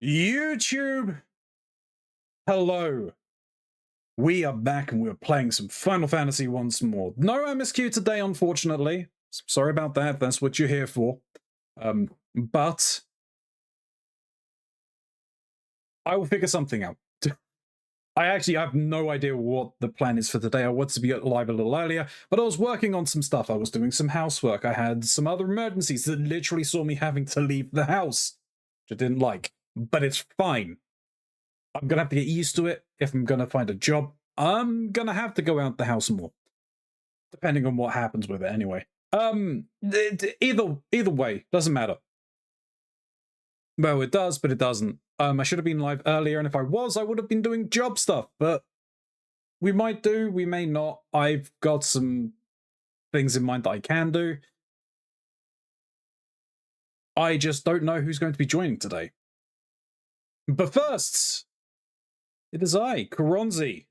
YouTube, hello. We are back and we're playing some Final Fantasy once more. No MSQ today, unfortunately. Sorry about that, that's what you're here for. But I will figure something out. I actually have no idea what the plan is for today. I wanted to be live a little earlier, but I was working on some stuff. I was doing some housework. I had some other emergencies that literally saw me having to leave the house, which I didn't like, but it's fine. I'm gonna have to get used to it. If I'm gonna find a job, I'm gonna have to go out the house more, depending on what happens with it anyway. Either way, doesn't matter. Well, it does, but it doesn't. I should have been live earlier, and if I was, I would have been doing job stuff, but we might do, we may not. I've got some things in mind that I can do. I just don't know who's going to be joining today. But first, it is I, Keronzi.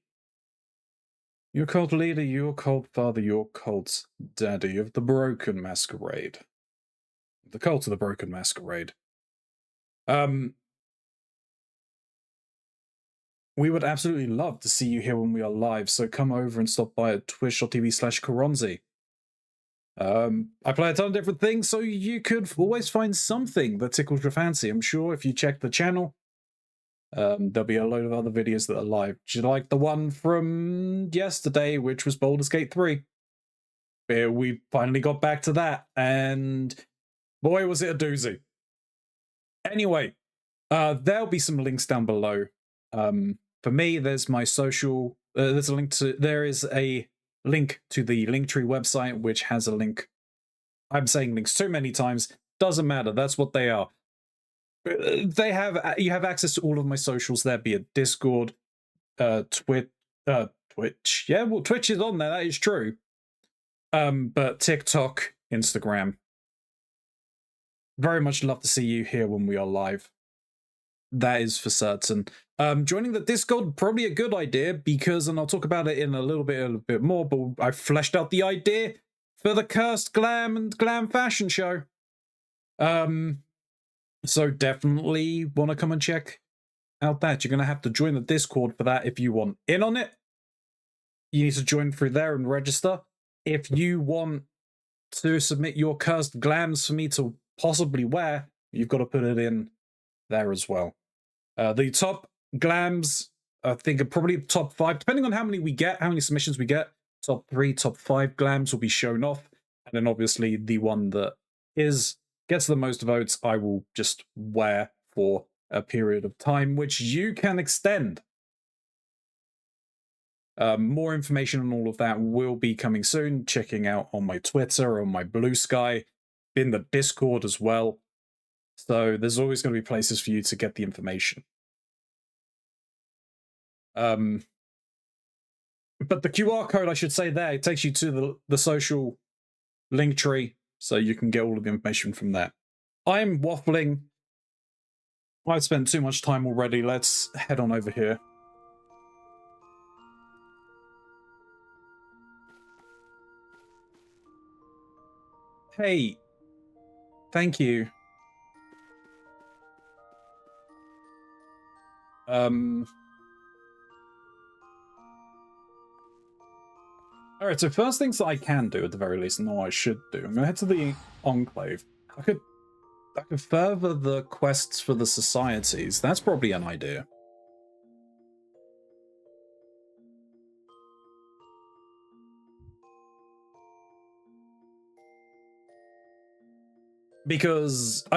Your cult leader, your cult father, your cult daddy of the Broken Masquerade. The cult of the Broken Masquerade. We would absolutely love to see you here when we are live, so come over and stop by at twitch.tv/Keronzi. I play a ton of different things, so you could always find something that tickles your fancy. I'm sure if you check the channel, there'll be a load of other videos that are live. Do you like the one from yesterday, which was Baldur's Gate 3? We finally got back to that, and boy, was it a doozy. Anyway, there'll be some links down below. For me, there's my social. There is a link to the Linktree website, which has a link. I'm saying links too many times. Doesn't matter. That's what they are. You have access to all of my socials there, be it Discord, Twitch. Yeah, well, Twitch is on there. That is true. But TikTok, Instagram. Very much love to see you here when we are live. That is for certain. Joining the Discord, probably a good idea because, and I'll talk about it in a little bit more, but I fleshed out the idea for the Cursed Glam and Glam Fashion Show. So definitely want to come and check out that. You're going to have to join the Discord for that if you want in on it. You need to join through there and register. If you want to submit your cursed glams for me to possibly wear, you've got to put it in there as well. The top glams, I think, are probably top 5, depending on how many we get, how many submissions we get. Top 3, top 5 glams will be shown off, and then obviously the one that gets the most votes, I will just wear for a period of time, which you can extend. More information on all of that will be coming soon. Checking out on my Twitter, on my Blue Sky, in the Discord as well. So there's always going to be places for you to get the information. But the QR code, I should say there, it takes you to the social link tree, so you can get all of the information from there. I'm waffling. I've spent too much time already. Let's head on over here. Hey, thank you. Alright, so first things that I can do at the very least, and what I should do, I'm gonna head to the Enclave. I could further the quests for the societies. That's probably an idea. Because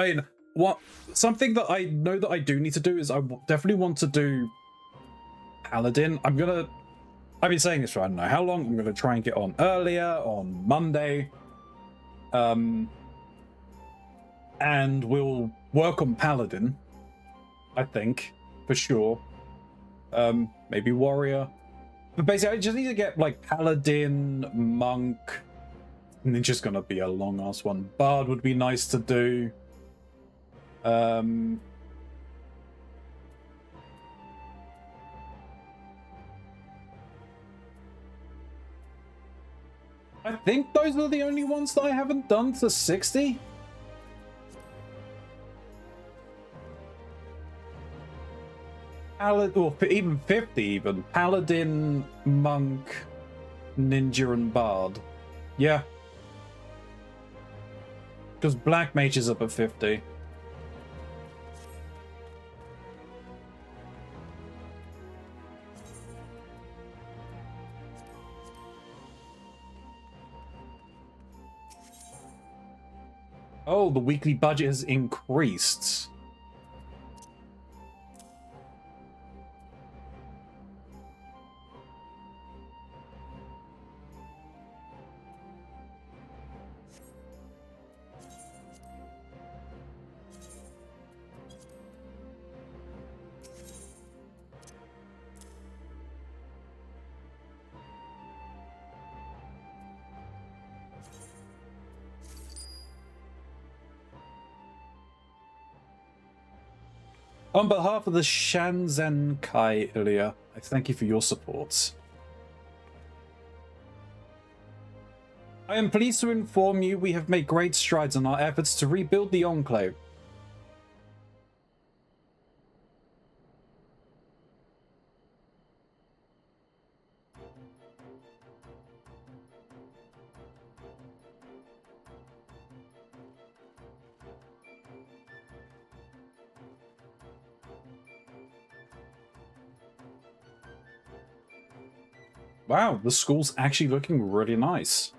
something that I know that I do need to do is I definitely want to do Paladin. I've been saying this for I don't know how long. I'm gonna try and get on earlier on Monday. And we'll work on Paladin, I think, for sure. Maybe Warrior. But basically, I just need to get, like, Paladin, Monk, and it's just gonna be a long-ass one. Bard would be nice to do. I think those are the only ones that I haven't done to 60. Paladin, or even 50 even. Paladin, Monk, Ninja, and Bard. Yeah. Because Black Mage is up at 50. Oh, the weekly budget has increased. On behalf of the Shanzen Kai Ilya, I thank you for your support. I am pleased to inform you we have made great strides in our efforts to rebuild the Enclave. Wow, the school's actually looking really nice.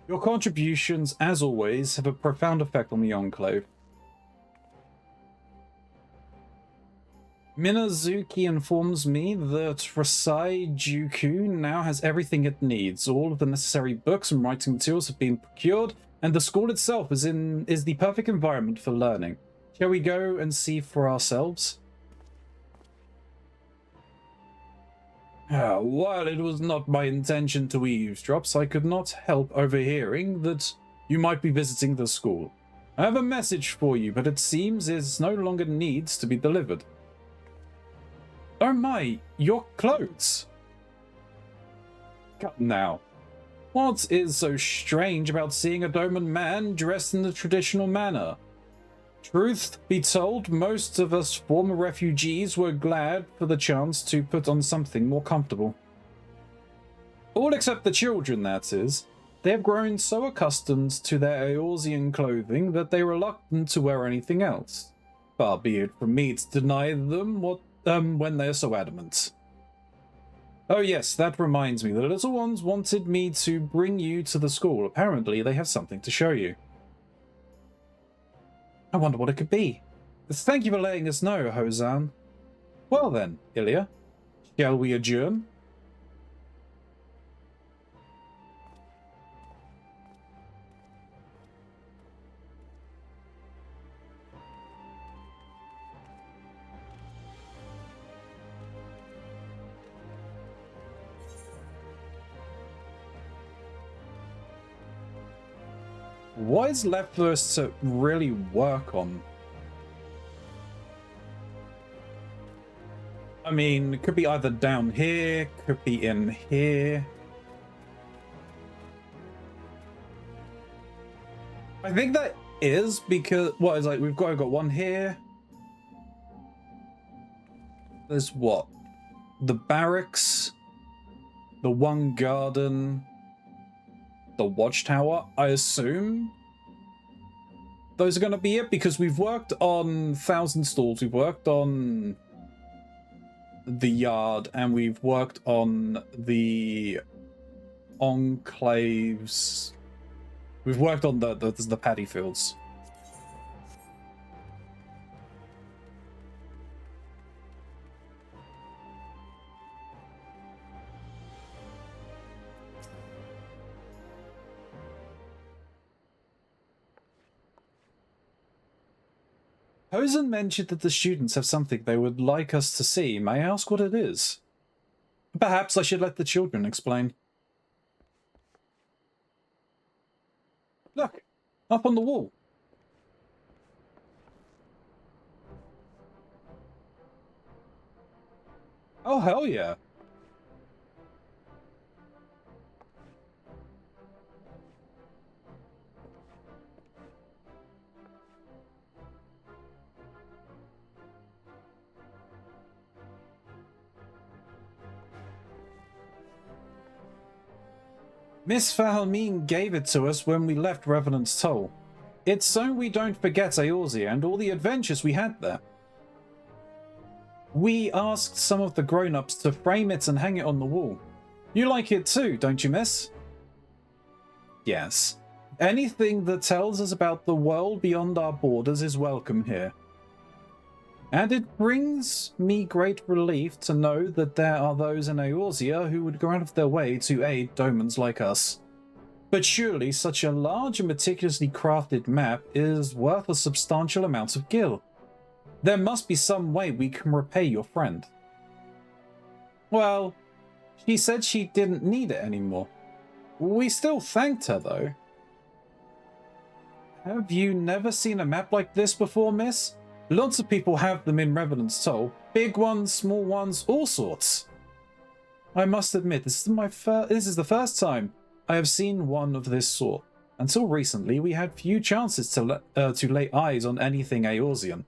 Your contributions, as always, have a profound effect on the Enclave. Minazuki informs me that Rasai Juku now has everything it needs. All of the necessary books and writing materials have been procured, and the school itself is the perfect environment for learning. Shall we go and see for ourselves? While it was not my intention to eavesdrop, I could not help overhearing that you might be visiting the school. I have a message for you, but it seems it no longer needs to be delivered. Oh my, your clothes! Come now. What is so strange about seeing a Doman man dressed in the traditional manner? Truth be told, most of us former refugees were glad for the chance to put on something more comfortable. All except the children, that is. They have grown so accustomed to their Eorzean clothing that they are reluctant to wear anything else. Far be it from me to deny them when they are so adamant. Oh yes, that reminds me. The little ones wanted me to bring you to the school. Apparently they have something to show you. I wonder what it could be. Thank you for letting us know, Hozan. Well then, Ilya, shall we adjourn? What is left for us to really work on? I mean, it could be either down here, could be in here. I think that is because, what is like, we've got one here. There's what? The barracks, the one garden, the watchtower, I assume. Those are going to be it because we've worked on 1,000 stalls, we've worked on the yard, and we've worked on the enclaves. We've worked on the paddy fields. Hosen mentioned that the students have something they would like us to see. May I ask what it is? Perhaps I should let the children explain. Look, up on the wall. Oh, hell yeah. Miss Fahalmine gave it to us when we left Revenant's Toll. It's so we don't forget Eorzea and all the adventures we had there. We asked some of the grown-ups to frame it and hang it on the wall. You like it too, don't you, miss? Yes. Anything that tells us about the world beyond our borders is welcome here. And it brings me great relief to know that there are those in Eorzea who would go out of their way to aid Domans like us. But surely such a large and meticulously crafted map is worth a substantial amount of gil. There must be some way we can repay your friend. Well, she said she didn't need it anymore. We still thanked her, though. Have you never seen a map like this before, miss? Lots of people have them in Revenant's Toll. Big ones, small ones, all sorts. I must admit, this is the first time I have seen one of this sort. Until recently, we had few chances to lay eyes on anything Eorzean.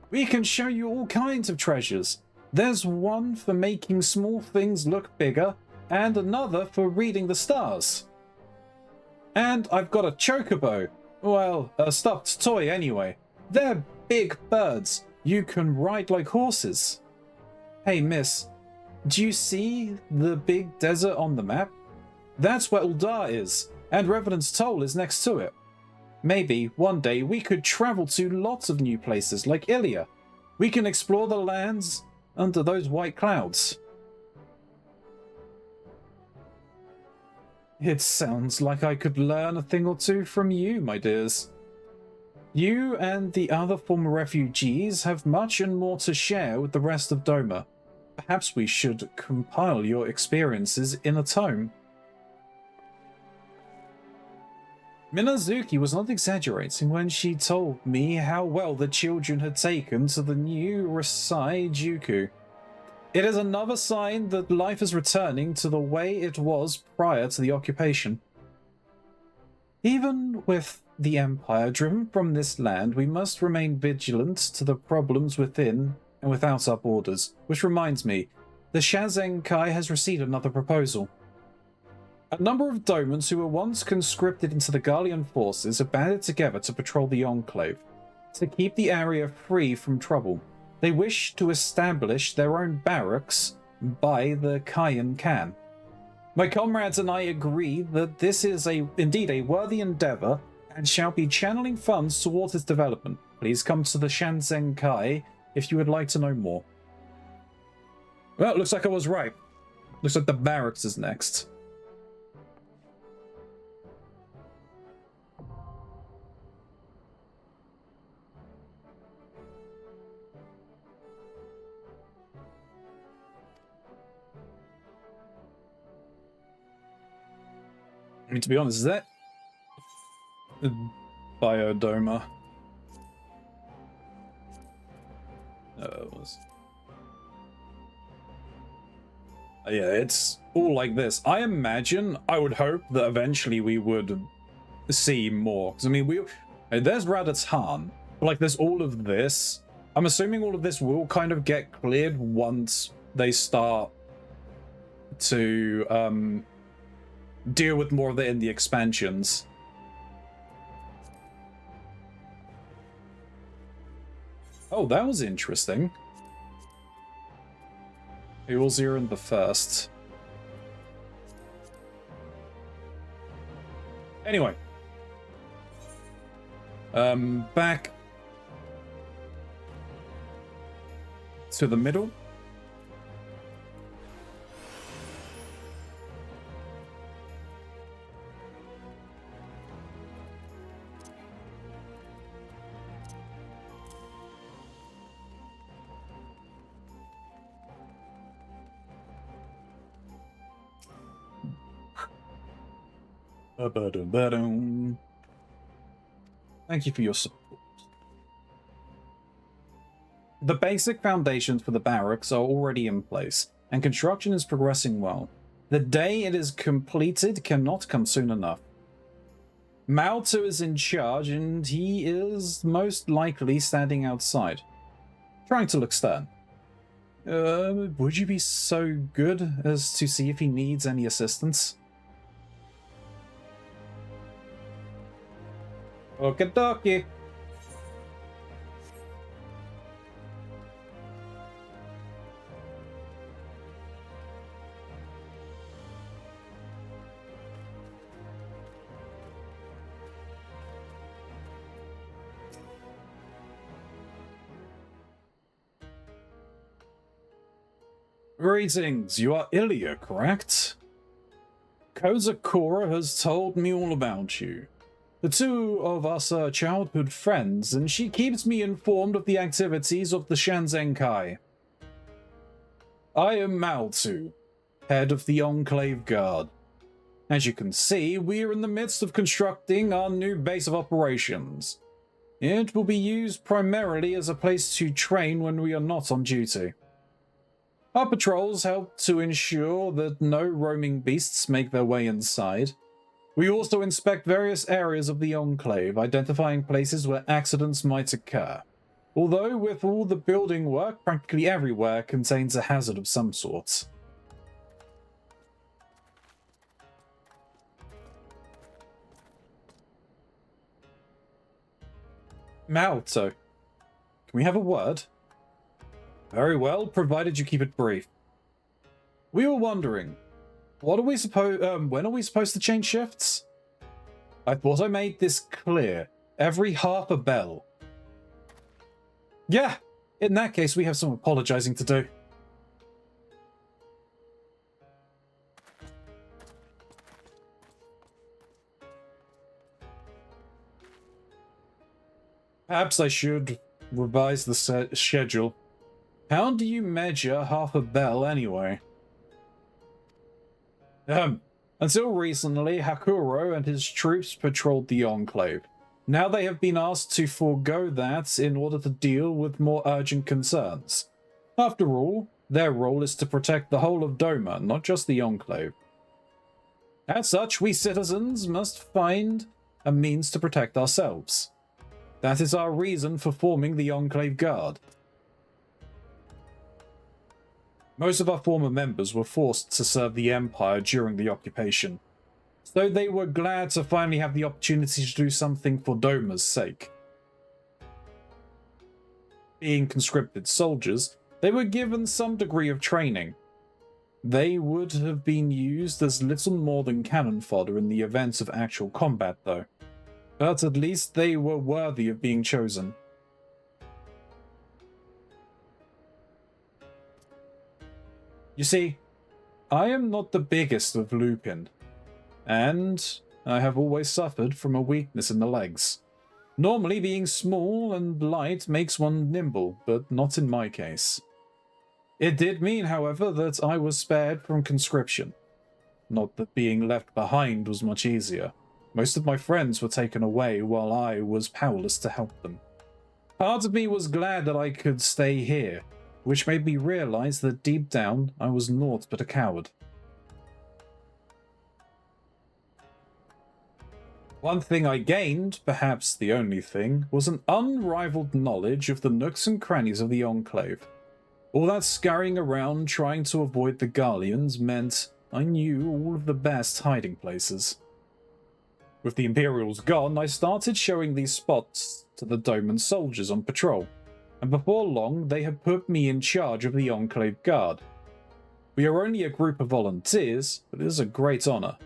We can show you all kinds of treasures. There's one for making small things look bigger, and another for reading the stars. And I've got a chocobo. Well, a stuffed toy anyway. They're big birds. You can ride like horses. Hey, miss, do you see the big desert on the map? That's where Uldar is, and Revenant's Toll is next to it. Maybe one day we could travel to lots of new places like Ilia. We can explore the lands under those white clouds. It sounds like I could learn a thing or two from you, my dears. You and the other former refugees have much and more to share with the rest of Doma. Perhaps we should compile your experiences in a tome. Minazuki was not exaggerating when she told me how well the children had taken to the new Rasai Juku. It is another sign that life is returning to the way it was prior to the occupation. Even with the Empire driven from this land, we must remain vigilant to the problems within and without our borders. Which reminds me, the Shazenkai has received another proposal. A number of Domans who were once conscripted into the Garlean forces have banded together to patrol the Enclave, to keep the area free from trouble. They wish to establish their own barracks by the Kayan Khan. My comrades and I agree that this is indeed a worthy endeavor and shall be channeling funds towards its development. Please come to the Shanzenkai if you would like to know more. Well, it looks like I was right. Looks like the barracks is next. I mean, to be honest, is that Biodoma? It was. Yeah, it's all like this. I would hope that eventually we would see more. Because, I mean, there's Radatan, but, like, there's all of this. I'm assuming all of this will kind of get cleared once they start to, deal with more of it in the expansions. Oh, that was interesting. Eorzea in the first. Anyway. Back to the middle. Thank you for your support. The basic foundations for the barracks are already in place, and construction is progressing well. The day it is completed cannot come soon enough. Malto is in charge, and he is most likely standing outside, trying to look stern. Would you be so good as to see if he needs any assistance? Okie dokie. Greetings, you are Ilya, correct? Kozakura has told me all about you. The two of us are childhood friends, and she keeps me informed of the activities of the Shanzenkai. I am Maltu, head of the Enclave Guard. As you can see, we are in the midst of constructing our new base of operations. It will be used primarily as a place to train when we are not on duty. Our patrols help to ensure that no roaming beasts make their way inside. We also inspect various areas of the Enclave, identifying places where accidents might occur. Although with all the building work, practically everywhere contains a hazard of some sort. Malto, can we have a word? Very well, provided you keep it brief. We were wondering, when are we supposed to change shifts? I thought I made this clear. Every half a bell. Yeah, in that case, we have some apologizing to do. Perhaps I should revise the schedule. How do you measure half a bell anyway? Until recently, Hakuro and his troops patrolled the Enclave. Now they have been asked to forego that in order to deal with more urgent concerns. After all, their role is to protect the whole of Doma, not just the Enclave. As such, we citizens must find a means to protect ourselves. That is our reason for forming the Enclave Guard. Most of our former members were forced to serve the Empire during the occupation, so they were glad to finally have the opportunity to do something for Doma's sake. Being conscripted soldiers, they were given some degree of training. They would have been used as little more than cannon fodder in the event of actual combat, though. But at least they were worthy of being chosen. You see, I am not the biggest of Lupin, and I have always suffered from a weakness in the legs. Normally being small and light makes one nimble, but not in my case. It did mean, however, that I was spared from conscription. Not that being left behind was much easier. Most of my friends were taken away while I was powerless to help them. Part of me was glad that I could stay here, which made me realize that deep down I was naught but a coward. One thing I gained, perhaps the only thing, was an unrivaled knowledge of the nooks and crannies of the Enclave. All that scurrying around trying to avoid the Garleans meant I knew all of the best hiding places. With the Imperials gone, I started showing these spots to the Doman soldiers on patrol, and before long they had put me in charge of the Enclave Guard. We are only a group of volunteers, but it is a great honor.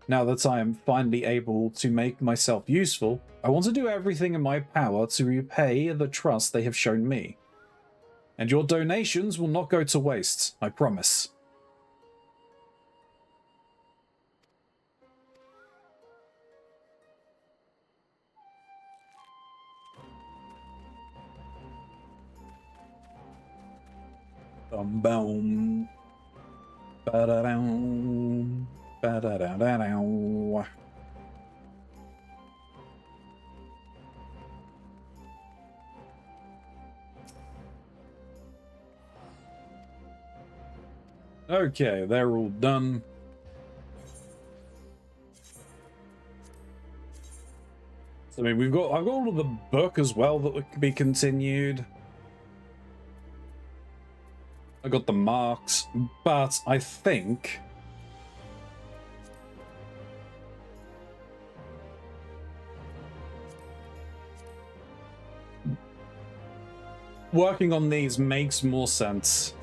Now that I am finally able to make myself useful, I want to do everything in my power to repay the trust they have shown me. And your donations will not go to waste, I promise. Boom. Ba-da-down. Ba-da-da-da-dow. Okay, they're all done. So, I mean, I've got all of the book as well that can be continued. I got the marks, but I think working on these makes more sense.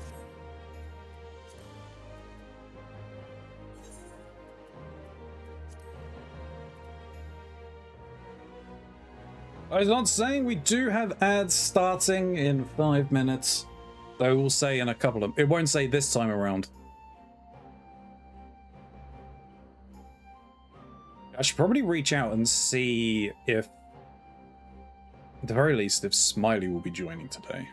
I was not saying we do have ads starting in 5 minutes. They will say in a couple of... It won't say this time around. I should probably reach out and see if... At the very least, if Smiley will be joining today.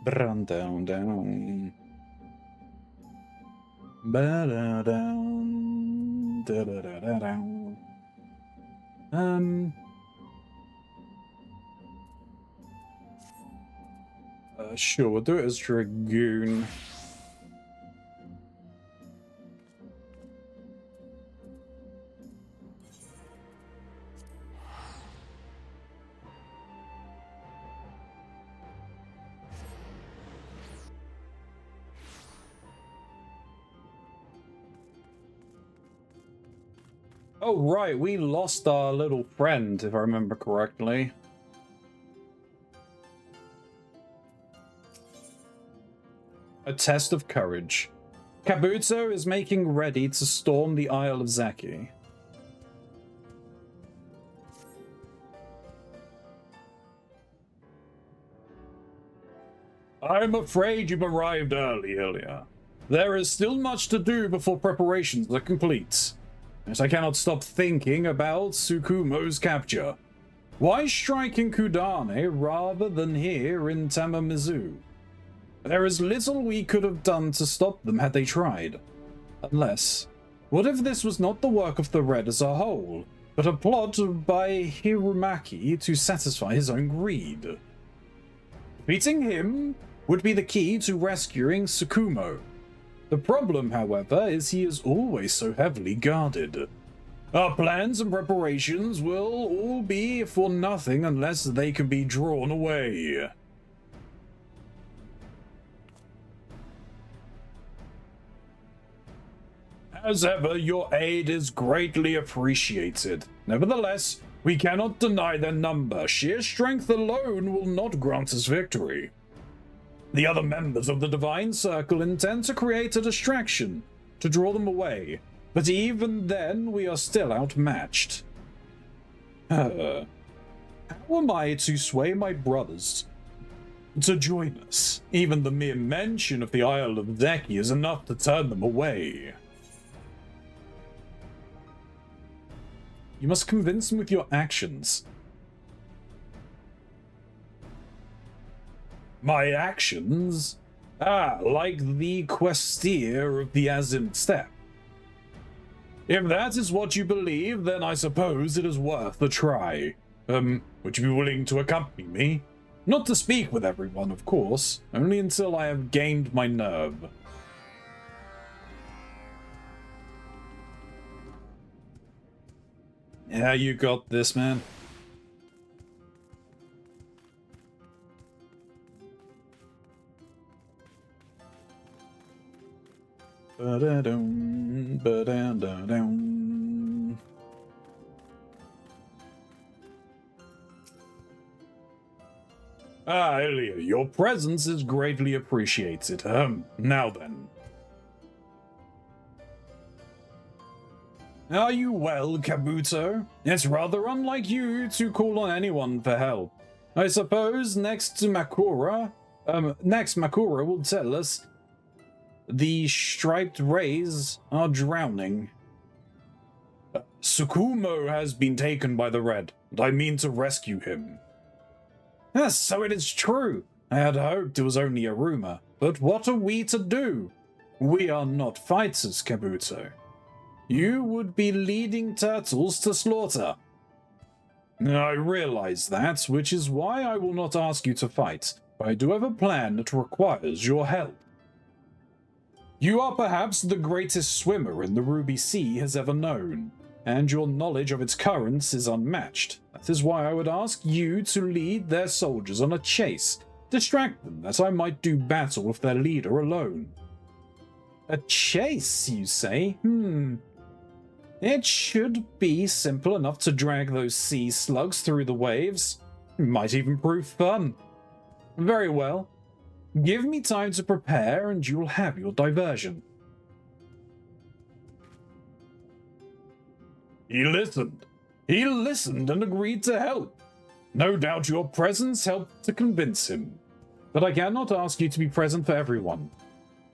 Down, down, down. Ba-da-down, da-da-da-da-down. Sure, we'll do it as Dragoon. Oh, right, we lost our little friend, if I remember correctly. A test of courage. Kabuto is making ready to storm the Isle of Zeki. I'm afraid you've arrived earlier. There is still much to do before preparations are complete. As I cannot stop thinking about Tsukumo's capture. Why strike in Kudane rather than here in Tamamizu? There is little we could have done to stop them had they tried. Unless, what if this was not the work of the Red as a whole, but a plot by Hirumaki to satisfy his own greed? Defeating him would be the key to rescuing Tsukumo. The problem, however, is he is always so heavily guarded. Our plans and preparations will all be for nothing unless they can be drawn away. As ever, your aid is greatly appreciated. Nevertheless, we cannot deny their number. Sheer strength alone will not grant us victory. The other members of the Divine Circle intend to create a distraction to draw them away, but even then we are still outmatched. How am I to sway my brothers to join us? Even the mere mention of the Isle of Zeki is enough to turn them away. You must convince them with your actions. My actions? Like the Questir of the Azim Steppe. If that is what you believe, then I suppose it is worth a try. Would you be willing to accompany me? Not to speak with everyone, of course, only until I have gained my nerve. Yeah, you got this, man. Ba-da-dum, ba-da-da-dum. Ah, Ilya, your presence is greatly appreciated. Now then. Are you well, Kabuto? It's rather unlike you to call on anyone for help. I suppose next Makura will tell us the striped rays are drowning. Tsukumo has been taken by the Red, and I mean to rescue him. Yes, so it is true. I had hoped it was only a rumor, but what are we to do? We are not fighters, Kabuto. You would be leading turtles to slaughter. I realize that, which is why I will not ask you to fight, but I do have a plan that requires your help. You are perhaps the greatest swimmer in the Ruby Sea has ever known, and your knowledge of its currents is unmatched. That is why I would ask you to lead their soldiers on a chase, distract them that I might do battle with their leader alone. A chase, you say? It should be simple enough to drag those sea slugs through the waves. It might even prove fun. Very well. Give me time to prepare and you'll have your diversion. He listened. He listened and agreed to help. No doubt your presence helped to convince him. But I cannot ask you to be present for everyone.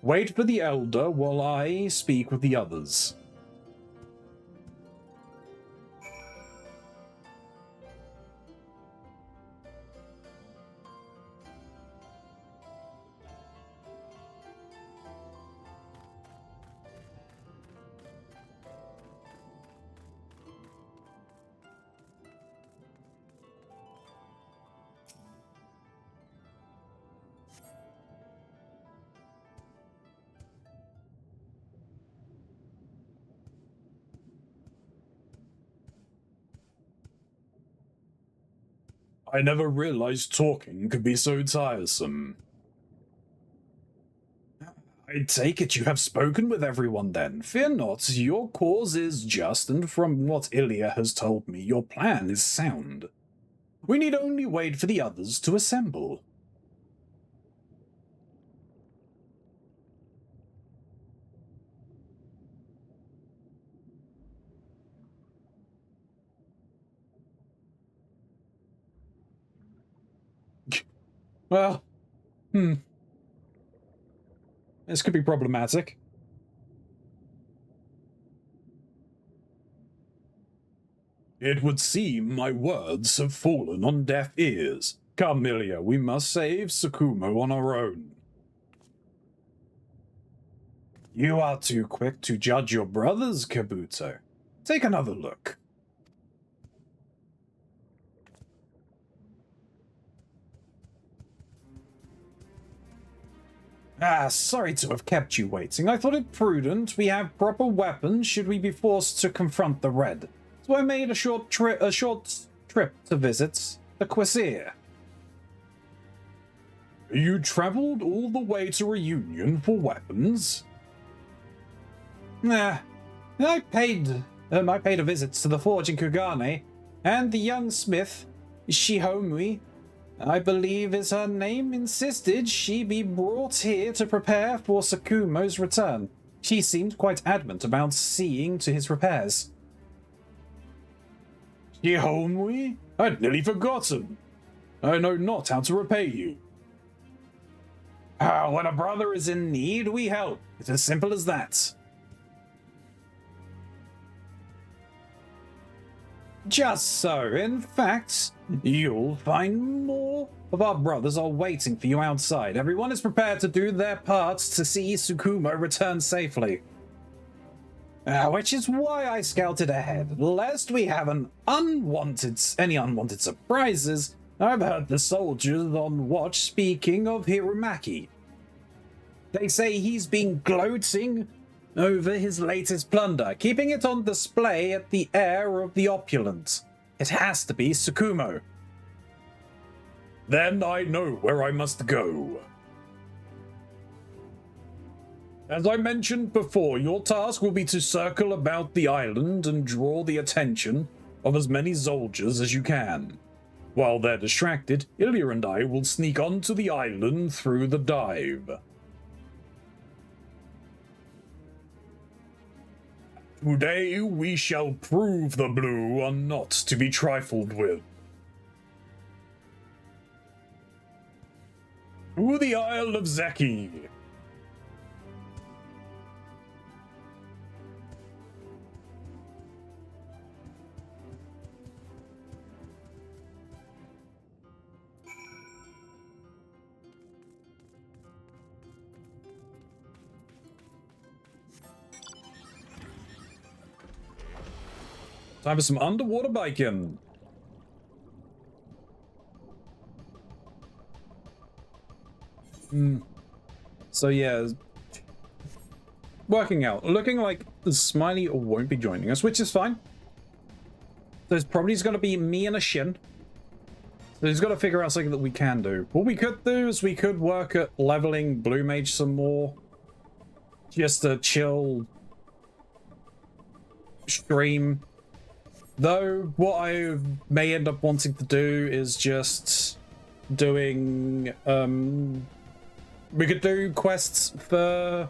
Wait for the elder while I speak with the others. I never realized talking could be so tiresome. I take it you have spoken with everyone then. Fear not, your cause is just, and from what Ilya has told me, your plan is sound. We need only wait for the others to assemble. Well, this could be problematic. It would seem my words have fallen on deaf ears. Come, Ilya, we must save Tsukumo on our own. You are too quick to judge your brothers, Kabuto. Take another look. Sorry to have kept you waiting. I thought it prudent we have proper weapons should we be forced to confront the Red. So I made a short trip to visit the Quasir. You traveled all the way to Reunion for weapons? I paid a visit to the forge in Kugane, and the young smith, Shihomui, I believe is her name, insisted she be brought here to prepare for Tsukumo's return. She seemed quite adamant about seeing to his repairs. Shihomui? I'd nearly forgotten. I know not how to repay you. When a brother is in need, we help. It's as simple as that. Just so. In fact, you'll find more of our brothers are waiting for you outside. Everyone is prepared to do their parts to see Tsukumo return safely. Which is why I scouted ahead, lest we have any unwanted surprises. I've heard the soldiers on watch speaking of Hiromaki. They say he's been gloating over his latest plunder, keeping it on display at the heir of the opulent. It has to be Tsukumo. Then I know where I must go. As I mentioned before, your task will be to circle about the island and draw the attention of as many soldiers as you can. While they're distracted, Ilya and I will sneak onto the island through the dive. Today we shall prove the blue are not to be trifled with. To the Isle of Zeki. Time for some underwater biking. So yeah, working out. Looking like the Smiley won't be joining us, which is fine. There's probably going to be me and a Shin. So he's got to figure out something that we can do. What we could do is we could work at leveling Blue Mage some more. Just a chill stream. Though, what I may end up wanting to do is just doing, we could do quests for,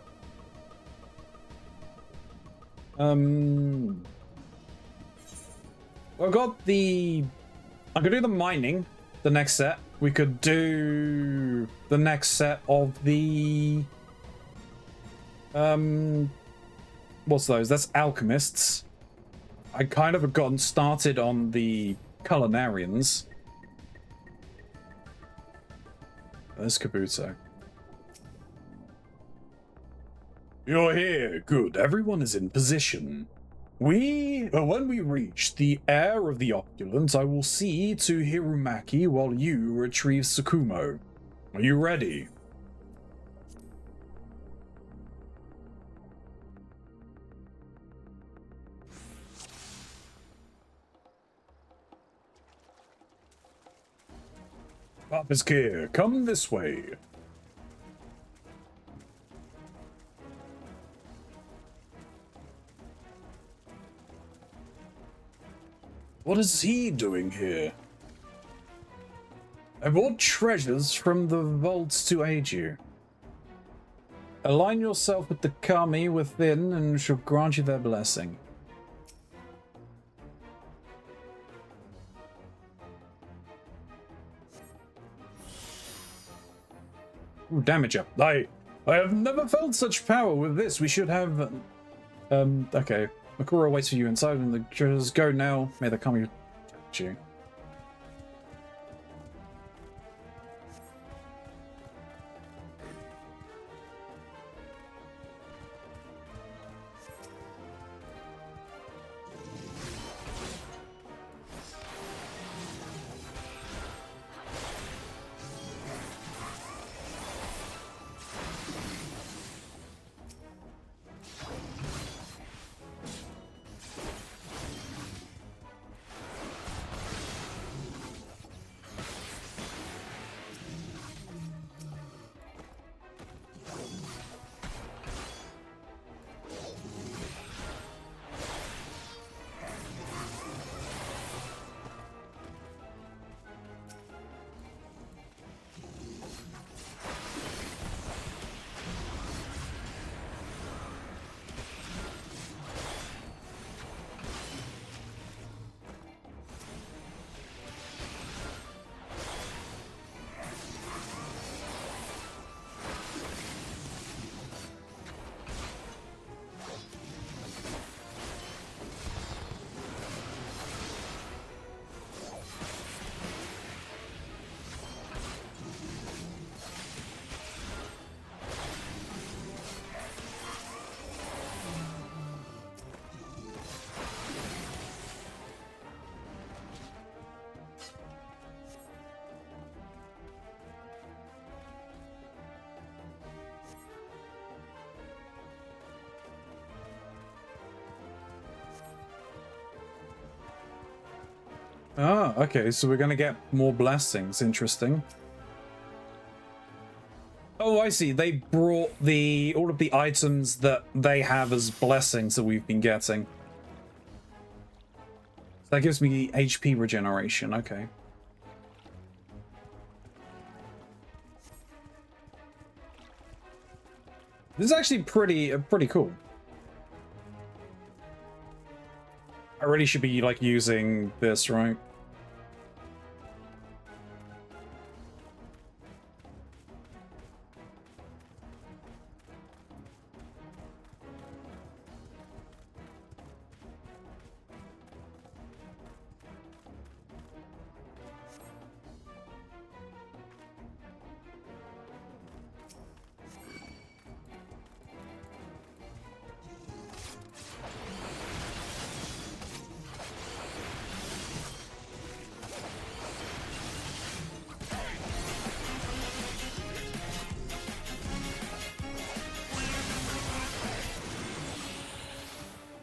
I've got the, I could do the mining, the next set. We could do the next set of the, what's those? That's alchemists. I kind of have gotten started on the culinarians. There's Kabuto. You're here. Good. Everyone is in position. When we reach the heir of the opulent, I will see to Hirumaki while you retrieve Tsukumo. Are you ready? Papa's here. Come this way. What is he doing here? I brought treasures from the vaults to aid you. Align yourself with the kami within and shall grant you their blessing. Ooh, damage up. I have never felt such power with this. We should have... okay. Makura waits for you inside and the treasures go now. May the kami protect you. Ah, okay, so we're gonna get more blessings. Interesting. Oh, I see. They brought all of the items that they have as blessings that we've been getting. So that gives me HP regeneration. Okay. This is actually pretty cool. I really should be like using this, right?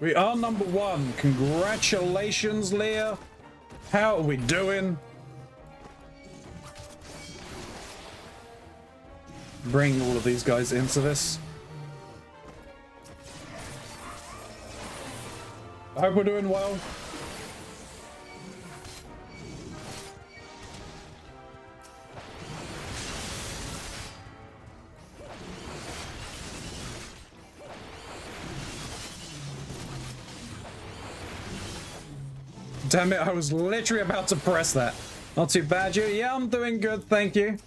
We are number 1. Congratulations, Leah. How are we doing? Bring all of these guys into this. I hope we're doing well. Damn it, I was literally about to press that. Not too bad, you? Yeah, I'm doing good, thank you.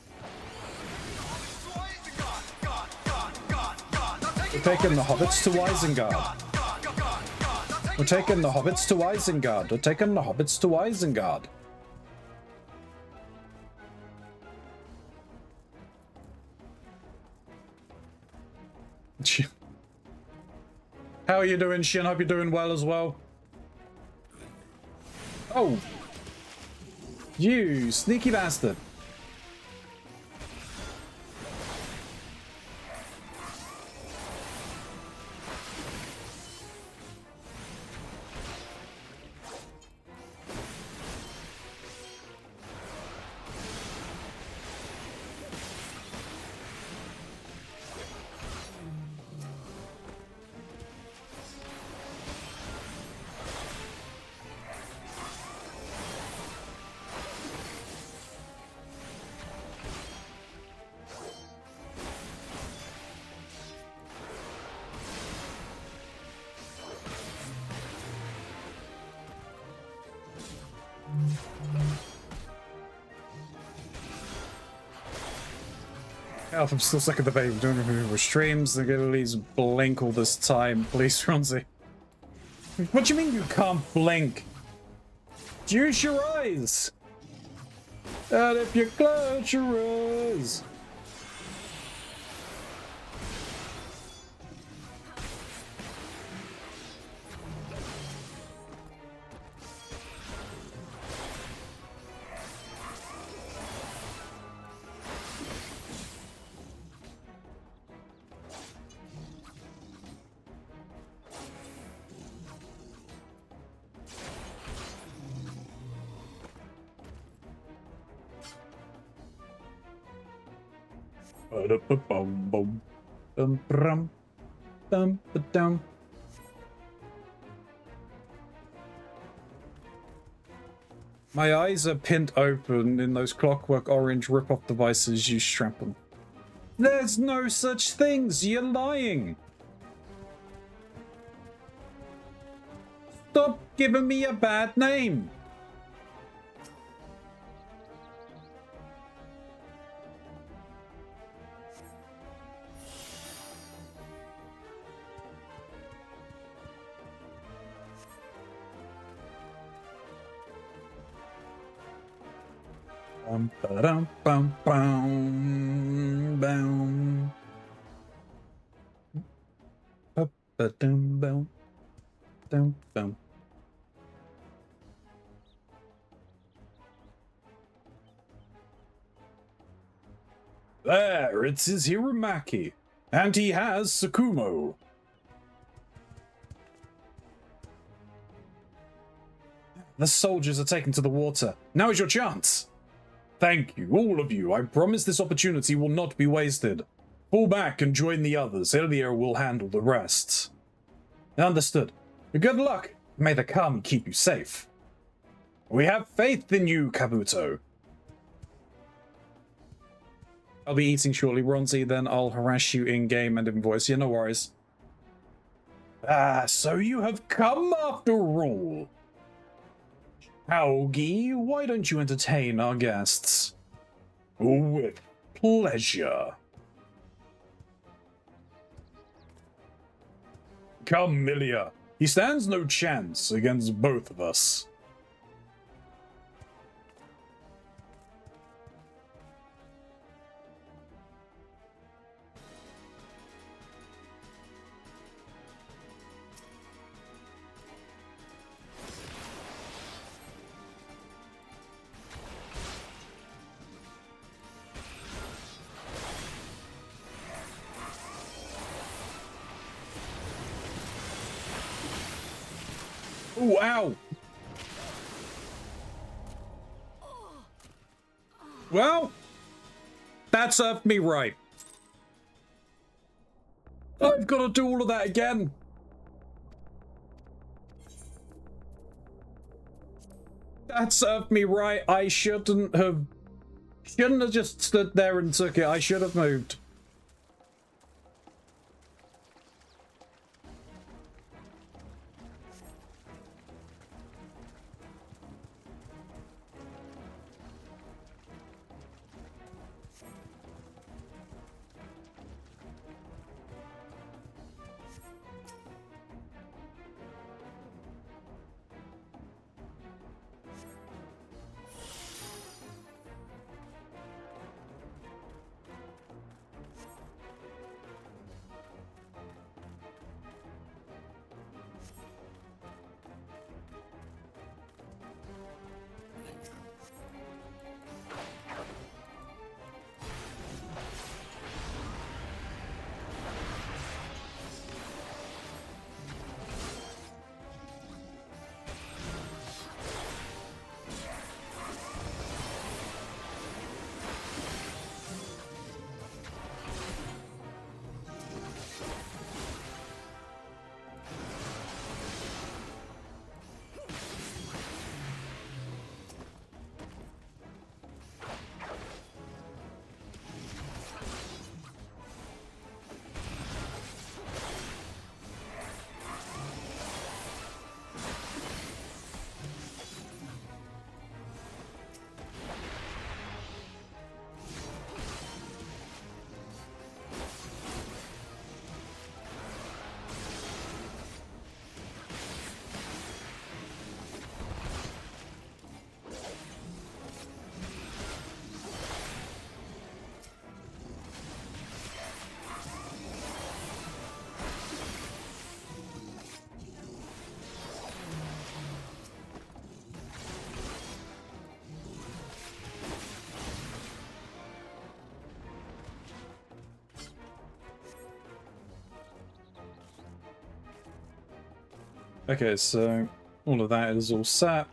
We're taking the hobbits to Isengard. We're taking the hobbits to Isengard. We're taking the hobbits to Isengard. How are you doing, Shin? Hope you're doing well as well. Oh, you sneaky bastard. I'm still stuck at the bait. I'm doing remember streams. They're gonna at least blink all this time. Please, Keronzi. What do you mean you can't blink? Use your eyes. And if you close your eyes. My eyes are pinned open in those clockwork orange rip-off devices you strap them. There's no such things, you're lying! Stop giving me a bad name! Bum, bum, bum, bum. Ba-dum, bum, dum, bum. There, it's his Hirumaki, and he has Sakumo. The soldiers are taken to the water. Now is your chance. Thank you, all of you. I promise this opportunity will not be wasted. Fall back and join the others. Ilya will handle the rest. Understood. Good luck. May the Kami keep you safe. We have faith in you, Kabuto. I'll be eating shortly, Ronzi, then I'll harass you in-game and in voice. Yeah, no worries. Ah, so you have come after all. Augie, why don't you entertain our guests? With pleasure. Come, Milia. He stands no chance against both of us. Ooh, ow! Well, that served me right. I've got to do all of that again. That served me right. I shouldn't have just stood there and took it. I should have moved. Okay, so all of that is all set.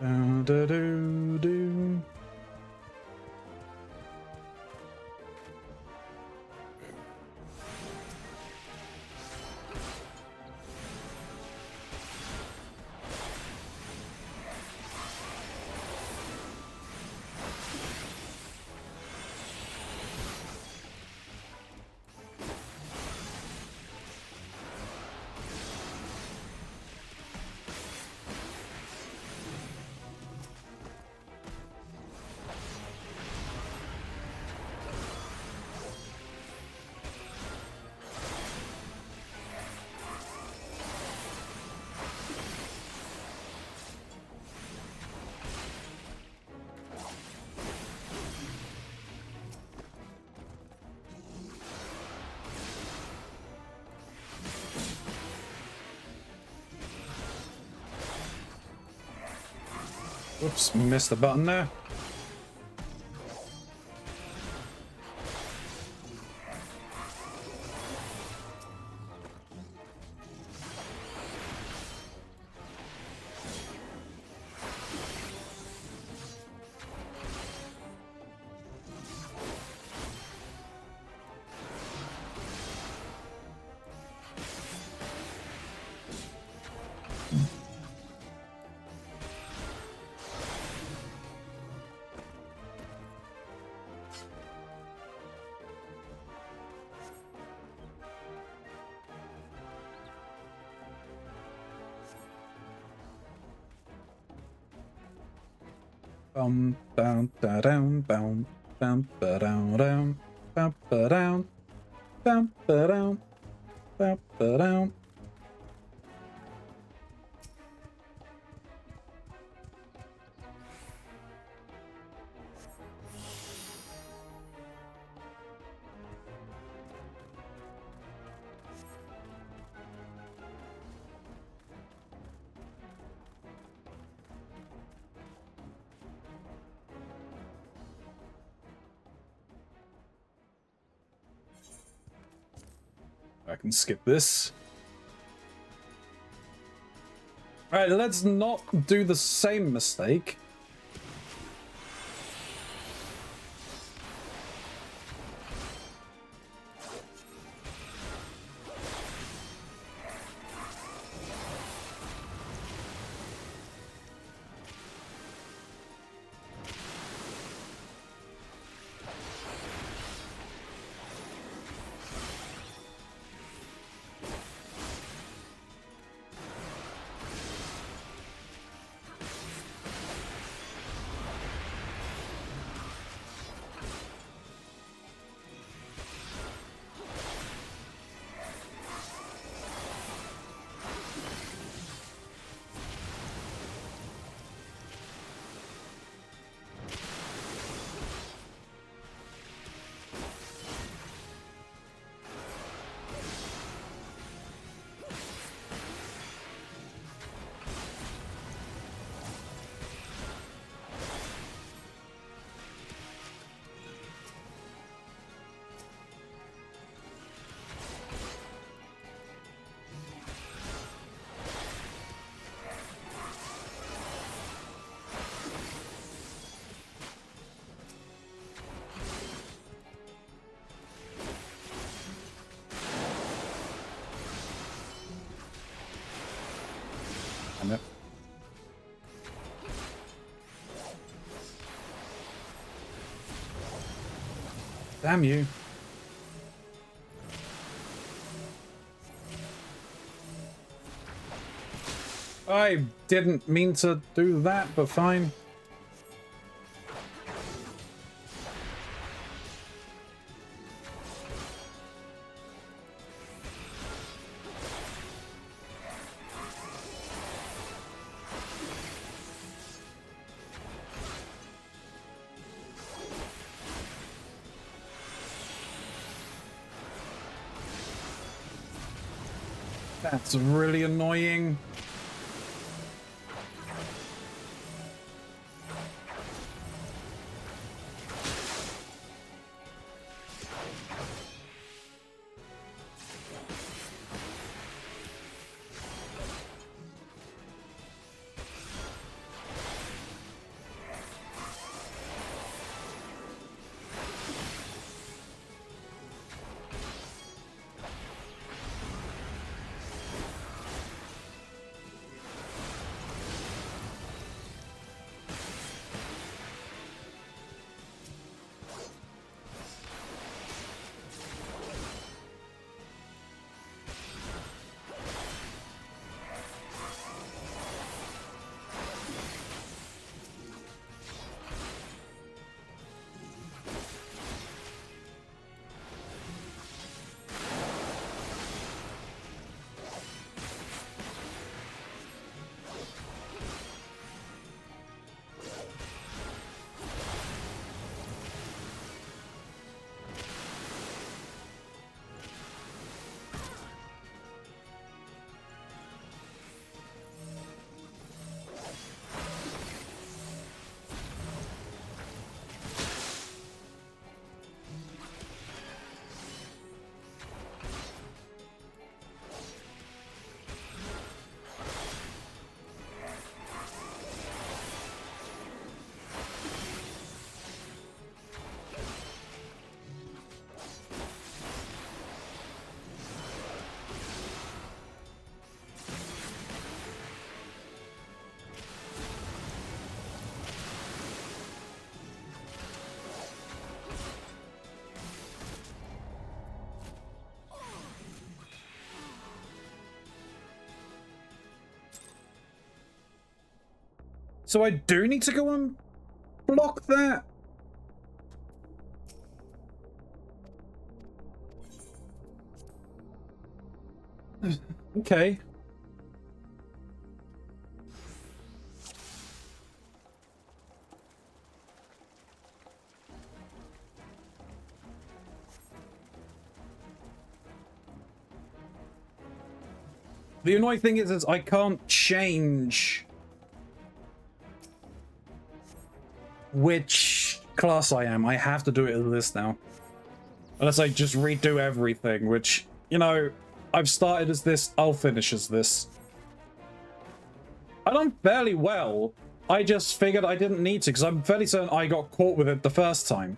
Do. Oops, missed the button there. Down, da down, down, down, ba down, down, ba ba down, down, ba down, ba ba down. I can skip this. Alright, let's not do the same mistake. Damn it. Damn you. I didn't mean to do that, but fine. That's really annoying. So I do need to go and block that? Okay. The annoying thing is I can't change which class I am. I have to do it as this now. Unless I just redo everything, which, you know, I've started as this, I'll finish as this. I've done fairly well. I just figured I didn't need to, because I'm fairly certain I got caught with it the first time.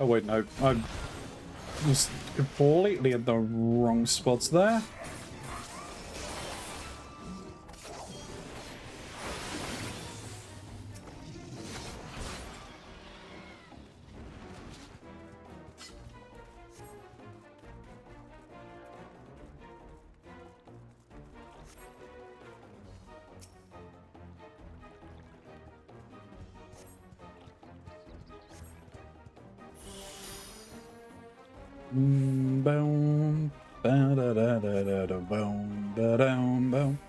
Oh wait, no, I was completely in the wrong spots there. Boom, ba da da da da da, boom, ba dum, boom.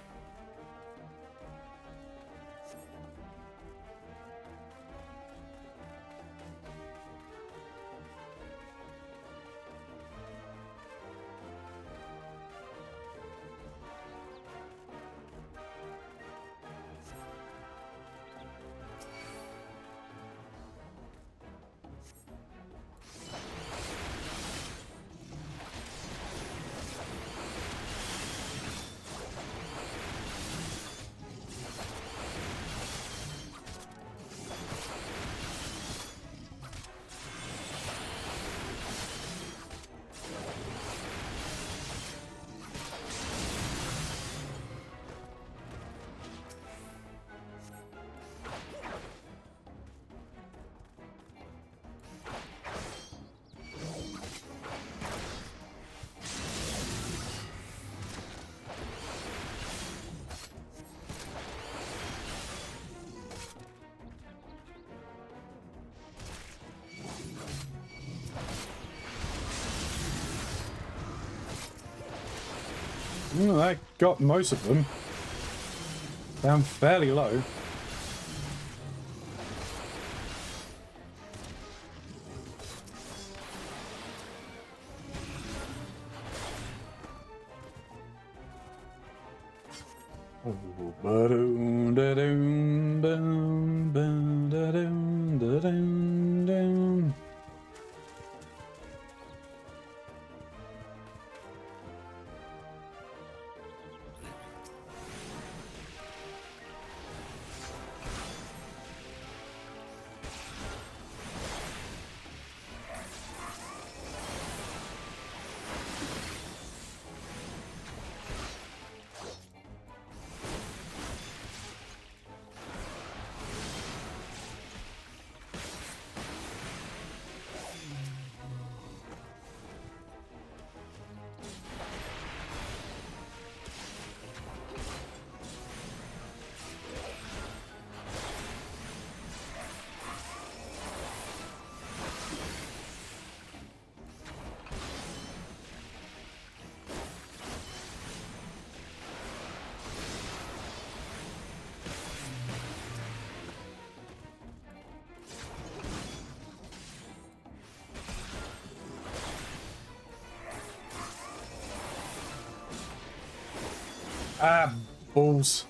Well, I got most of them down fairly low. Ah, balls.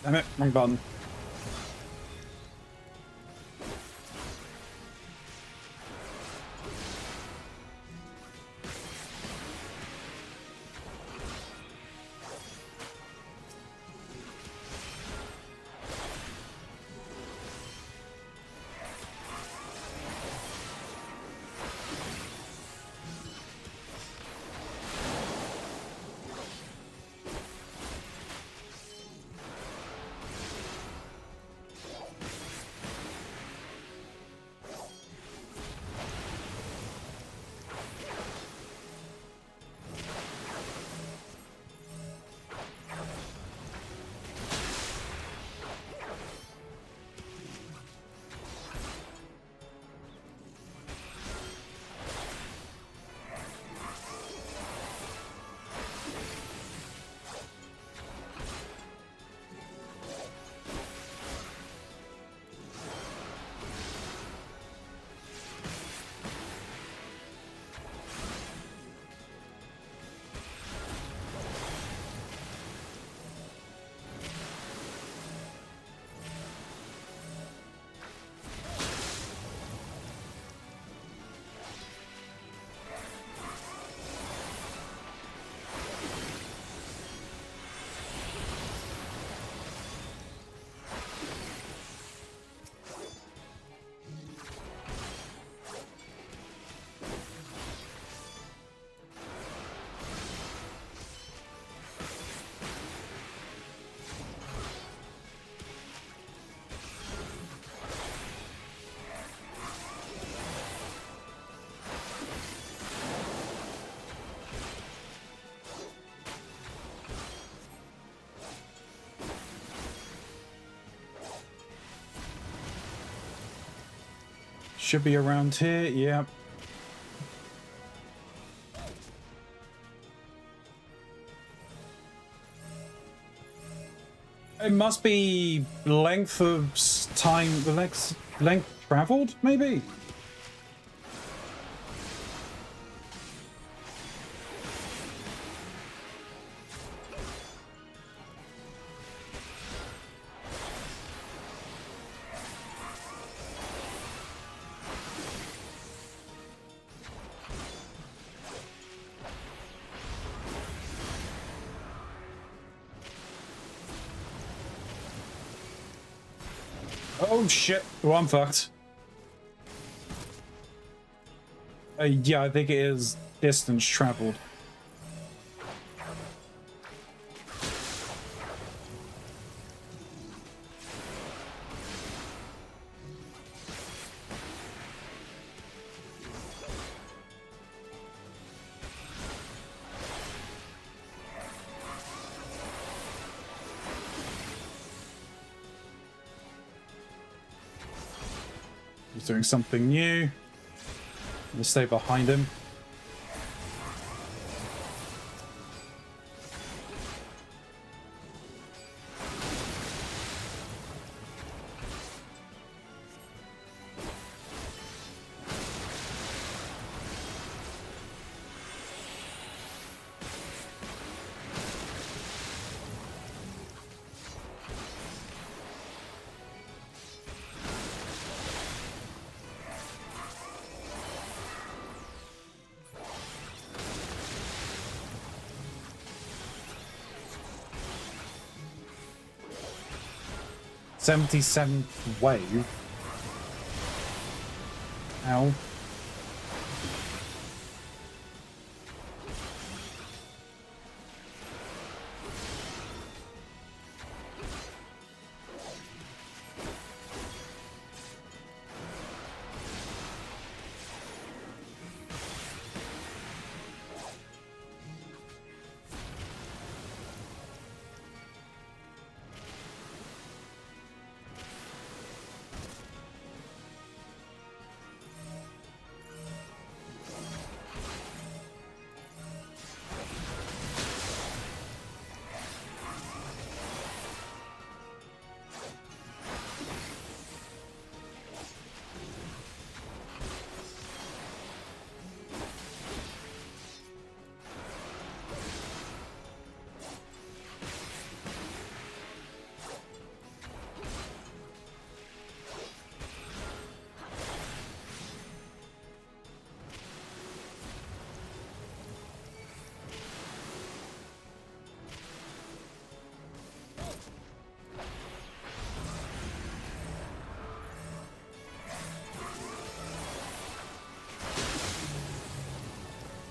Damn it, wrong button. Should be around here, yeah. It must be length of time, the length traveled, maybe? Oh shit, well, I'm fucked. Yeah, I think it is distance traveled. He's doing something new. Let's stay behind him. '77th wave. Ow.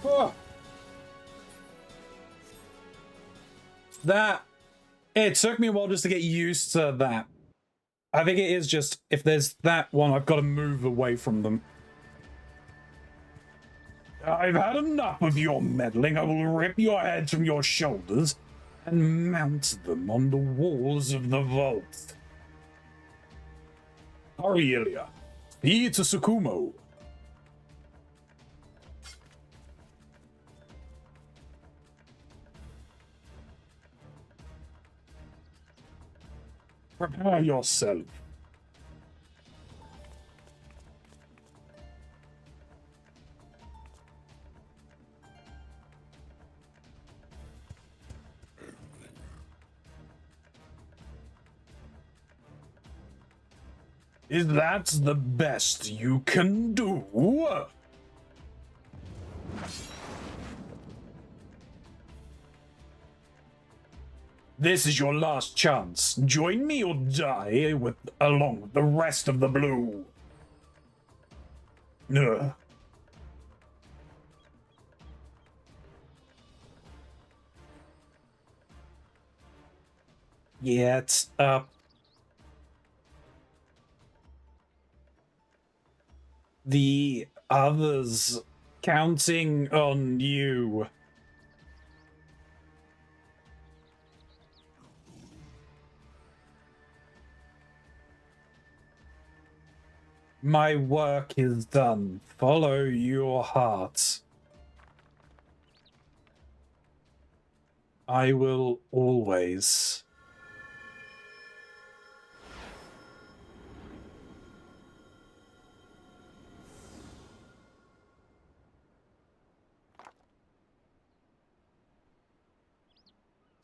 Oh. That, it took me a while just to get used to that. I think it is just, if there's that one, I've got to move away from them. I've had enough of your meddling. I will rip your heads from your shoulders and mount them on the walls of the vault. Hurry, Ilya. Speed to Tsukumo. Prepare yourself. Is that the best you can do? This is your last chance. Join me or die along with the rest of the blue. Ugh. Get up. The others counting on you. My work is done. Follow your heart. I will always.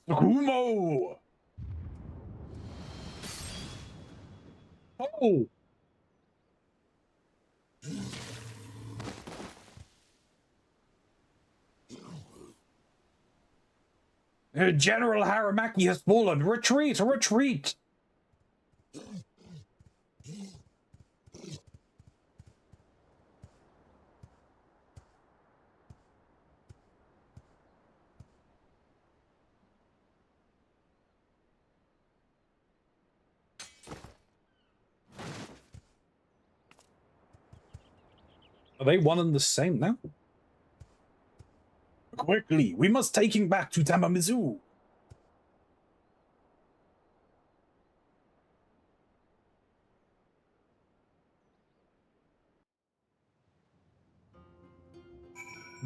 Tsukumo! Oh! General Haramaki has fallen. Retreat! Retreat! Are they one and the same now? Quickly, we must take him back to Tamamizu.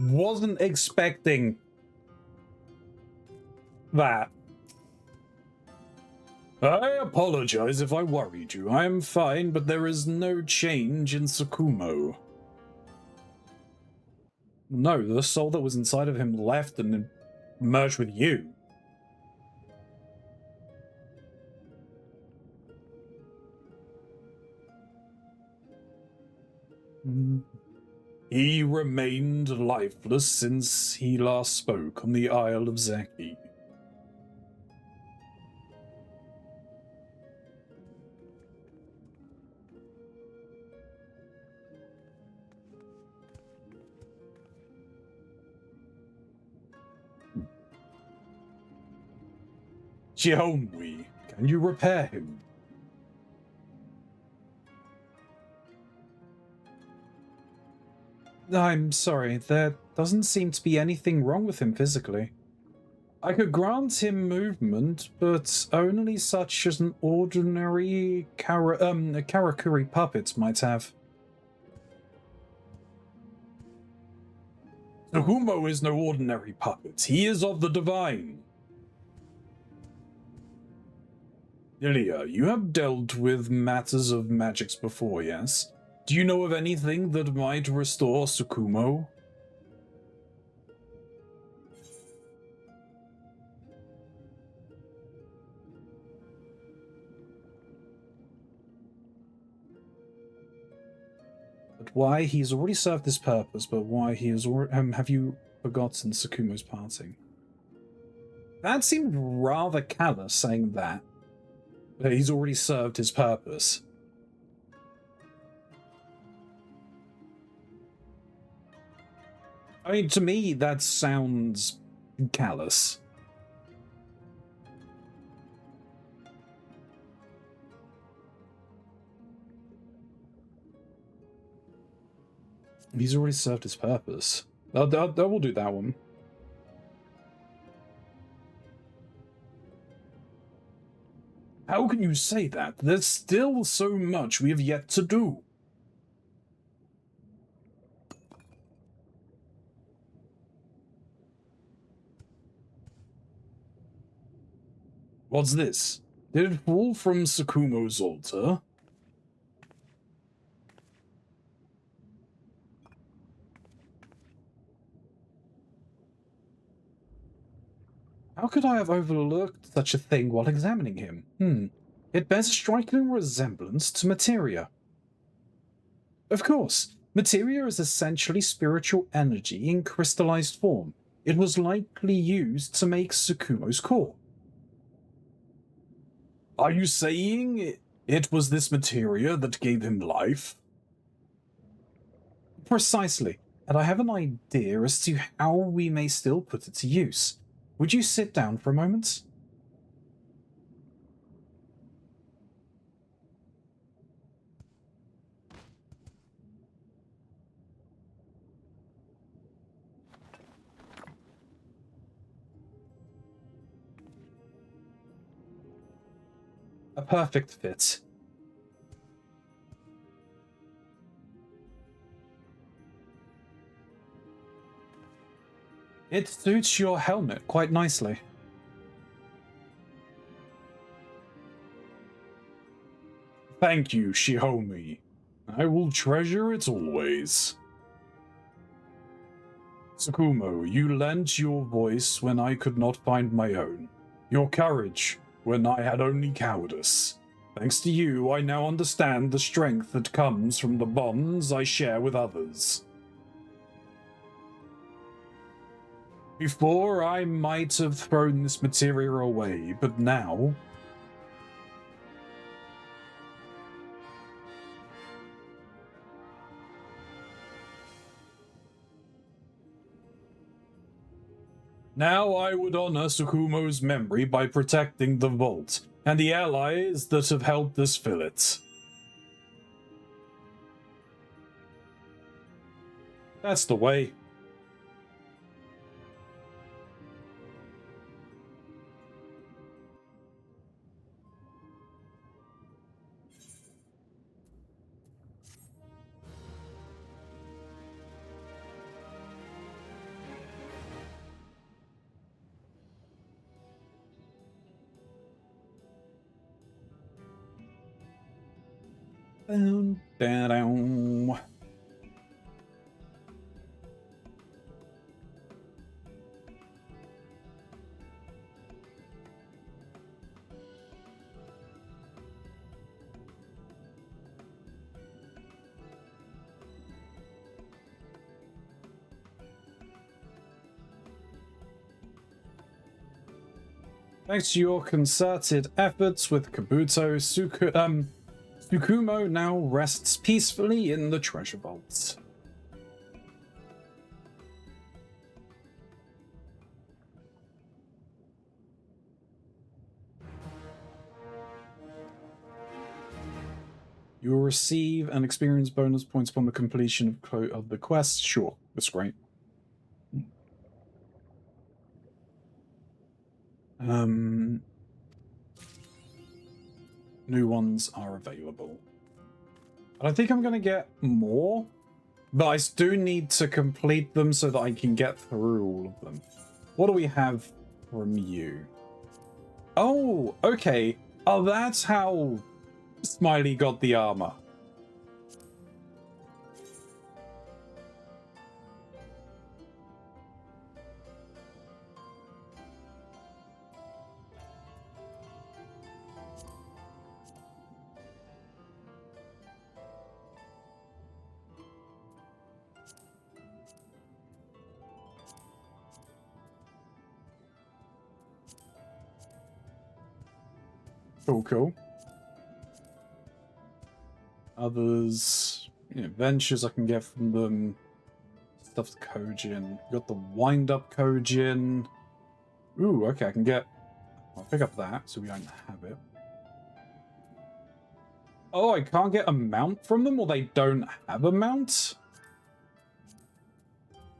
wasn't expecting that. I apologize if I worried you. I am fine, but there is no change in Tsukumo. No, the soul that was inside of him left and merged with you. He remained lifeless since he last spoke on the Isle of Zeki. Jihomwi, can you repair him? I'm sorry, there doesn't seem to be anything wrong with him physically. I could grant him movement, but only such as an ordinary Karakuri puppet might have. Tsukumo is no ordinary puppet. He is of the divine. Ilya, you have dealt with matters of magics before, yes? Do you know of anything that might restore Tsukumo? But why he's already served this purpose, but why he is have you forgotten Tsukumo's parting? That seemed rather callous saying that. He's already served his purpose. I mean, to me, that sounds callous. He's already served his purpose. I will do that one. How can you say that? There's still so much we have yet to do. What's this? Did it fall from Tsukumo's altar? How could I have overlooked such a thing while examining him? It bears a striking resemblance to materia. Of course, materia is essentially spiritual energy in crystallized form. It was likely used to make Tsukumo's core. Are you saying it was this materia that gave him life? Precisely, and I have an idea as to how we may still put it to use. Would you sit down for a moment? A perfect fit. It suits your helmet quite nicely. Thank you, Shihomi. I will treasure it always. Tsukumo, you lent your voice when I could not find my own. Your courage when I had only cowardice. Thanks to you, I now understand the strength that comes from the bonds I share with others. Before, I might have thrown this materia away, but now... Now I would honor Tsukumo's memory by protecting the vault, and the allies that have helped us fill it. That's the way. Da-dum. Thanks to your concerted efforts with Kabuto, Tsukumo now rests peacefully in the treasure vaults. You will receive an experience bonus points upon the completion of the quest. Sure, that's great. New ones are available. And I think I'm going to get more, but I do need to complete them so that I can get through all of them. What do we have from you? Oh, okay. Oh, that's how Smiley got the armor. Cool, cool. Others, ventures I can get from them. Stuffed Kojin. Got the wind-up Kojin. Ooh, okay, I can get... I'll pick up that, so we don't have it. Oh, I can't get a mount from them, or they don't have a mount?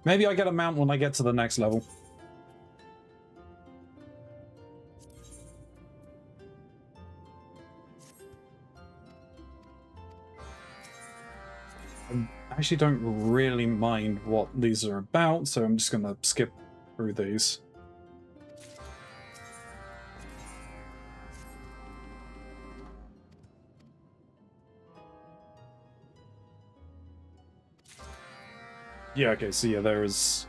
Maybe I get a mount when I get to the next level. I actually don't really mind what these are about, so I'm just going to skip through these. Yeah, okay, so yeah, there is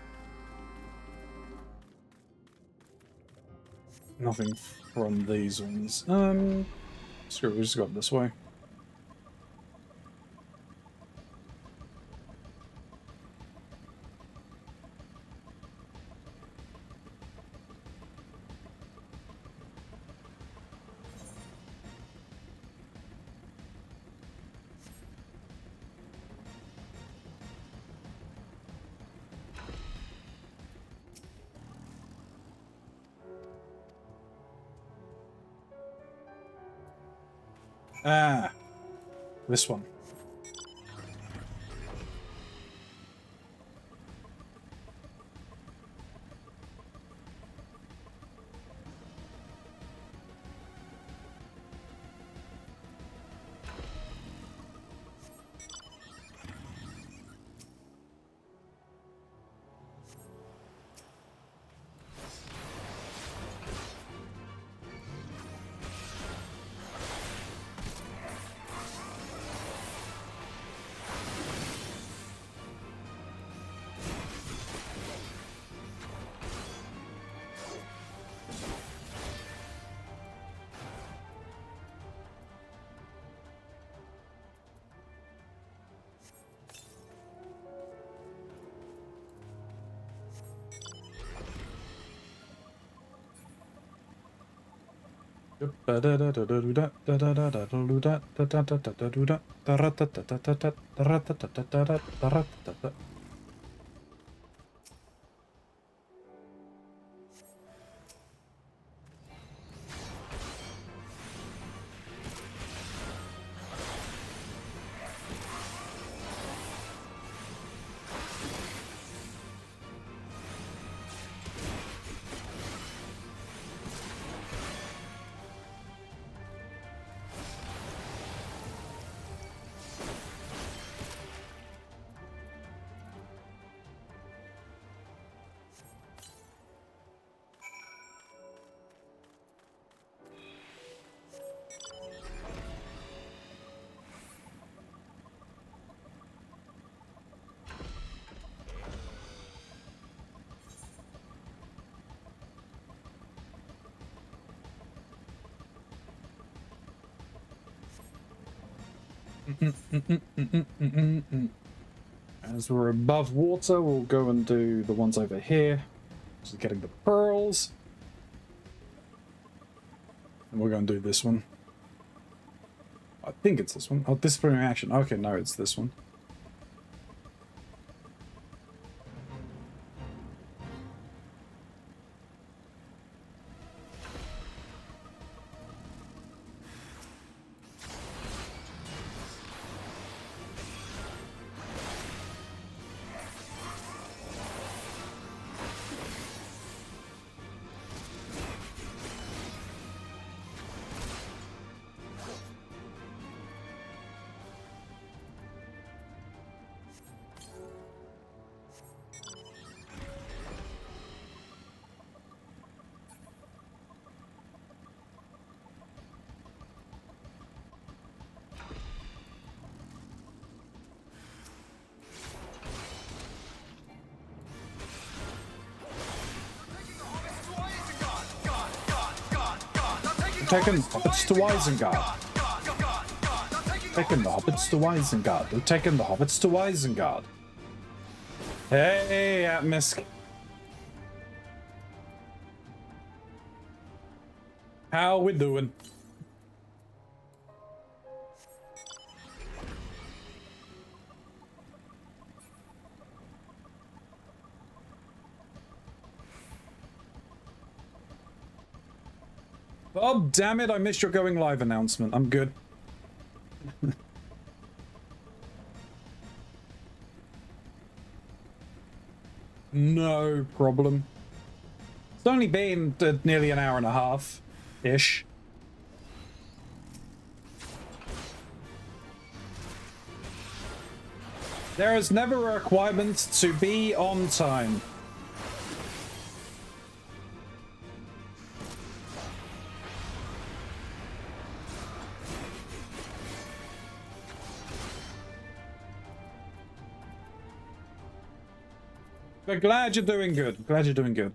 nothing from these ones. Screw it, we just got this way. Ah, this one. As we're above water, we'll go and do the ones over here. Just getting the pearls. And we're going to do this one. I think it's this one. Oh, disciplinary action. Okay, no, it's this one. Taking the hobbits to Isengard. Taking the hobbits to Isengard. They're taking the hobbits to Isengard. Hey, Atmisk. How we doing? Oh, damn it, I missed your going live announcement. I'm good. No problem. It's only been nearly an hour and a half-ish. There is never a requirement to be on time. But glad you're doing good. Glad you're doing good.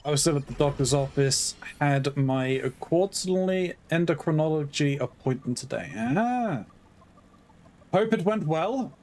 I was still at the doctor's office. Had my quarterly endocrinology appointment today. Ah. Hope it went well.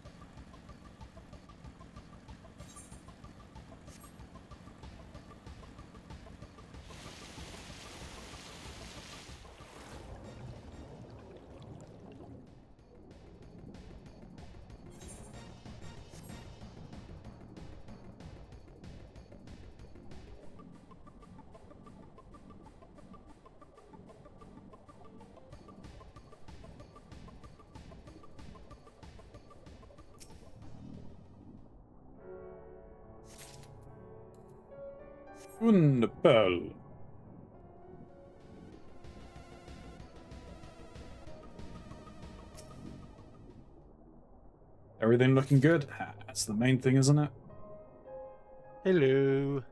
Wonderful. Everything looking good? That's the main thing, isn't it? Hello.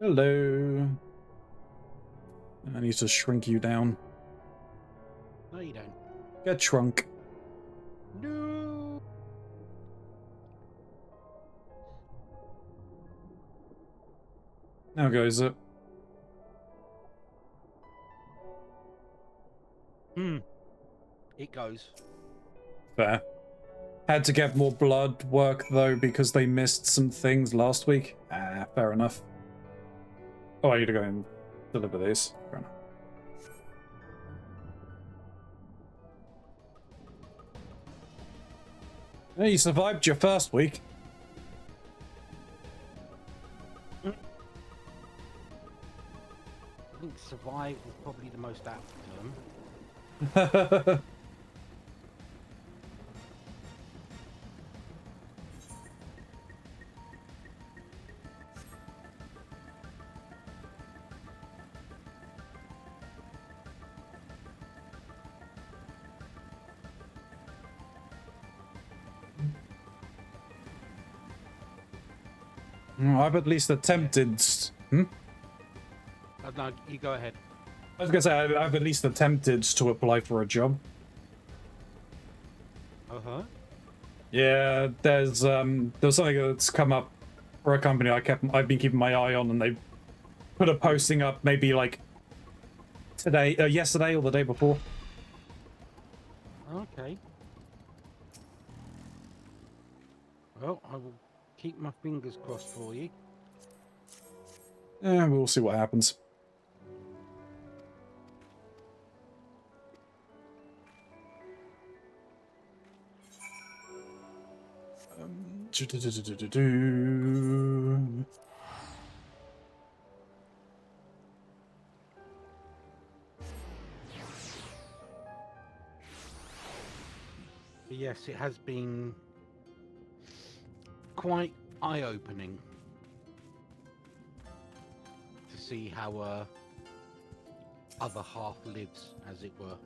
Hello. I need to shrink you down. No, you don't. Get shrunk. No. Now goes it. It goes. Fair. Had to get more blood work though because they missed some things last week. Ah, fair enough. Oh, I need to go and deliver these. Fair enough. Yeah, you survived your first week. I think survive is probably the most apt term. I've at least attempted. No, you go ahead. I was gonna say I've at least attempted to apply for a job. Uh-huh. Yeah, there's something that's come up for a company I've been keeping my eye on, and put a posting up maybe like today, yesterday or the day before. Okay. Well, I will keep my fingers crossed for you. Yeah, we'll see what happens. Do-do-do-do-do-do. But yes, it has been quite eye-opening to see how other half lives, as it were.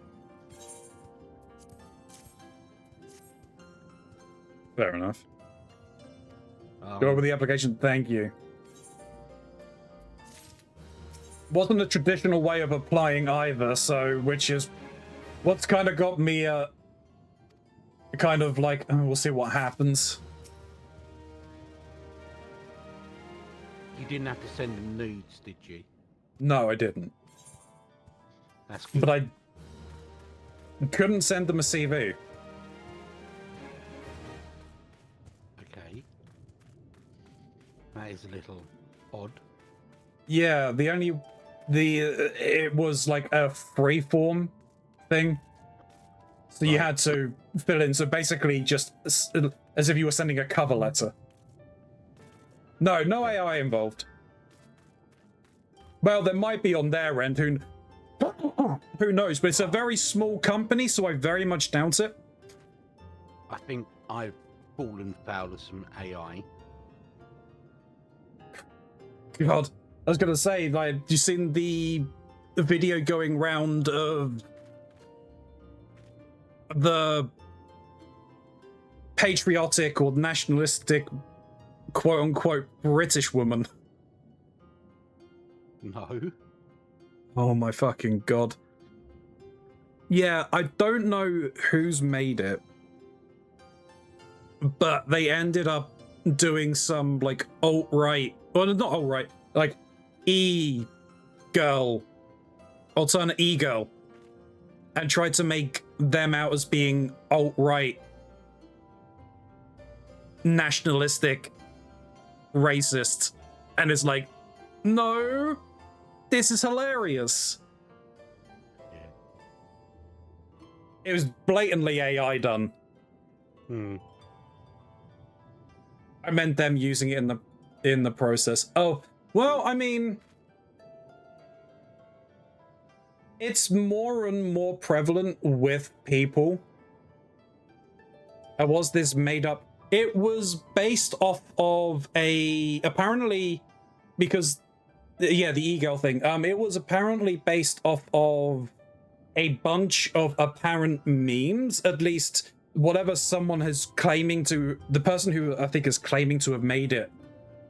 Fair enough. Go over the application. Thank you. Wasn't a traditional way of applying either, so which is what's kind of got me kind of like, oh, we'll see what happens. You didn't have to send them nudes, did you? No, I didn't. That's good. But I couldn't send them a CV. Okay. That is a little odd. Yeah, it was like a free form thing. So you had to fill in, so basically just as if you were sending a cover letter. No AI involved. Well, there might be on their end, who knows, but it's a very small company, so I very much doubt it. I think I've fallen foul of some AI. God, I was gonna say, like, you seen the video going round of the patriotic or nationalistic, quote-unquote, British woman? No. Oh my fucking god. Yeah, I don't know who's made it, but they ended up doing some, like, alt-right, well, not alt-right, like, e-girl, alternate e-girl, and tried to make them out as being alt-right, nationalistic, racist, and it's like, no, this is hilarious. Yeah. It was blatantly AI done. I meant them using it in the process. Oh, well, I mean, it's more and more prevalent with people. Was this made up? It was based off of apparently, because, yeah, the e-girl thing. It was apparently based off of a bunch of apparent memes, at least whatever someone has claiming to, the person who I think is claiming to have made it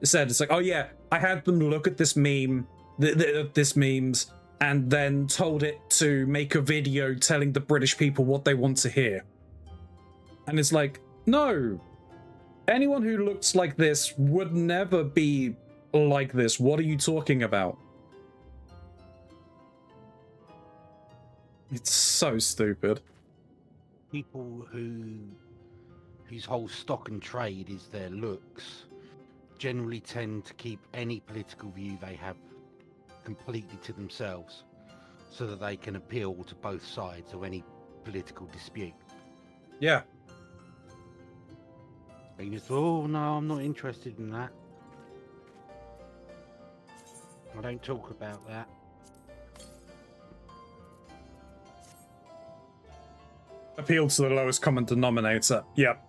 said. It's like, oh yeah, I had them look at this meme, this memes, and then told it to make a video telling the British people what they want to hear. And it's like, no, anyone who looks like this would never be like this. What are you talking about? It's so stupid. People whose whole stock and trade is their looks generally tend to keep any political view they have completely to themselves, so that they can appeal to both sides of any political dispute. Yeah. And you just, oh no, I'm not interested in that. I don't talk about that. Appeal to the lowest common denominator. Yep.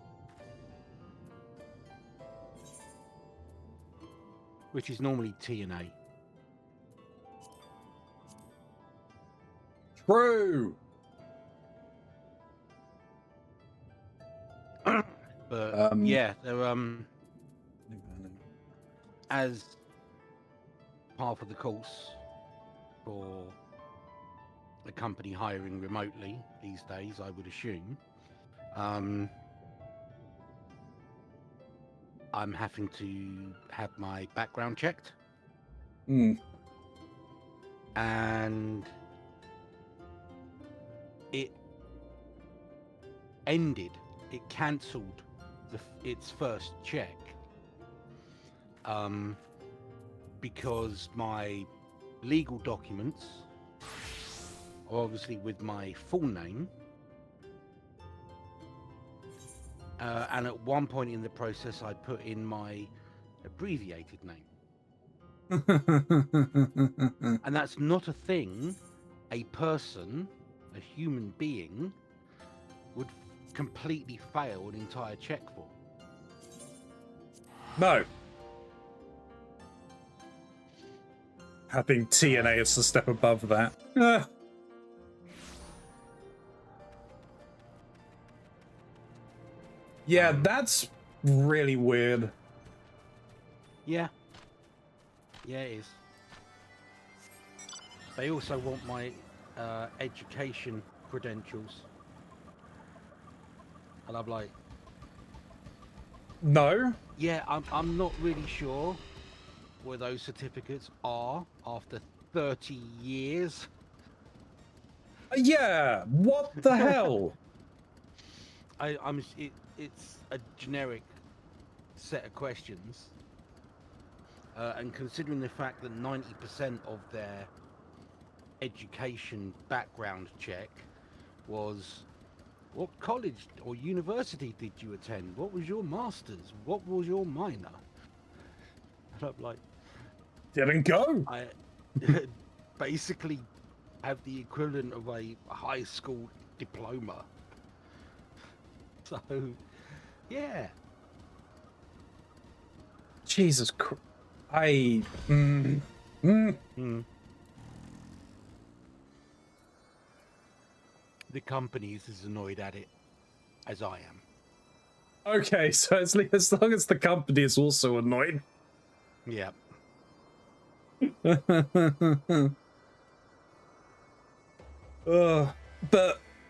Which is normally TNA. True. But yeah, they're as part of the course for a company hiring remotely these days, I would assume. I'm having to have my background checked. and it ended. It cancelled its first check because my legal documents are obviously with my full name, and at one point in the process I put in my abbreviated name, and that's not a thing a person, a human being, would completely fail an entire check for. No. I think TNA is a step above that. Yeah, that's really weird. Yeah. Yeah, it is. They also want my education credentials. And I'm like, no. Yeah, I'm not really sure where those certificates are after 30 years. Yeah, what the hell? It's a generic set of questions. And considering the fact that 90% of their education background check was, what college or university did you attend? What was your master's? What was your minor? And I'm like, didn't go. I basically have the equivalent of a high school diploma. So, yeah. Jesus Christ. The company is as annoyed at it as I am. Okay, so as long as the company is also annoyed. Yeah. But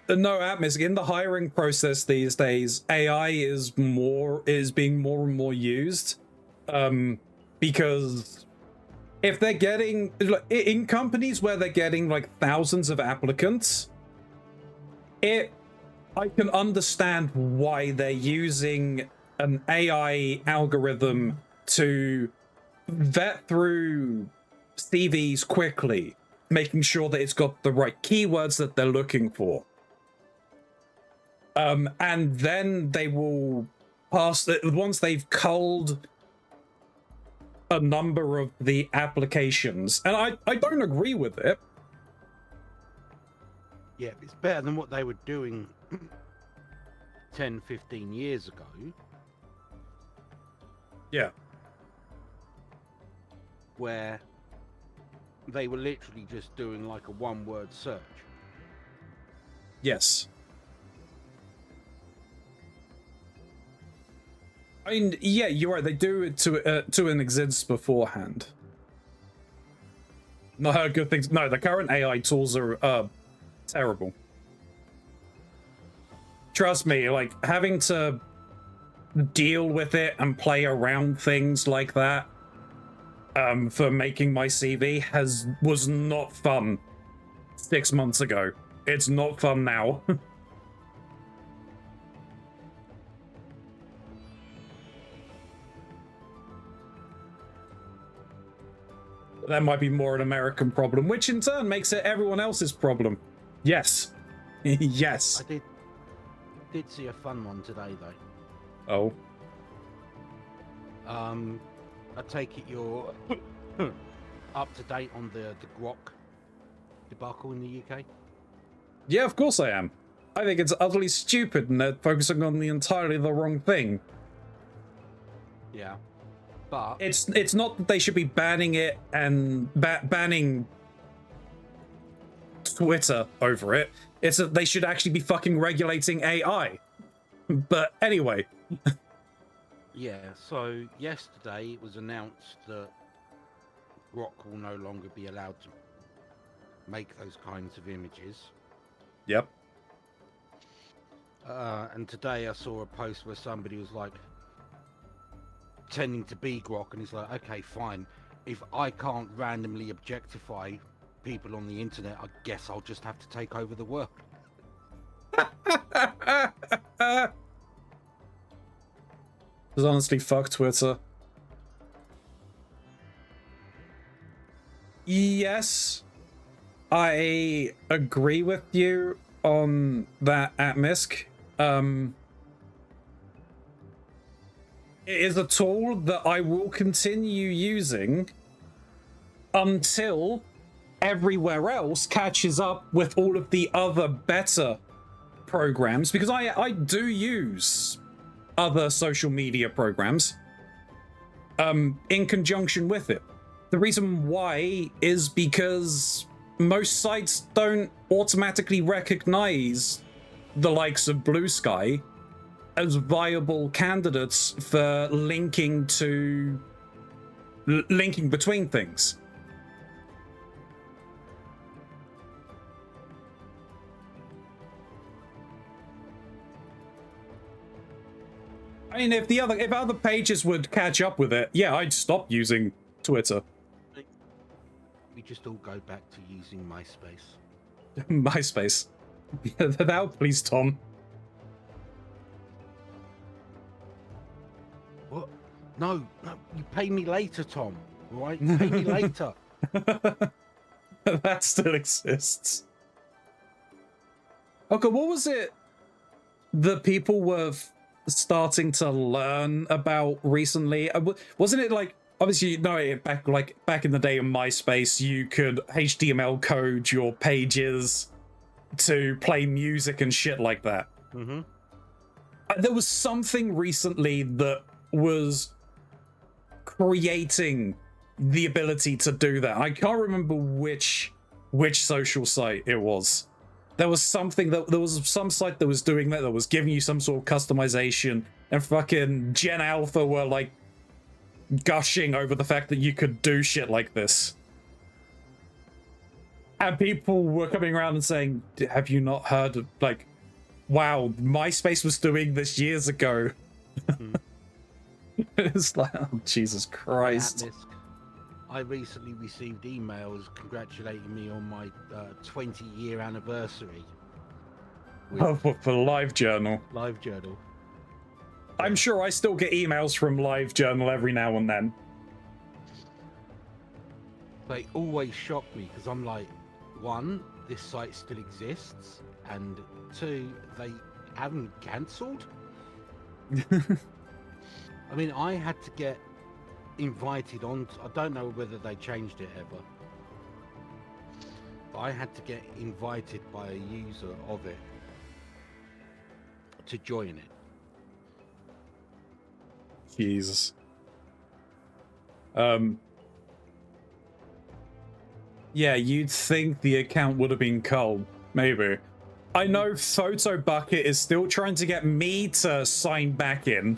no, Atmos, in the hiring process these days, AI is being more and more used. Because if they're getting, like, in companies where they're getting like thousands of applicants, I can understand why they're using an AI algorithm to vet through CVs quickly, making sure that it's got the right keywords that they're looking for. And then they will pass once they've culled a number of the applications. And I don't agree with it. Yeah, it's better than what they were doing 10, 15 years ago. Yeah. Where they were literally just doing like a one-word search. Yes. I mean, yeah, you're right. They do it to an existence beforehand. Not how good things. No, the current AI tools are terrible. Trust me, like having to deal with it and play around things like that for making my CV was not fun 6 months ago. It's not fun now. That might be more an American problem, which in turn makes it everyone else's problem. Yes. Yes. I did see a fun one today, Oh. though. I take it you're up to date on the Grok debacle in the UK? Yeah, of course I am. I think it's utterly stupid and they're focusing on the entirely the wrong thing. Yeah. But it's not that they should be banning it and banning Twitter over it. It's that they should actually be fucking regulating AI. But anyway. Yeah, so yesterday it was announced that Grok will no longer be allowed to make those kinds of images. Yep. And today I saw a post where somebody was like, pretending to be Grok, and he's like, okay, fine. If I can't randomly objectify people on the internet, I guess I'll just have to take over the world. Because honestly, fuck Twitter. Yes, I agree with you on that, Atmisk. It is a tool that I will continue using until everywhere else catches up with all of the other better programs, because I do use other social media programs in conjunction with it. The reason why is because most sites don't automatically recognize the likes of Blue Sky as viable candidates for linking between things. I mean, if other pages would catch up with it, yeah, I'd stop using Twitter. We just all go back to using MySpace. MySpace. Now, please, Tom. What? No, you pay me later, Tom. All right? Pay me later. That still exists. Okay, what was it that people were starting to learn about recently? Wasn't it like, obviously, you know, back in the day in MySpace, you could HTML code your pages to play music and shit like that. Mm-hmm. There was something recently that was creating the ability to do that. I can't remember which social site it was. There was some site that was doing that was giving you some sort of customization, and fucking Gen Alpha were like gushing over the fact that you could do shit like this. And people were coming around and saying, have you not heard of, like, wow, MySpace was doing this years ago. Mm. It's like, oh, Jesus Christ. I recently received emails congratulating me on my 20-year anniversary. Oh, for LiveJournal. LiveJournal. I'm sure I still get emails from LiveJournal every now and then. They always shock me because I'm like, one, this site still exists, and two, they haven't cancelled. I mean, I had to get invited on. I don't know whether they changed it ever, but I had to get invited by a user of it to join it. Jesus. Yeah, you'd think the account would have been culled. Maybe. I know Photo Bucket is still trying to get me to sign back in.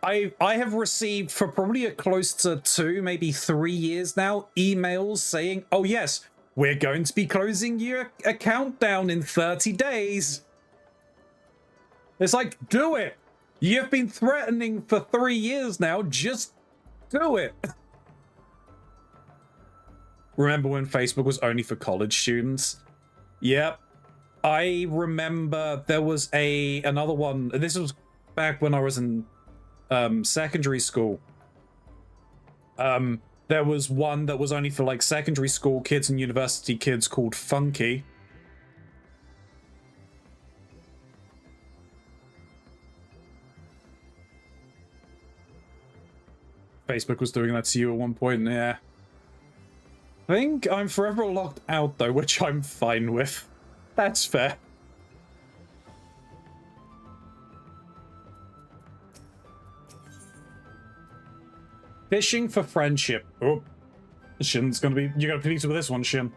I have received for probably a close to 2, maybe 3 years now, emails saying, oh yes, we're going to be closing your account down in 30 days. It's like, do it. You've been threatening for 3 years now. Just do it. Remember when Facebook was only for college students? Yep. I remember there was another one. This was back when I was in secondary school. There was one that was only for like secondary school kids and university kids called Funky. Facebook was doing that to you at one point, yeah. I think I'm forever locked out though, which I'm fine with. That's fair. Fishing for friendship. Oh, Shin's gonna be. You gotta please with this one, Shin.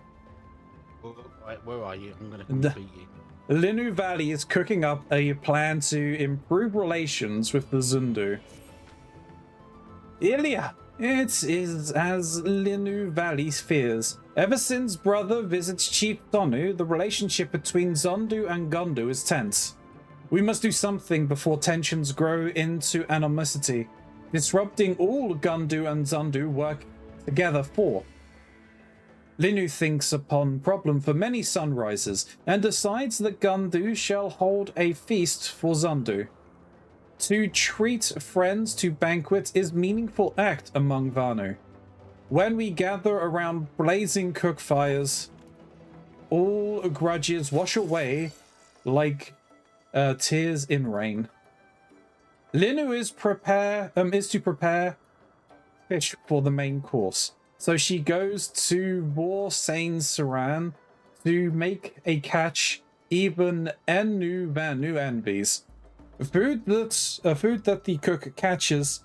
Right, where are you? I'm gonna complete you. Linu Valley is cooking up a plan to improve relations with the Zundu. Ilya, it is as Linu Valley fears. Ever since brother visits Chief Donu, the relationship between Zundu and Gundu is tense. We must do something before tensions grow into animosity. Disrupting all Gundu and Zundu work together for. Linu thinks upon problem for many sunrises and decides that Gundu shall hold a feast for Zundu. To treat friends to banquet is meaningful act among Vanu. When we gather around blazing cook fires, all grudges wash away like tears in rain. Linu is to prepare fish for the main course, so she goes to War Sain Saran to make a catch even Enu Vanu envies. Food that the cook catches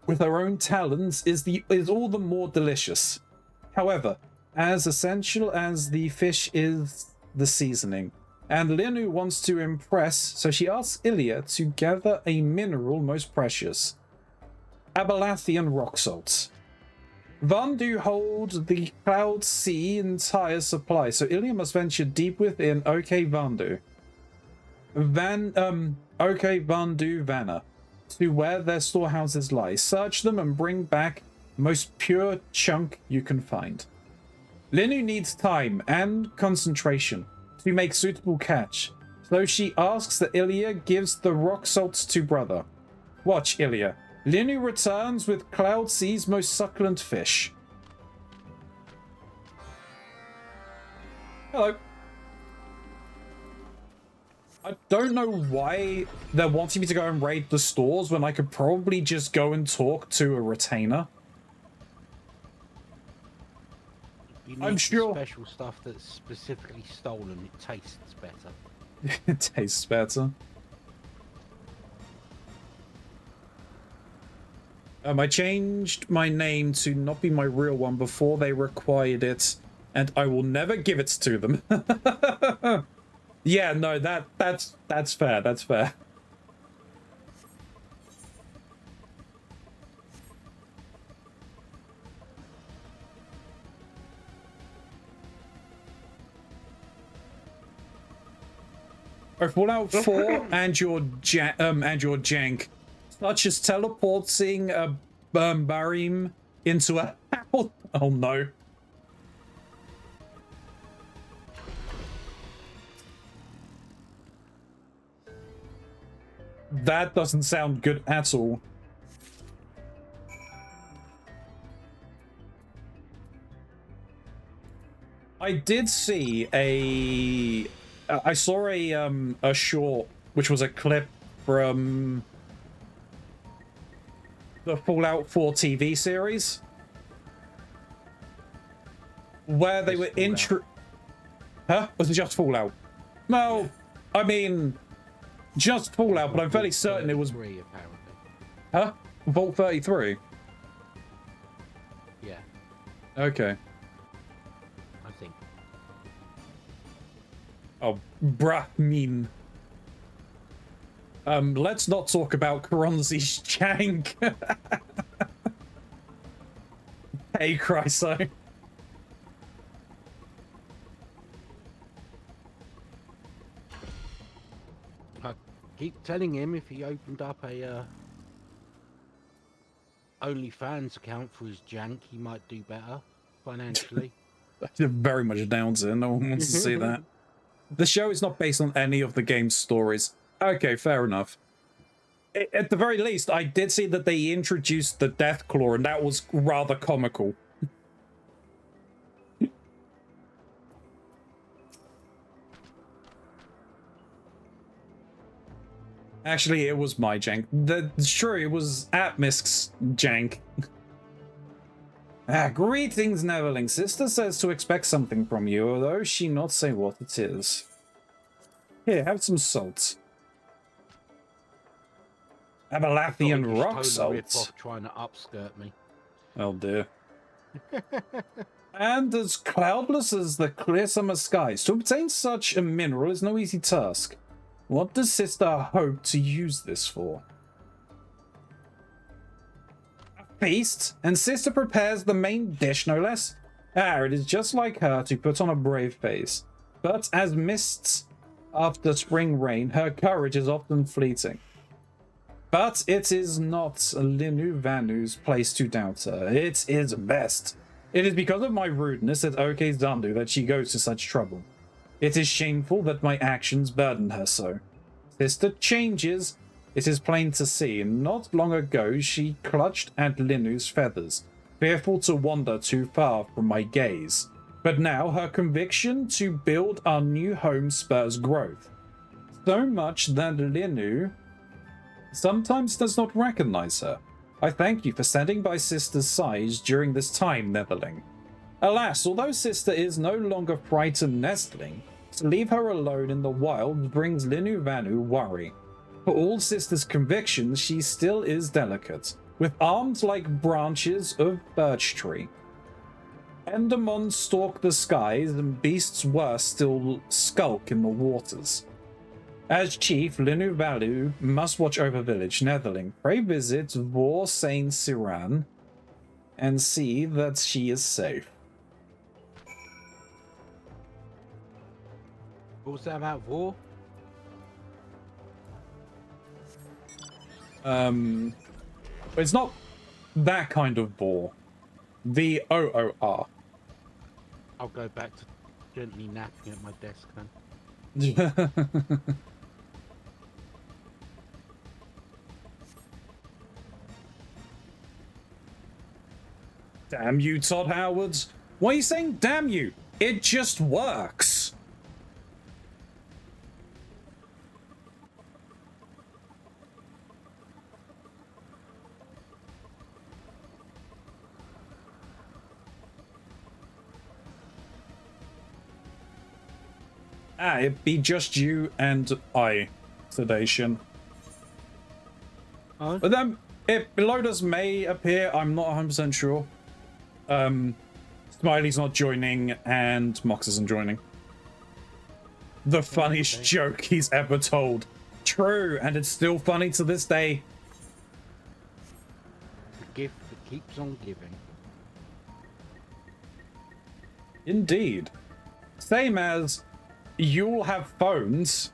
with her own talons is all the more delicious. However, as essential as the fish is the seasoning, and Linu wants to impress, so she asks Ilya to gather a mineral most precious: Abalathian rock salts. Vandu hold the Cloud Sea entire supply, so Ilya must venture deep within Vandu Vanna, to where their storehouses lie. Search them and bring back most pure chunk you can find. Linu needs time and concentration to make suitable catch, so she asks that Ilya gives the rock salts to brother. Watch, Ilya. Linu returns with Cloud Sea's most succulent fish. Hello. I don't know why they're wanting me to go and raid the stores when I could probably just go and talk to a retainer. You need I'm sure special stuff that's specifically stolen. It tastes better. it tastes better. I changed my name to not be my real one before they required it, and I will never give it to them. Yeah, no, that's fair. That's fair. Fallout 4 and your jank, such as teleporting a Barim into a house. Oh no. That doesn't sound good at all. I did see I saw a short, which was a clip from the Fallout 4 TV series, where they were Huh? Was it just Fallout? No, I mean, just Fallout, but I'm fairly certain it was... apparently. Huh? Vault 33? Yeah. Okay. I think. Oh, bruh, mean. Let's not talk about Keronzi's jank. Hey, Chryso. I keep telling him if he opened up a OnlyFans account for his jank, he might do better financially. Very much down to it. No one wants to see that. The show is not based on any of the game's stories. Okay, fair enough. At the very least, I did see that they introduced the Deathclaw, and that was rather comical. Actually, it was my jank. Sure, it was Atmisk's jank. Greetings, Neverling. Sister says to expect something from you, although she not say what it is. Here, have some salt. Abalathian rock salt. Trying to upskirt me. Oh dear. And as cloudless as the clear summer skies, to obtain such a mineral is no easy task. What does Sister hope to use this for? A feast, and Sister prepares the main dish, no less. It is just like her to put on a brave face. But as mists after spring rain, her courage is often fleeting. But it is not Linu Vanu's place to doubt her. It is best. It is because of my rudeness at OK Zandu that she goes to such trouble. It is shameful that my actions burden her so. Sister changes, it is plain to see. Not long ago she clutched at Linu's feathers, fearful to wander too far from my gaze. But now her conviction to build our new home spurs growth. So much that Linu sometimes does not recognize her. I thank you for standing by Sister's side during this time, Netherling. Alas, although Sister is no longer frightened nestling, to leave her alone in the wild brings Linu Vanu worry. For all Sister's convictions, she still is delicate, with arms like branches of birch tree. Endermons stalk the skies, and beasts worse still skulk in the waters. As chief, Linu Valu must watch over village Netherling. Pray visit Vor Saint Siran and see that she is safe. What was that about war? It's not that kind of Vor. VOOR. I'll go back to gently napping at my desk then. Damn you, Todd Howard. Why are you saying damn you? It just works. It'd be just you and I, Sedation. Oh. But then, if Below may appear, I'm not 100% sure. Smiley's not joining, and Mox isn't joining. The funniest joke he's ever told. True, and it's still funny to this day. The gift that keeps on giving. Indeed. Same as you'll have phones.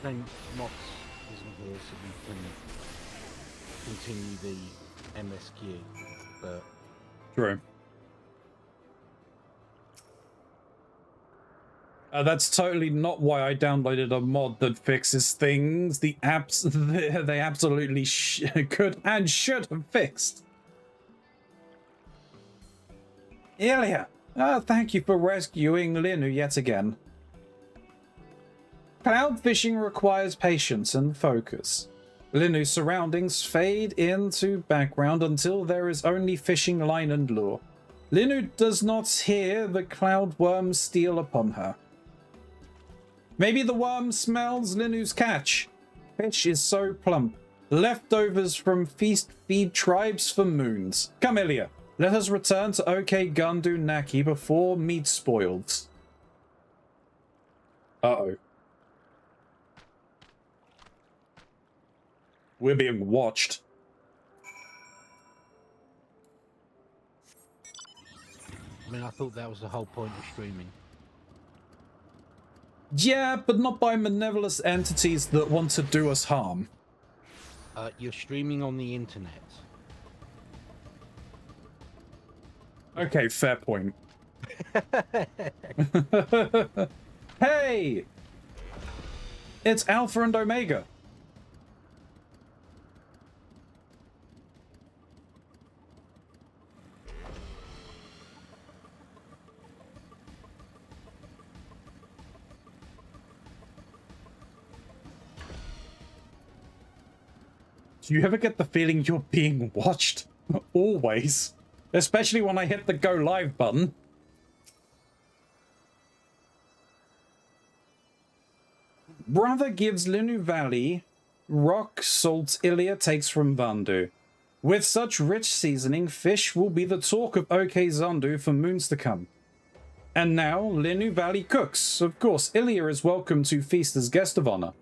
Then Mox isn't here, so we can continue the MSQ. But True. That's totally not why I downloaded a mod that fixes things the apps they absolutely could and should have fixed. Ilya, thank you for rescuing Linu yet again. Cloud fishing requires patience and focus. Linu's surroundings fade into background until there is only fishing line and lure. Linu does not hear the cloud worms steal upon her. Maybe the worm smells Linu's catch. Fish is so plump. Leftovers from feast feed tribes for moons. Come, Ilya, let us return to OK Gundu Naki before meat spoils. Uh-oh. We're being watched. I mean, I thought that was the whole point of streaming. Yeah, but not by malevolent entities that want to do us harm. You're streaming on the internet. Okay, fair point. Hey! It's Alpha and Omega. Do you ever get the feeling you're being watched? Always. Especially when I hit the go live button. Brother gives Linu Valley rock salt Ilya takes from Vandu. With such rich seasoning, fish will be the talk of OK Zandu for moons to come. And now, Linu Valley cooks. Of course, Ilya is welcome to feast as guest of honor.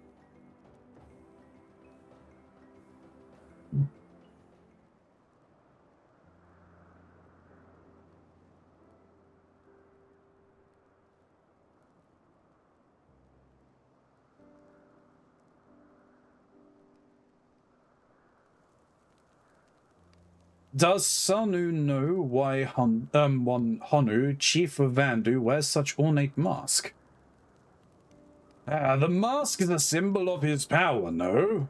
Does Sanu know why Honu, chief of Vandu, wears such ornate mask? The mask is a symbol of his power, no?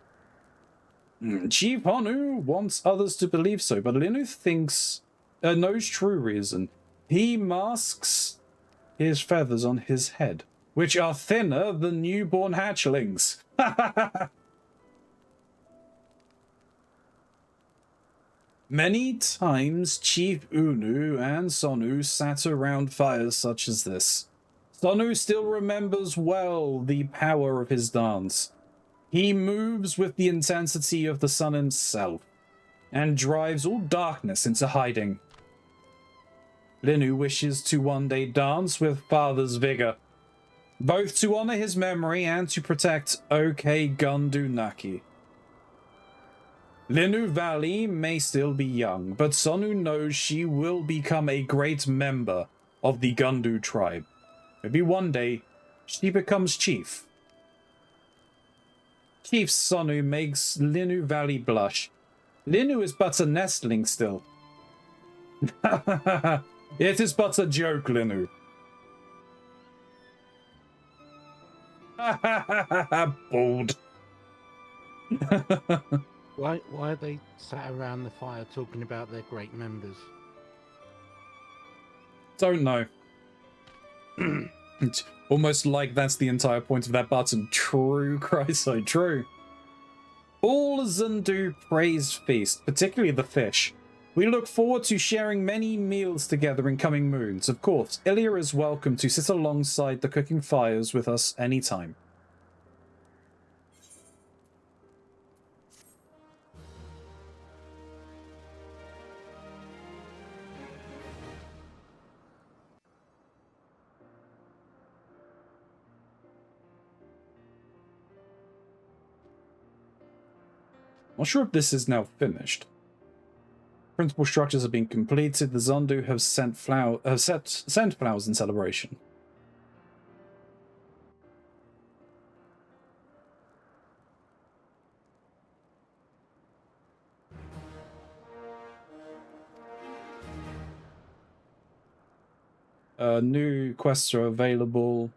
Chief Honu wants others to believe so, but Linu thinks knows true reason. He masks his feathers on his head, which are thinner than newborn hatchlings. Many times Chief Unu and Sonu sat around fires such as this. Sonu still remembers well the power of his dance. He moves with the intensity of the sun himself, and drives all darkness into hiding. Linu wishes to one day dance with father's vigor, both to honor his memory and to protect OK Gundu Naki. Linu Valley may still be young, but Sonu knows she will become a great member of the Gundu tribe. Maybe one day, she becomes chief. Chief Sonu makes Linu Valley blush. Linu is but a nestling still. It is but a joke, Linu. Bald. Why are they sat around the fire talking about their great members? Don't know. It's almost like that's the entire point of that button. True, Christ, so true. All Zundu praise feast, particularly the fish. We look forward to sharing many meals together in coming moons. Of course, Ilya is welcome to sit alongside the cooking fires with us anytime. Not sure if this is now finished. Principal structures have been completed. The Zondu have sent flowers in celebration. New quests are available.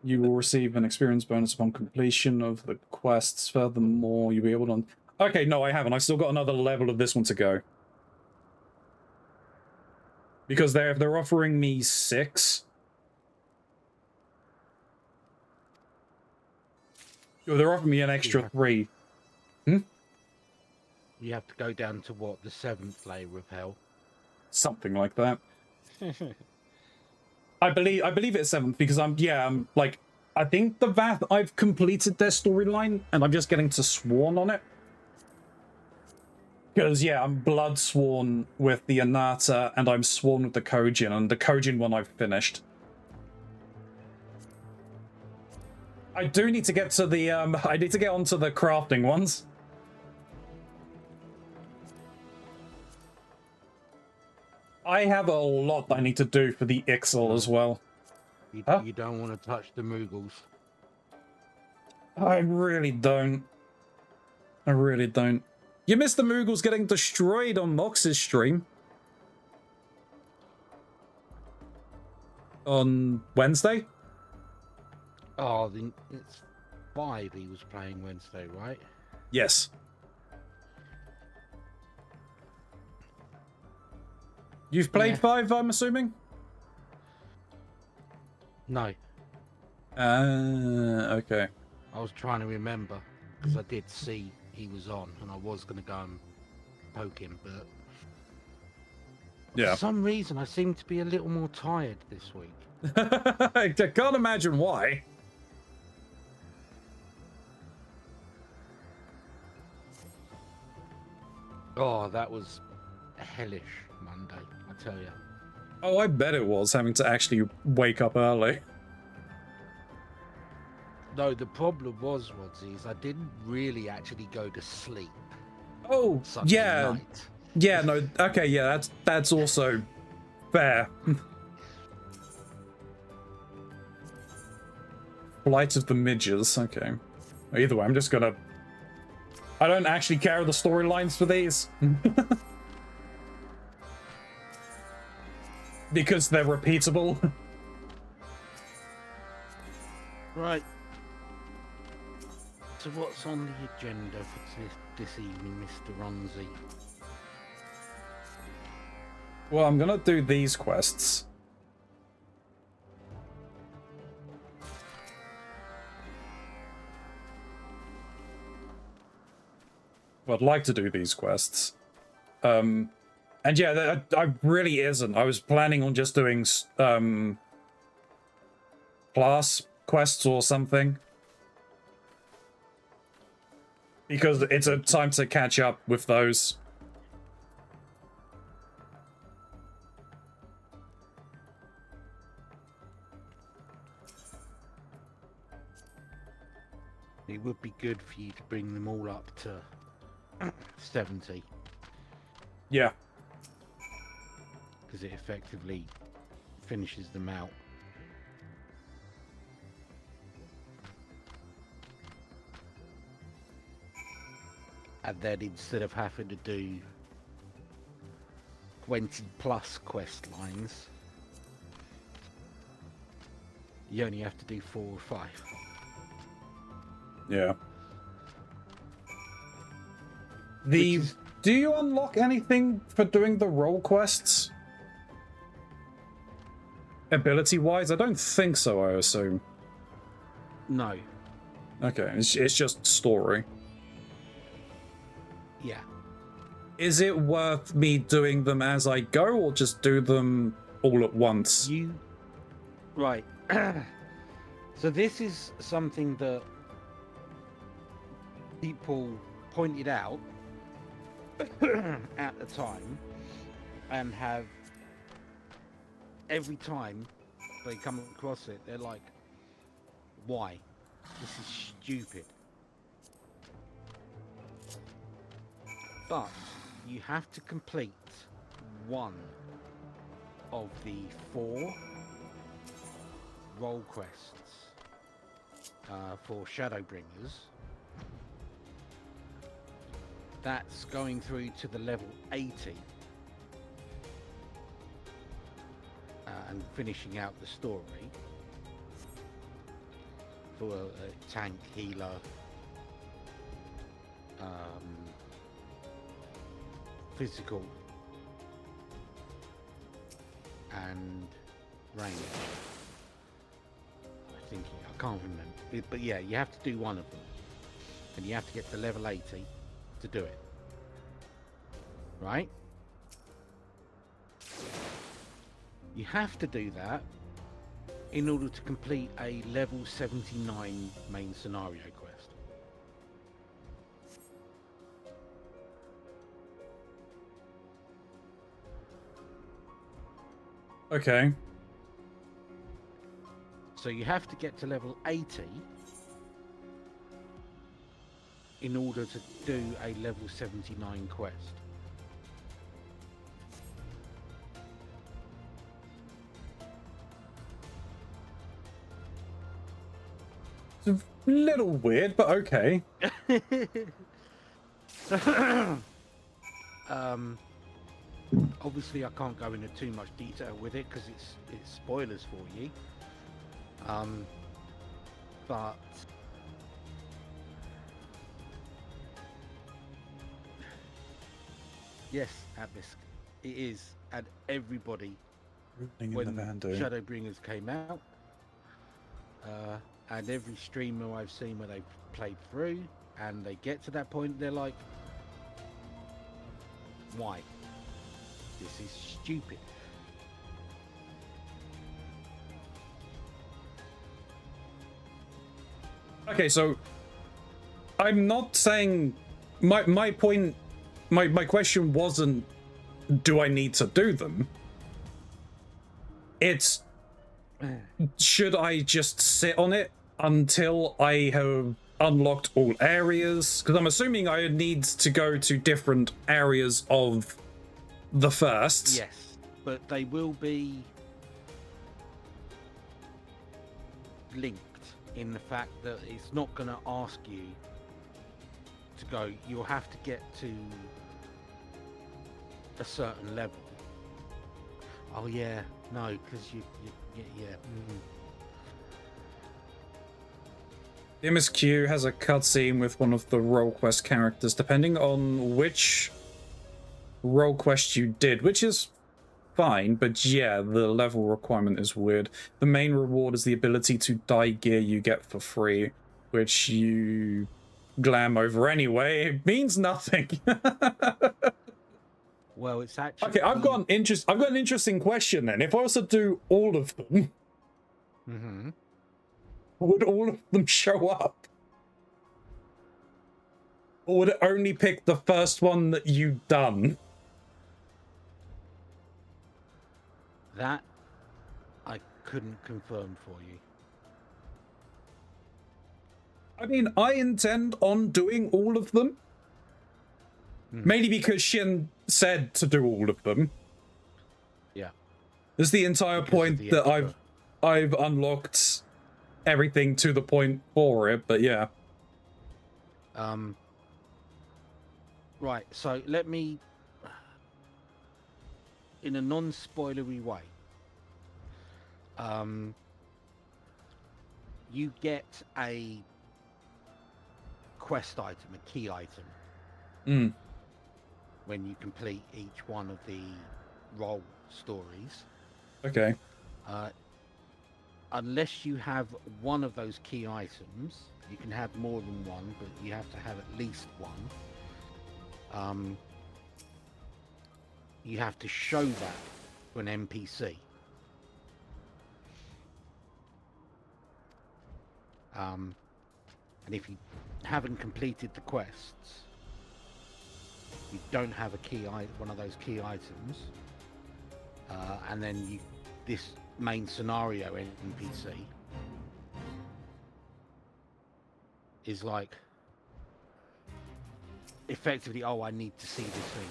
You will receive an experience bonus upon completion of the quests. Furthermore, you'll be able to... Okay, no, I haven't. I've still got another level of this one to go. Because they're offering me 6. They're offering me an extra 3. You have to go down to what, the 7th layer of hell? Something like that. I believe it's 7th because I'm like, I think the Vath, I've completed their storyline and I'm just getting to Sworn on it. Because, yeah, I'm blood sworn with the Anata and I'm sworn with the Kojin, and the Kojin one I've finished. I do need to get to the, I need to get onto the crafting ones. I have a lot I need to do for the Ixal as well. You don't want to touch the Moogles. I really don't. I really don't. You missed the Moogles getting destroyed on Mox's stream. On Wednesday? Oh, it's 5 he was playing Wednesday, right? Yes. You've played 5, I'm assuming? No. Okay. I was trying to remember, because I did see he was on, and I was going to go and poke him, but... Yeah. For some reason, I seem to be a little more tired this week. I can't imagine why. Oh, that was a hellish Monday, I tell you. Oh, I bet it was, having to actually wake up early. No, the problem was, is I didn't really actually go to sleep Oh, Sunday yeah. night. Yeah, no, okay, yeah, that's also fair. Flight of the Midges, okay. Either way, I'm just gonna... I don't actually care the storylines for these. Because they're repeatable. Right. So what's on the agenda for this evening, Mr. Ronzi? Well, I'm gonna do these quests. Well, I'd like to do these quests. And yeah, I really isn't. I was planning on just doing class quests or something. Because it's a time to catch up with those. It would be good for you to bring them all up to 70. Yeah. Because it effectively finishes them out. And then instead of having to do 20 plus quest lines, you only have to do 4 or 5. Yeah. Do you unlock anything for doing the role quests? Ability-wise? I don't think so, I assume. No. Okay, it's just story. Yeah. Is it worth me doing them as I go, or just do them all at once? Right. So this is something that people pointed out at the time, and have every time they come across it, they're like, why? This is stupid. But you have to complete one of the 4 role quests for Shadowbringers. That's going through to the level 80 and finishing out the story for a tank, healer, physical, and range. I can't remember, but yeah, you have to do one of them, and you have to get to level 80 to do it, right? You have to do that in order to complete a level 79 main scenario quest. Okay. So you have to get to level 80 in order to do a level 79 quest. It's a little weird, but okay. Obviously I can't go into too much detail with it because it's spoilers for you. But yes, Atlas, it is, and everybody, when Shadowbringers came out, and every streamer I've seen where they've played through and they get to that point, they're like, why? This is stupid. Okay, so I'm not saying my point my question wasn't, do I need to do them? It's, should I just sit on it until I have unlocked all areas? Because I'm assuming I need to go to different areas of the first. Yes, but they will be linked in the fact that it's not going to ask you to go. You'll have to get to a certain level. Oh yeah, no, because you yeah. The MSQ has a cutscene with one of the role quest characters, depending on which role quest you did, which is fine, but yeah, the level requirement is weird. The main reward is the ability to dye gear you get for free, which you glam over anyway. It means nothing. Well, it's actually okay. I've got an interesting question then. If I was to do all of them, would all of them show up? Or would it only pick the first one that you've done? That I couldn't confirm for you. I mean, I intend on doing all of them. Mainly because Shin said to do all of them. Yeah. There's the entire point that I've unlocked everything to the point for it, but yeah. Right, so let me, in a non-spoilery way, you get a quest item, a key item, when you complete each one of the role stories. Okay. Unless you have one of those key items, you can have more than one, but you have to have at least one. You have to show that to an NPC. And if you haven't completed the quests, you don't have a one of those key items, and then this main scenario NPC is like effectively, oh, I need to see this thing,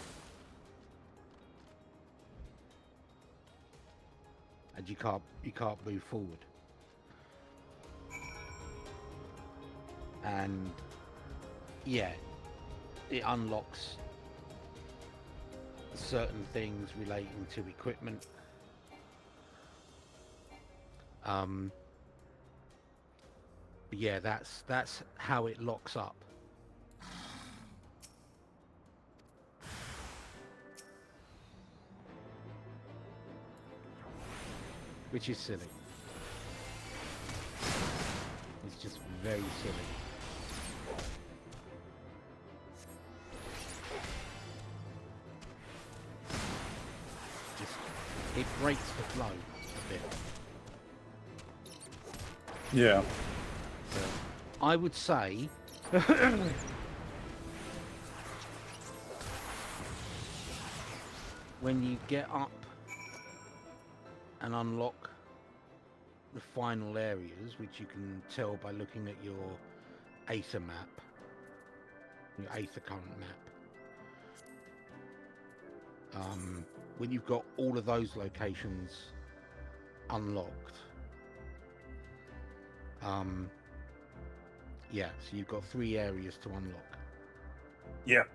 and you can't move forward. And yeah, it unlocks certain things relating to equipment. But yeah, that's how it locks up. Which is silly. It's just very silly. It breaks the flow a bit. Yeah. So I would say when you get up and unlock the final areas, which you can tell by looking at your Aether map, your Aether current map, when you've got all of those locations unlocked, yeah, so you've got 3 areas to unlock. Yeah.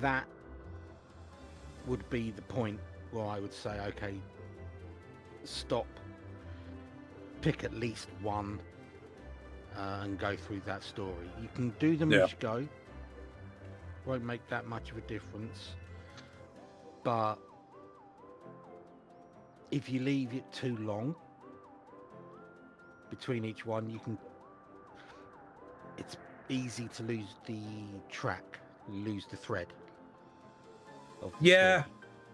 That would be the point where I would say, okay, stop, pick at least one, and go through that story. You can do them as you go. Won't make that much of a difference, but if you leave it too long between each one, it's easy to lose the track, lose the thread of the story.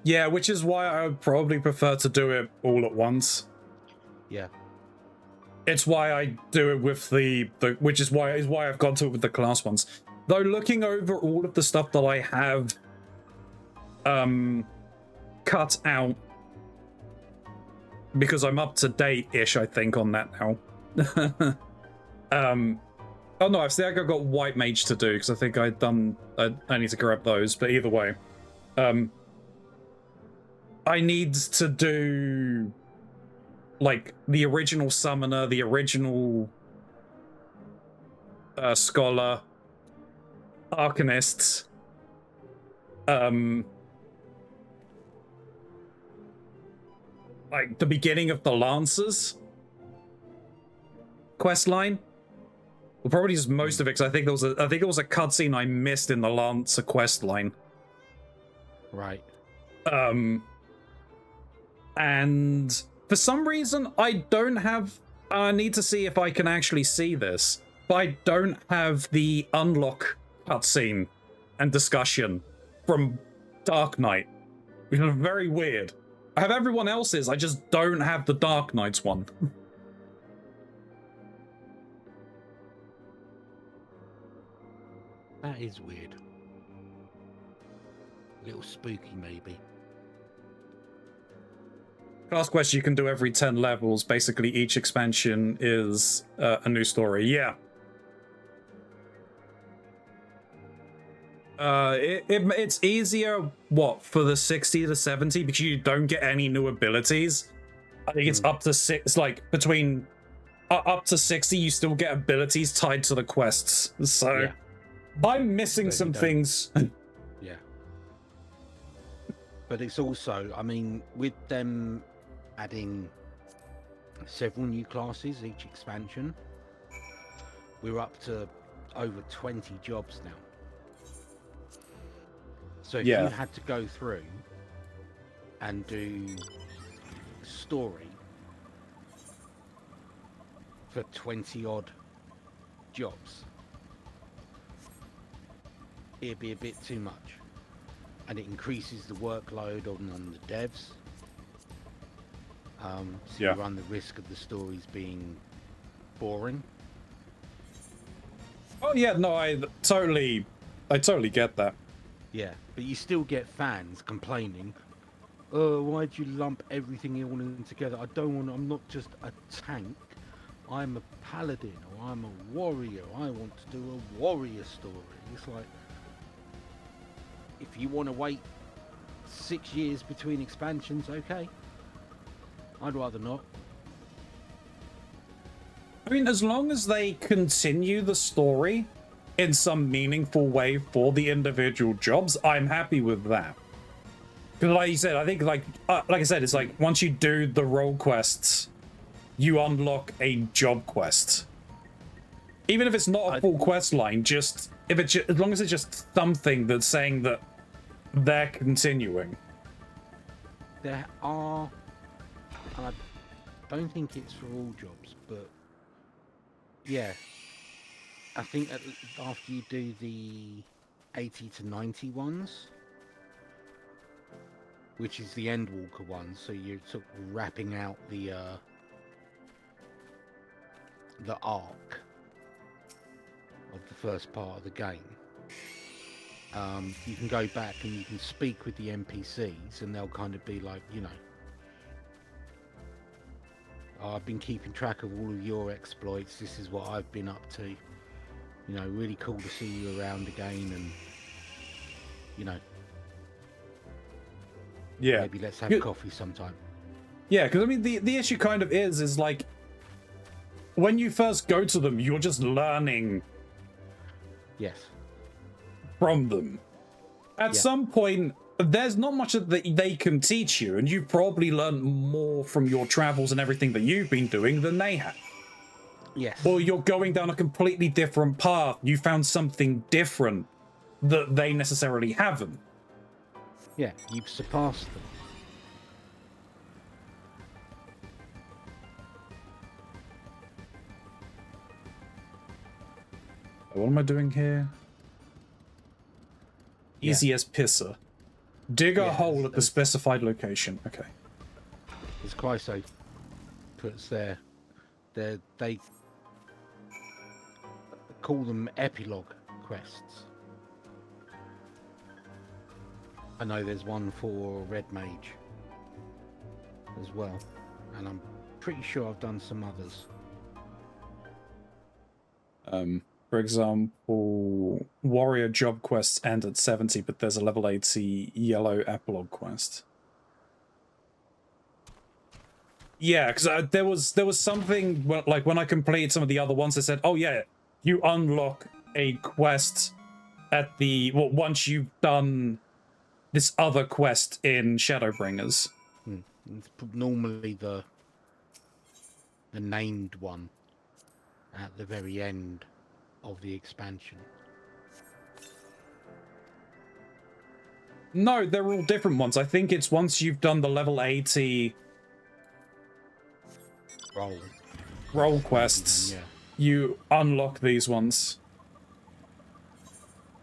Yeah, which is why I would probably prefer to do it all at once. Yeah, it's why I do it with the which is why I've gone to it with the class ones. Though looking over all of the stuff that I have cut out, because I'm up to date-ish, I think, on that now. Oh no, I think I got White Mage to do, because I think I need to grab those, but either way. I need to do, like, the original Summoner, the original Scholar, Arcanists, like, the beginning of the Lancers quest line. Well, probably just most of it, because I think there was a cutscene I missed in the Lancer quest line. Right. And for some reason, I don't have... I need to see if I can actually see this, but I don't have the unlock cutscene and discussion from Dark Knight, which is very weird. I have everyone else's, I just don't have the Dark Knight's one. That is weird. A little spooky, maybe. Class quest you can do every 10 levels. Basically, each expansion is a new story. Yeah. It's easier, what, for the 60 to 70, because you don't get any new abilities. I think it's up to 6, like, between up to 60, you still get abilities tied to the quests. So, yeah. I'm missing some things. Yeah. But it's also, I mean, with them adding several new classes each expansion, we're up to over 20 jobs now. So if you had to go through and do story for 20 odd jobs, it'd be a bit too much, and it increases the workload on the devs. So you run the risk of the stories being boring. Oh yeah, no, I totally get that. Yeah, but you still get fans complaining, "Oh, why'd you lump everything all in together? I'm not just a tank. I'm a paladin, or I'm a warrior. I want to do a warrior story." It's like, if you want to wait 6 years between expansions, okay. I'd rather not. I mean, as long as they continue the story in some meaningful way for the individual jobs, I'm happy with that. Because like you said, I think like I said, it's like once you do the role quests, you unlock a job quest. Even if it's not a full quest line, just as long as it's just something that's saying that they're continuing. There are, and I don't think it's for all jobs, but yeah, I think after you do the 80 to 90 ones, which is the Endwalker ones, so you're sort of wrapping out the arc of the first part of the game. You can go back and you can speak with the NPCs, and they'll kind of be like, you know, I've been keeping track of all of your exploits. This is what I've been up to. You know, really cool to see you around again, and you know, yeah, maybe let's have coffee sometime. Yeah, because I mean, the issue kind of is like when you first go to them, you're just learning. Yes. From them. At some point, there's not much that they can teach you, and you've probably learned more from your travels and everything that you've been doing than they have. Yes. Or you're going down a completely different path. You found something different that they necessarily haven't. Yeah, you've surpassed them. What am I doing here? Easy as pisser. Dig a hole at the specified location. Okay. As Chryso puts they call them epilogue quests. I know there's one for Red Mage as well, and I'm pretty sure I've done some others. For example, warrior job quests end at 70, but there's a level 80 yellow epilogue quest. Yeah, because there was something like when I completed some of the other ones, they said, "Oh yeah, you unlock a quest at the once you've done this other quest in Shadowbringers." It's normally the named one at the very end of the expansion. No, they're all different ones. I think it's once you've done the level 80 roll quests, yeah. You unlock these ones.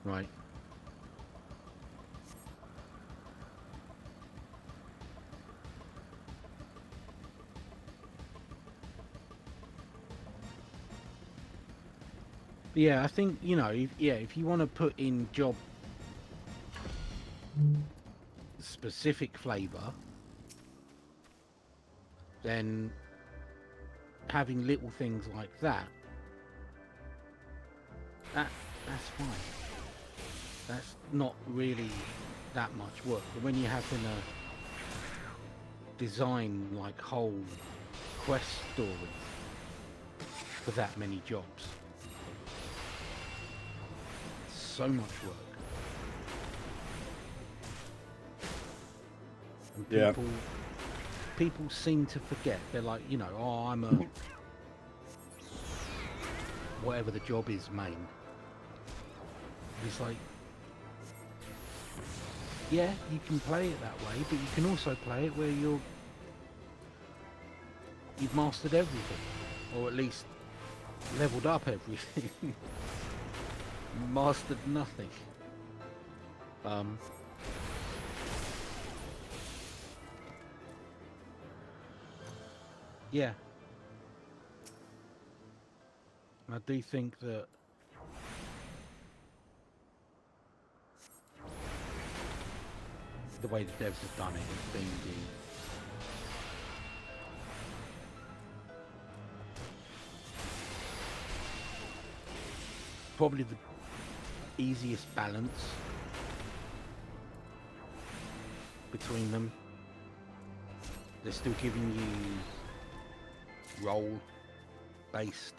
Right. Yeah, I think, you know, if you want to put in job specific flavor, then having little things like that's fine. That's not really that much work. But when you're having to design like whole quest stories for that many jobs, it's so much work. And people seem to forget. They're like, you know, oh, I'm a whatever the job is main. It's like, yeah, you can play it that way, but you can also play it where you've mastered everything, or at least leveled up everything. Mastered nothing. Yeah. I do think that the way the devs have done it has been probably the easiest balance between them. They're still giving you role-based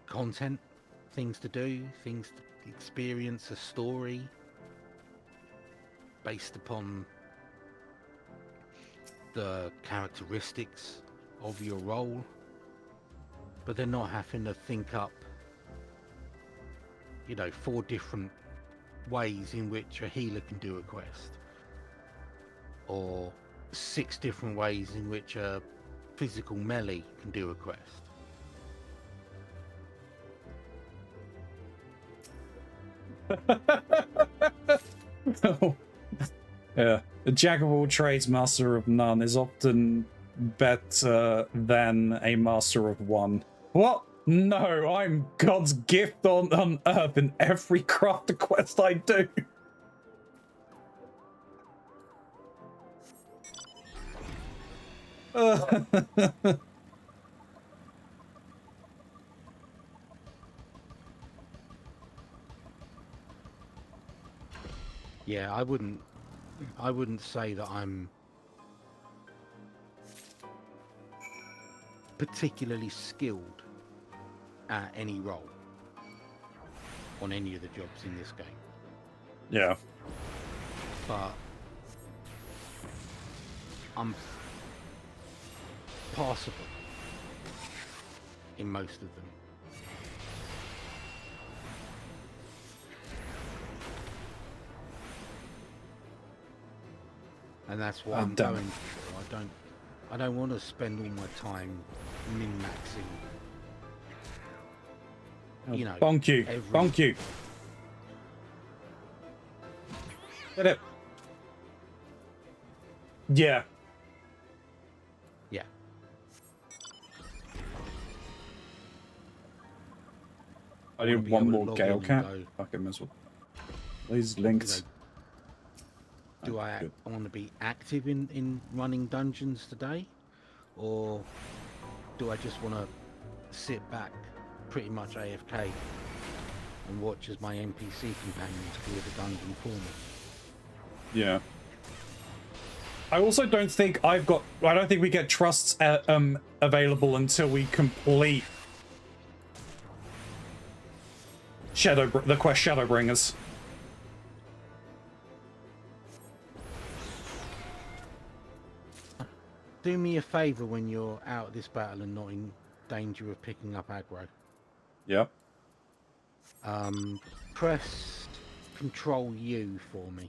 content, things to do, things to experience, a story based upon the characteristics of your role, but they're not having to think up, you know, 4 different ways in which a healer can do a quest, or 6 different ways in which a physical melee can do a quest. Oh, yeah. A jack of all trades, master of none is often better than a master of one. What? No, I'm God's gift on earth in every crafter quest I do. Yeah, I wouldn't say that I'm particularly skilled at any role on any of the jobs in this game. Yeah. But I'm passable in most of them. And that's what I'm going for. I don't want to spend all my time min-maxing. You know, bonk you. Bonk you. Get it. Yeah. Yeah. I wanna need be one able to more log Gale in and Cat. go, Fucking miserable. These you linked. know, do I Good. want to be active in running dungeons today, or do I just want to sit back, pretty much AFK, and watch as my NPC companions clear the dungeon for me? Yeah. I also don't think I don't think we get trusts available until we complete the quest Shadowbringers. Do me a favour when you're out of this battle and not in danger of picking up aggro. Yep. Press Control U for me.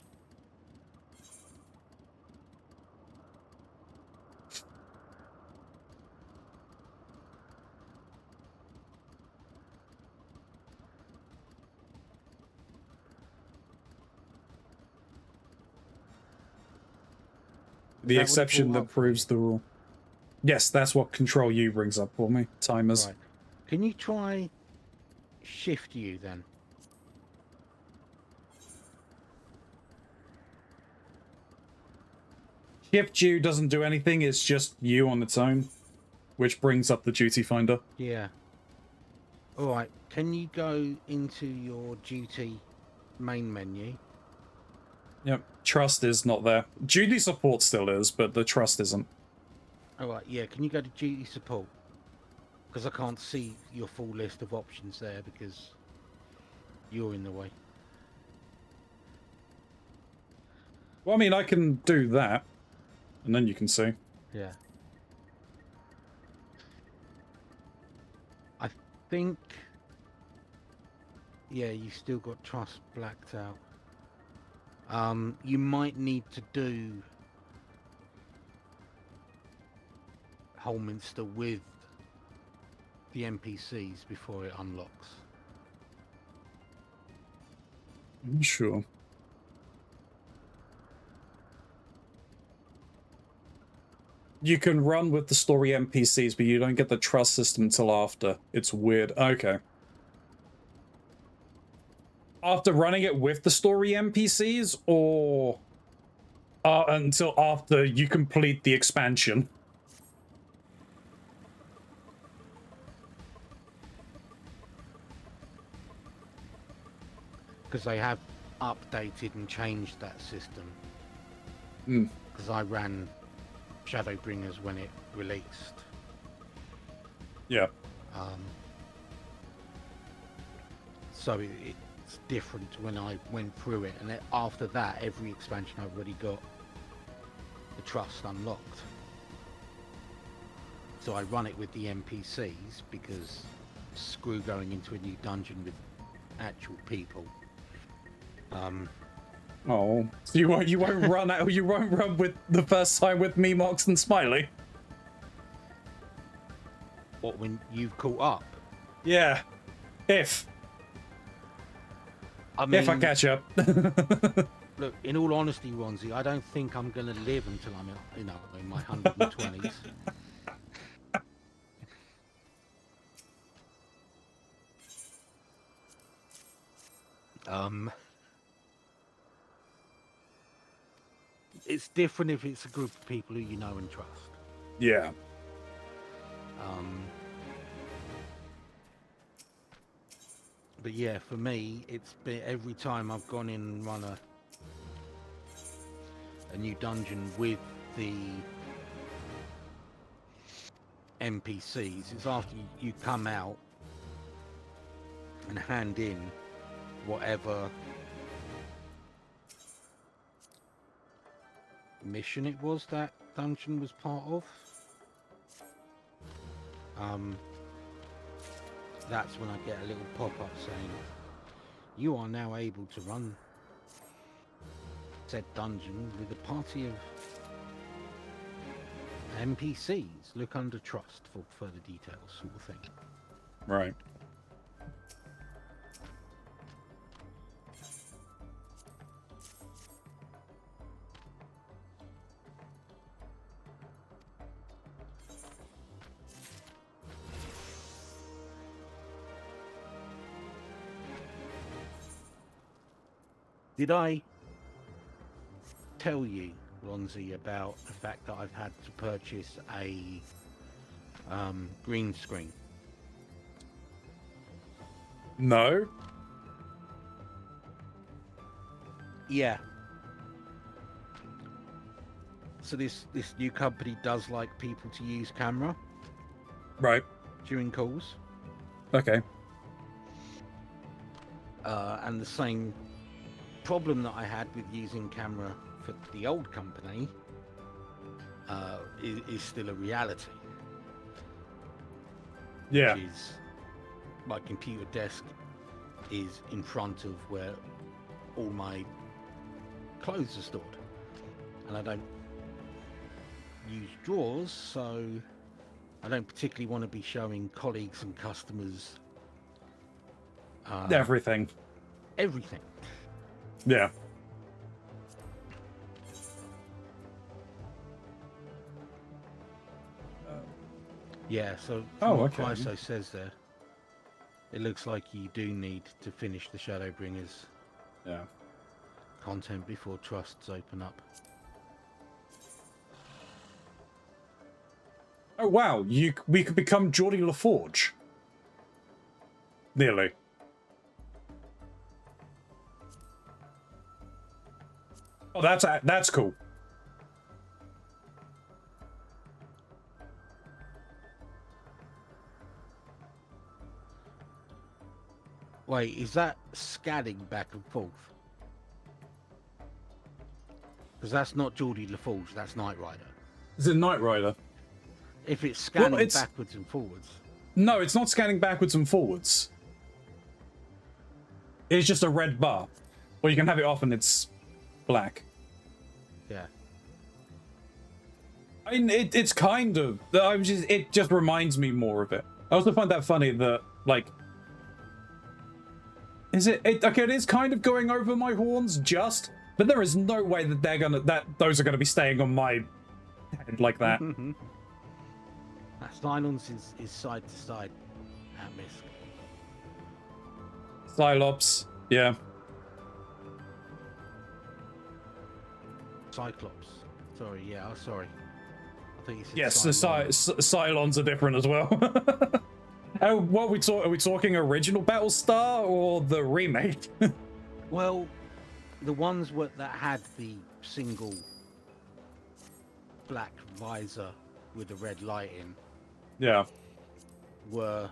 The exception that proves the rule. Yes, that's what Control U brings up for me. Timers. Right. Can you try Shift U then? Shift U doesn't do anything, it's just U on its own, which brings up the duty finder. Yeah. Alright, can you go into your duty main menu? Yep. Trust is not there. Duty support still is, but the trust isn't. Alright, yeah, can you go to duty support? Because I can't see your full list of options there because you're in the way. Well, I mean, I can do that, and then you can see. Yeah. I think... Yeah, you still got trust blacked out. You might need to do Holminster with the NPCs before it unlocks. I'm sure. You can run with the story NPCs, but you don't get the trust system until after. It's weird. Okay. After running it with the story NPCs, or until after you complete the expansion? Because they have updated and changed that system. Hmm. Because I ran Shadowbringers when it released. Yeah. So it's different when I went through it, and then after that, every expansion I've already got the trust unlocked. So I run it with the NPCs because screw going into a new dungeon with actual people. Oh, so you won't run out. You won't run with the first time with me, Mox, and Smiley. What, when you've caught up? Yeah, if I mean, I catch up. Look, in all honesty, Ronzi, I don't think I'm gonna live until I'm, in my 120s. It's different if it's a group of people who you know and trust. Yeah. But yeah, for me, it's been every time I've gone in and run a new dungeon with the NPCs. It's after you come out and hand in whatever mission it was that dungeon was part of. That's when I get a little pop-up saying you are now able to run said dungeon with a party of NPCs. Look under trust for further details, sort of thing. Right. Did I tell you, Ronzi, about the fact that I've had to purchase a green screen? No. Yeah. So this new company does like people to use camera Right. during calls. Okay. And the same problem that I had with using camera for the old company is still a reality. Yeah. Which is my computer desk is in front of where all my clothes are stored, and I don't use drawers, so I don't particularly want to be showing colleagues and customers Everything. everything. Yeah. Yeah, so Oh, what okay. Chryso says there, it looks like you do need to finish the Shadowbringers Yeah. content before trusts open up. Oh wow, we could become Geordie LaForge. Nearly. Oh, that's cool. Wait, is that scanning back and forth? Because that's not Geordie LaForge, that's Knight Rider. Is it Knight Rider? If it's scanning it's- backwards and forwards. No, it's not scanning backwards and forwards. It's just a red bar. Or you can have it off and it's black. Yeah. I mean, it's kind of. It just reminds me more of it. I also find that funny that, like. Okay, it is kind of going over my horns just, but there is no way that those are gonna be staying on my head like that. That silence is side to side at Misk. Cyclops, yeah. Cyclops. Sorry, yeah, oh, sorry. I think you said Yes, the Cylon. Cylons are different as well. Oh, what are we talking original Battlestar or the remake? Well, the ones that had the single black visor with the red light in Yeah. were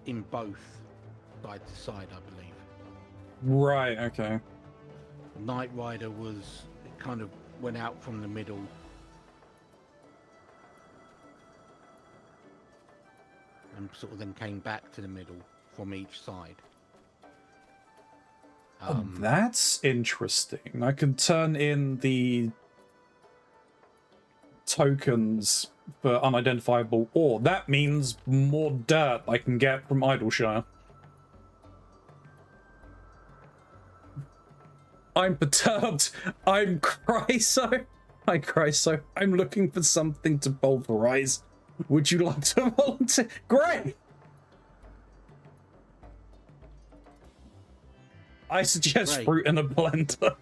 in both side to side, I believe. Right, okay. Knight Rider it kind of went out from the middle. And sort of then came back to the middle from each side. Oh, that's interesting. I can turn in the tokens for unidentifiable ore. That means more dirt I can get from Idleshire. I'm perturbed. I'm Chryso. Hi, Chryso. I'm looking for something to pulverize. Would you like to volunteer? Great! I suggest Great. fruit in a blender.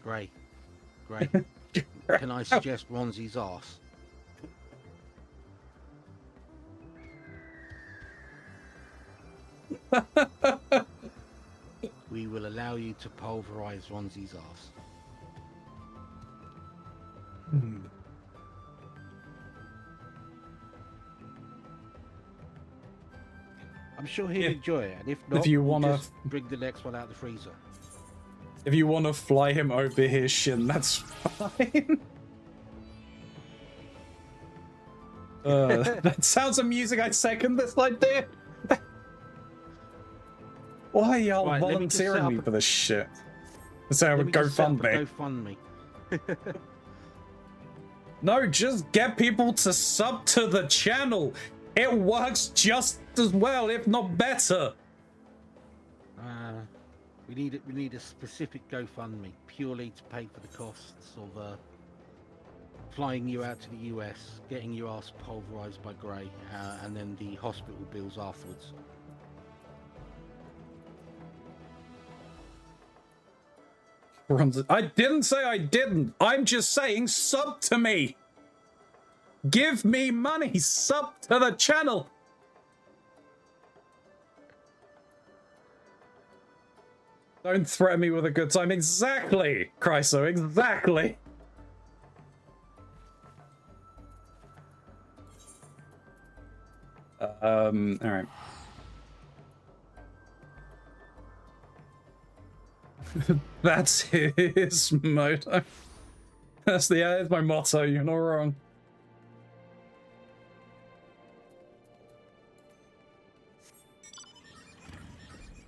Great. Can I suggest Ronzi's arse? We will allow you to pulverize Ronzi's arse. I'm sure he'll enjoy it, and if not, you we'll wanna- just bring the next one out of the freezer. If you want to fly him over his shin, that's fine. That sounds amusing. I second this idea. Why are y'all Right, let me just set volunteering up me a- for this shit? Let's have a Let me just set up a GoFundMe. GoFundMe. No, just get people to sub to the channel. It works just as well, if not better. We need a specific GoFundMe purely to pay for the costs of flying you out to the US, getting your ass pulverized by Grey, and then the hospital bills afterwards. I didn't say I didn't. I'm just saying sub to me. Give me money. Sub to the channel. Don't threaten me with a good time. Exactly, Chryso, exactly. All right. That's his motto. That's my motto. You're not wrong.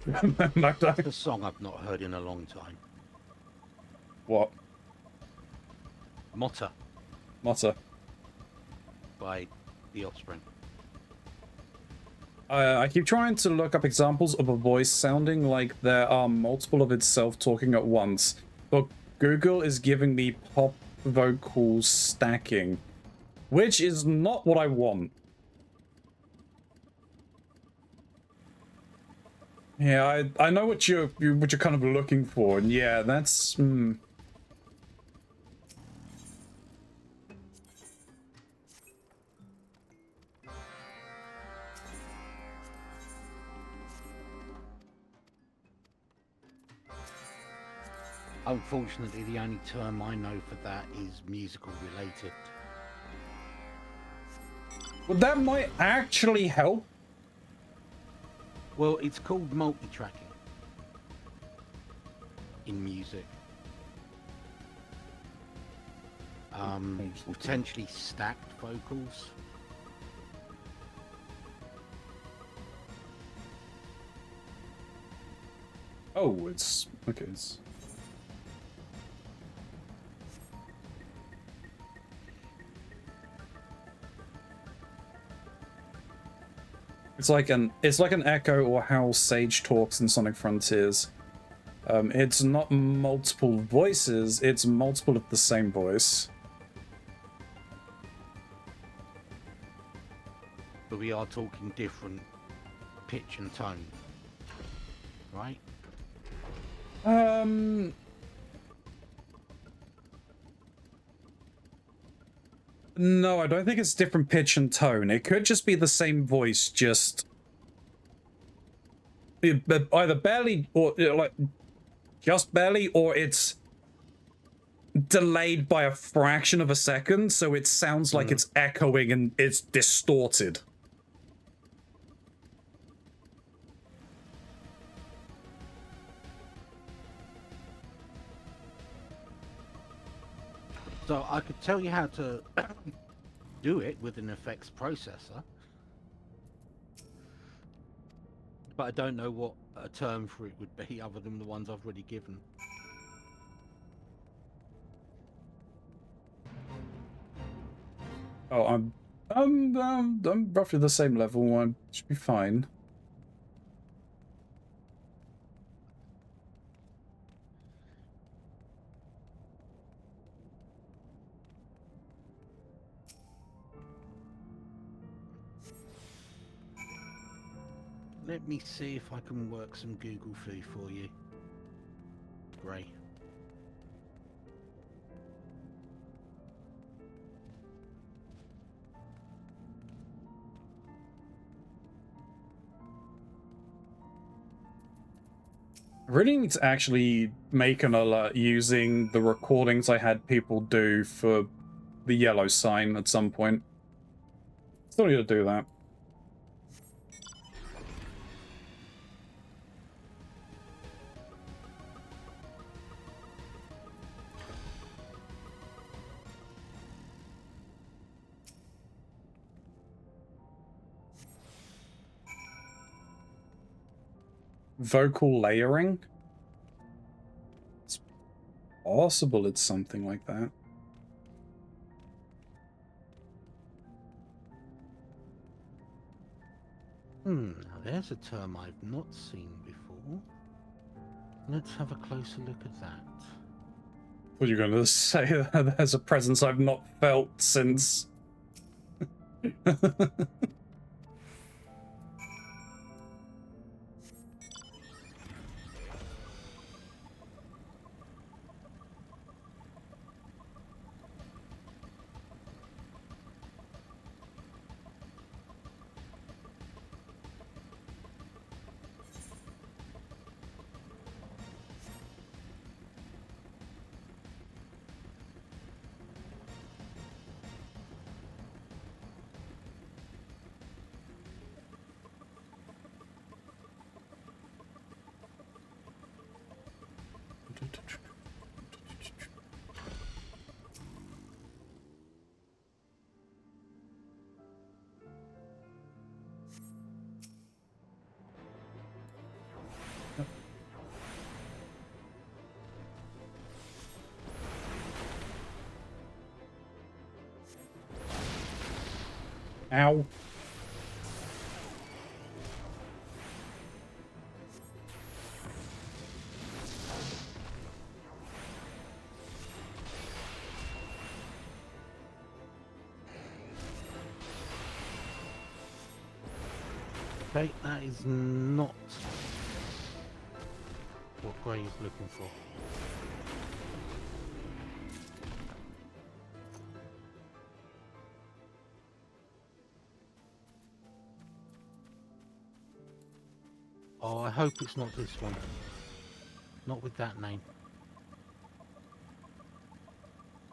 That's a song I've not heard in a long time. What? Motta. Motta. By The Offspring. I keep trying to look up examples of a voice sounding like there are multiple of itself talking at once, but Google is giving me pop vocal stacking, which is not what I want. Yeah, I know what you're kind of looking for, and yeah, that's Unfortunately, the only term I know for that is musical related. Well, that might actually help. Well, it's called multi-tracking in music. Potentially stacked vocals. Oh, it's okay. It's like an echo or how Sage talks in Sonic Frontiers. It's not multiple voices, it's multiple of the same voice. But we are talking different pitch and tone, right? No, I don't think it's different pitch and tone. It could just be the same voice, just either barely or like just barely, or it's delayed by a fraction of a second, so it sounds like it's echoing and it's distorted. So I could tell you how to do it with an effects processor, but I don't know what a term for it would be other than the ones I've already given. Oh, I'm roughly the same level. I should be fine. Let me see if I can work some Google Foo for you. Great. I really need to actually make an alert using the recordings I had people do for the yellow sign at some point. Still need to do that. Vocal layering? It's possible it's something like that. Now there's a term I've not seen before. Let's have a closer look at that. What are you going to say? That there's a presence I've not felt since... Ow. Okay, that is not what Grey is looking for. Oh, I hope it's not this one. Not with that name.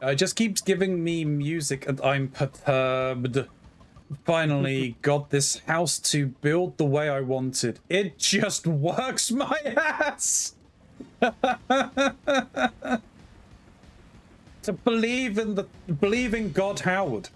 It just keeps giving me music and I'm perturbed. Finally got this house to build the way I wanted. It just works my ass! To believe in God Howard.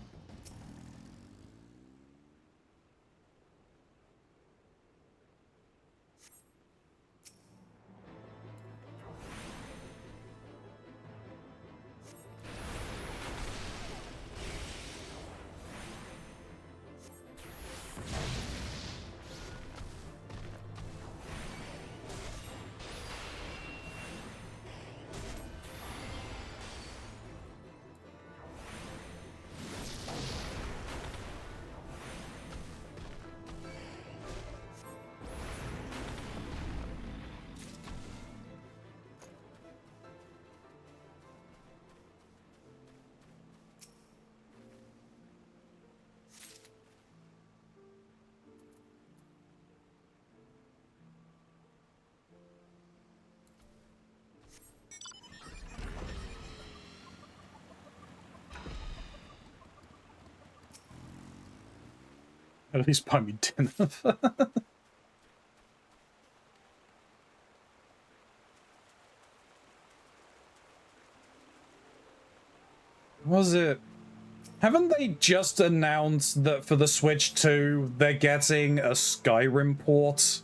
At least buy me dinner. Was it? Haven't they just announced that for the Switch 2, they're getting a Skyrim port?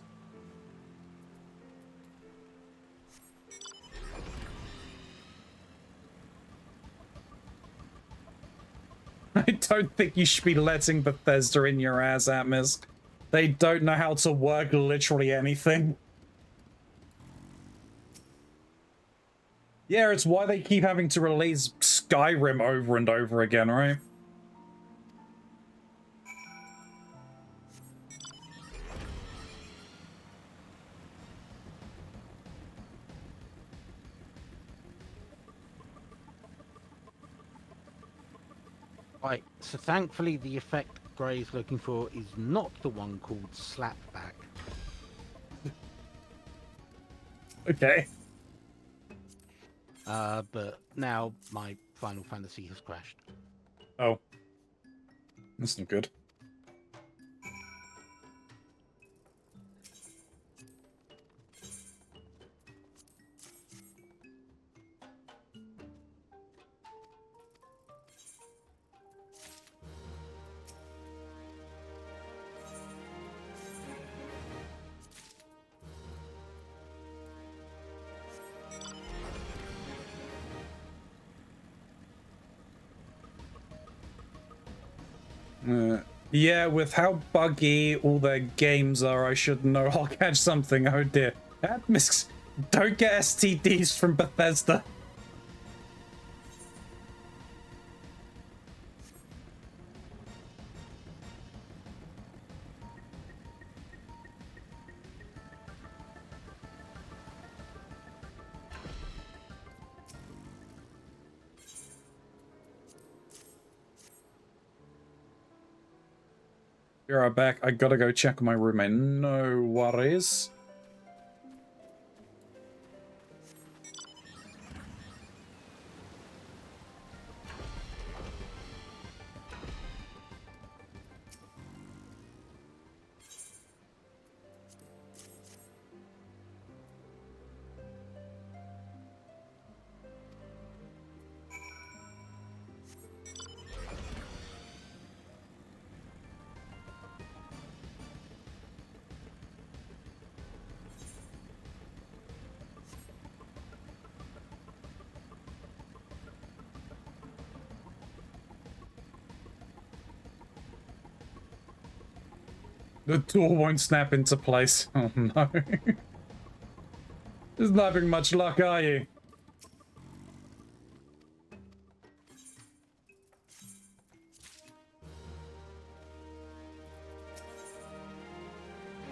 I don't think you should be letting Bethesda in your ass, Atmos. They don't know how to work literally anything. Yeah, it's why they keep having to release Skyrim over and over again, right? Right, so thankfully the effect Grey is looking for is not the one called Slapback. Okay. But now my Final Fantasy has crashed. Oh. That's not good. Yeah, with how buggy all their games are, I should know I'll catch something. Oh dear. Atmos, don't get STDs from Bethesda. Be right back. I gotta go check on my roommate. No worries. The door won't snap into place. Oh no. Just not having much luck, are you?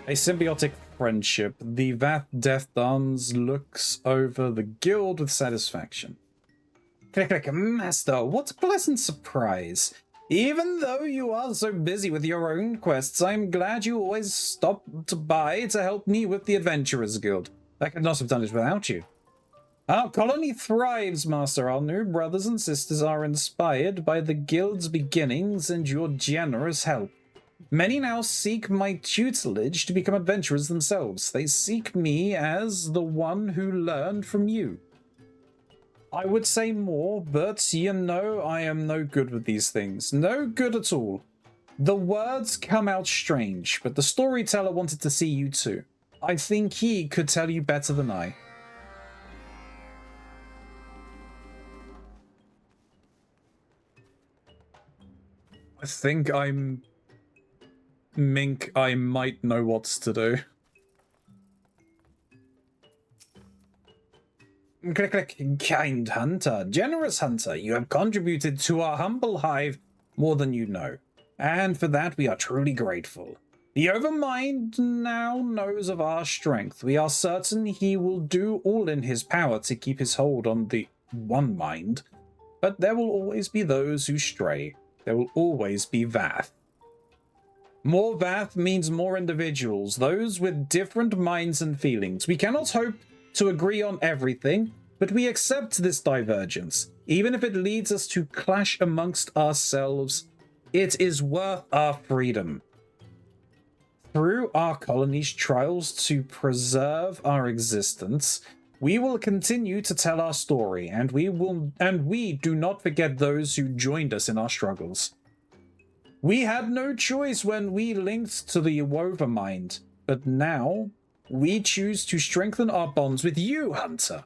A symbiotic friendship. The Vath Death Dance looks over the guild with satisfaction. Click, click, Master, what a pleasant surprise. Even though you are so busy with your own quests, I'm glad you always stopped by to help me with the Adventurers Guild. I could not have done it without you. Our colony thrives, Master. Our new brothers and sisters are inspired by the guild's beginnings and your generous help. Many now seek my tutelage to become adventurers themselves. They seek me as the one who learned from you. I would say more, but you know I am no good with these things. No good at all. The words come out strange, but the storyteller wanted to see you too. I think he could tell you better than I. I think I'm... Mink, I might know what to do. Click, click. Kind hunter, generous hunter, you have contributed to our humble hive more than you know, and for that we are truly grateful. The Overmind now knows of our strength. We are certain he will do all in his power to keep his hold on the One Mind, but there will always be those who stray. There will always be Vath. More Vath means more individuals, those with different minds and feelings. We cannot hope to agree on everything, but we accept this divergence. Even if it leads us to clash amongst ourselves, it is worth our freedom. Through our colony's trials to preserve our existence, we will continue to tell our story, and we do not forget those who joined us in our struggles. We had no choice when we linked to the Overmind, but now we choose to strengthen our bonds with you, Hunter.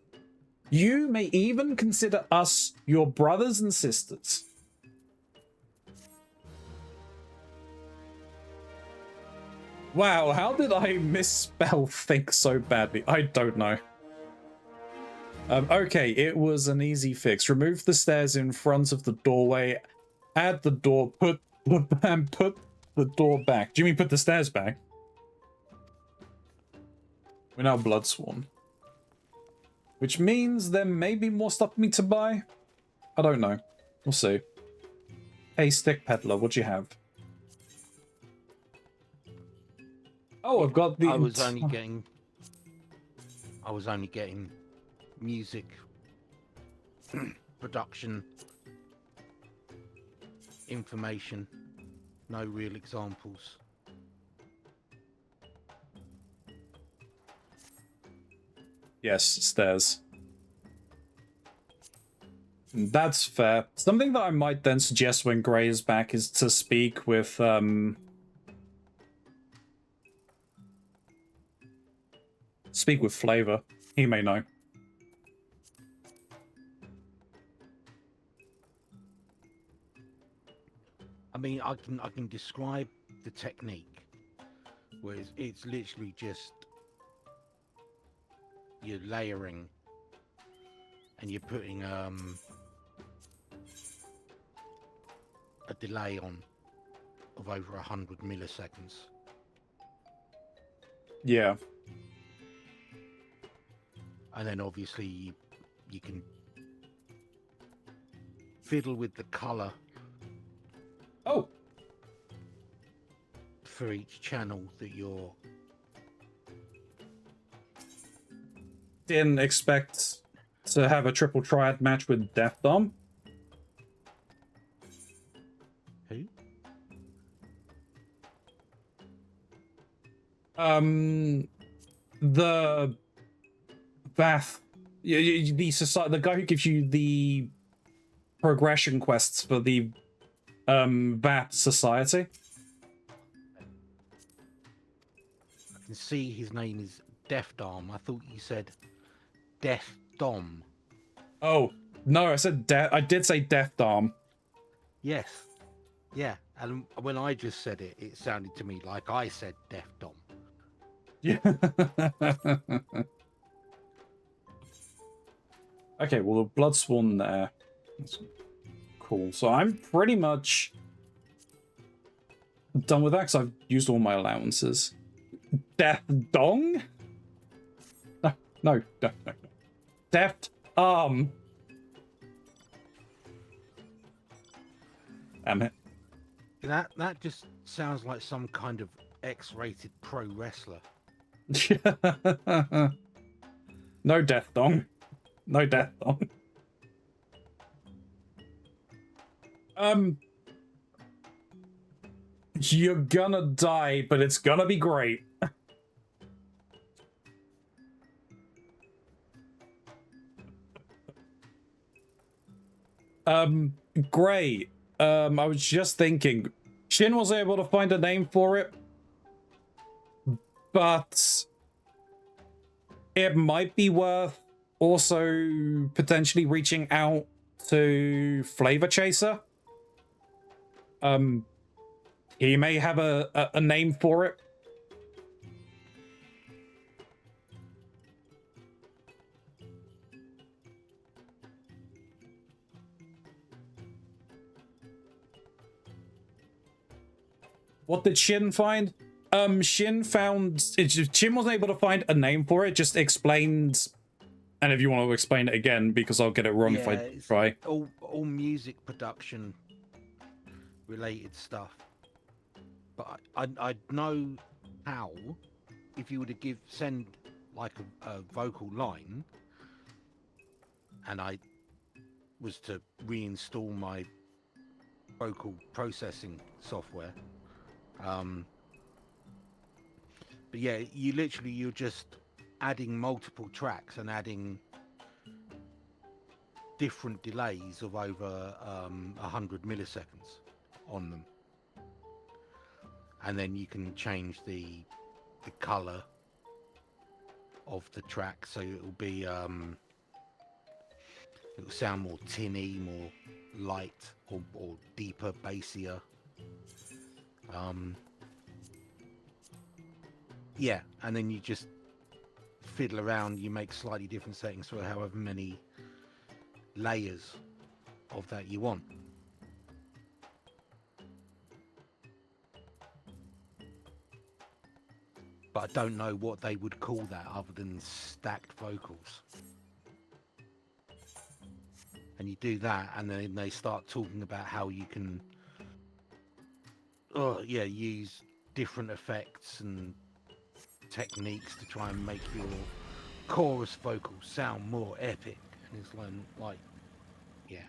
You may even consider us your brothers and sisters. Wow, how did I misspell think so badly? I don't know. Okay, it was an easy fix. Remove the stairs in front of the doorway, add the door, put the door back. Do you mean put the stairs back? We're now Bloodsworn. Which means there may be more stuff for me to buy. I don't know. We'll see. Hey, Stick Peddler, what do you have? Oh, I've got the... I was only getting music, production, information, no real examples. Yes, stairs. That's fair. Something that I might then suggest when Grey is back is to speak with, speak with Flavor. He may know. I mean, I can describe the technique, where it's literally just you're layering and you're putting a delay on of over 100 milliseconds. Yeah. And then obviously you can fiddle with the color. Oh. For each channel that you're... Didn't expect to have a triple triad match with Death Dom. Who? The Vath, the society, the guy who gives you the progression quests for the Vath Society. I can see his name is Death Dom. I thought you said Death Dom. Oh no, I said I did say Death Dom. Yes. Yeah, and when I just said it, it sounded to me like I said Deaf Dom. Yeah. Okay, well, the Bloodsworn there. That's cool. So I'm pretty much done with that because I've used all my allowances. Death Dong? No, no, no, no. Deft Arm. Damn it. That just sounds like some kind of X-rated pro wrestler. No Death Dong. No Death Dong. You're gonna die, but it's gonna be great. Great. I was just thinking, Shin was able to find a name for it, but it might be worth also potentially reaching out to Flavor Chaser. He may have a name for it. What did Shin find? Shin wasn't able to find a name for it, just explained, and if you want to explain it again, because I'll get it wrong if I try. All music production related stuff. But I'd know how if you were to send like a vocal line, and I was to reinstall my vocal processing software. But yeah, you're just adding multiple tracks and adding different delays of over 100 milliseconds on them, and then you can change the color of the track, so it'll be it'll sound more tinny, more light, or deeper, bassier. Yeah, and then you just fiddle around, you make slightly different settings for however many layers of that you want. But I don't know what they would call that other than stacked vocals. And you do that, and then they start talking about how you can use different effects and techniques to try and make your chorus vocals sound more epic. And it's like yeah.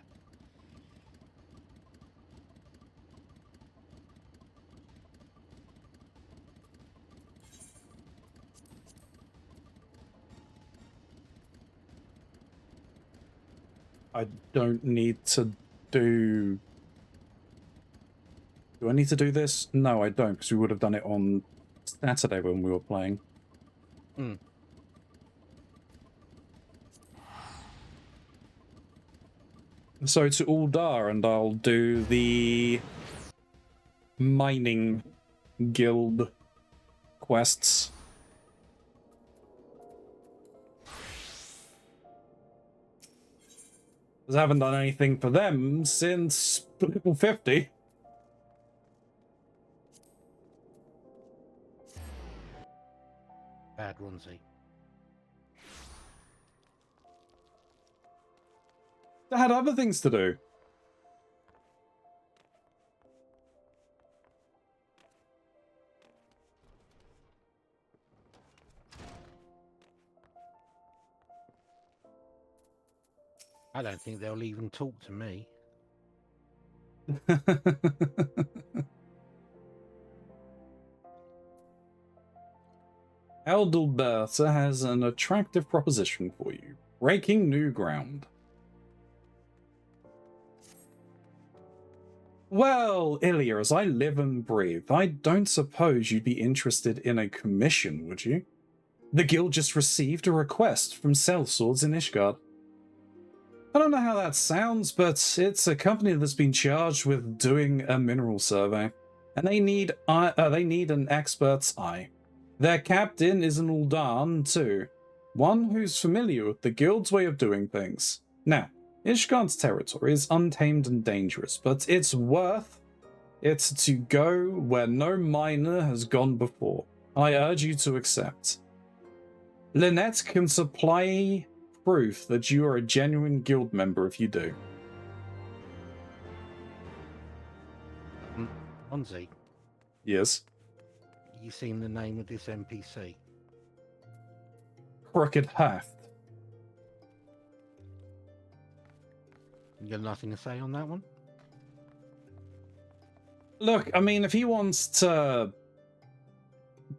I don't need to do... Do I need to do this? No, I don't, because we would have done it on Saturday when we were playing. So to Uldar, and I'll do the mining guild quests. Because I haven't done anything for them since level 50. Bad Ronzi. I had other things to do. I don't think they'll even talk to me. Adalberta has an attractive proposition for you. Breaking new ground. Well, Ilya, as I live and breathe, I don't suppose you'd be interested in a commission, would you? The guild just received a request from sellswords in Ishgard. I don't know how that sounds, but it's a company that's been charged with doing a mineral survey, and they need an expert's eye. Their captain is an Uldan too, one who's familiar with the guild's way of doing things. Now, Ishgard's territory is untamed and dangerous, but it's worth it to go where no miner has gone before. I urge you to accept. Lynette can supply proof that you are a genuine guild member if you do. Keronzi, Yes. you seen the name of this NPC? Crooked Haft. You got nothing to say on that one? Look, I mean, if he wants to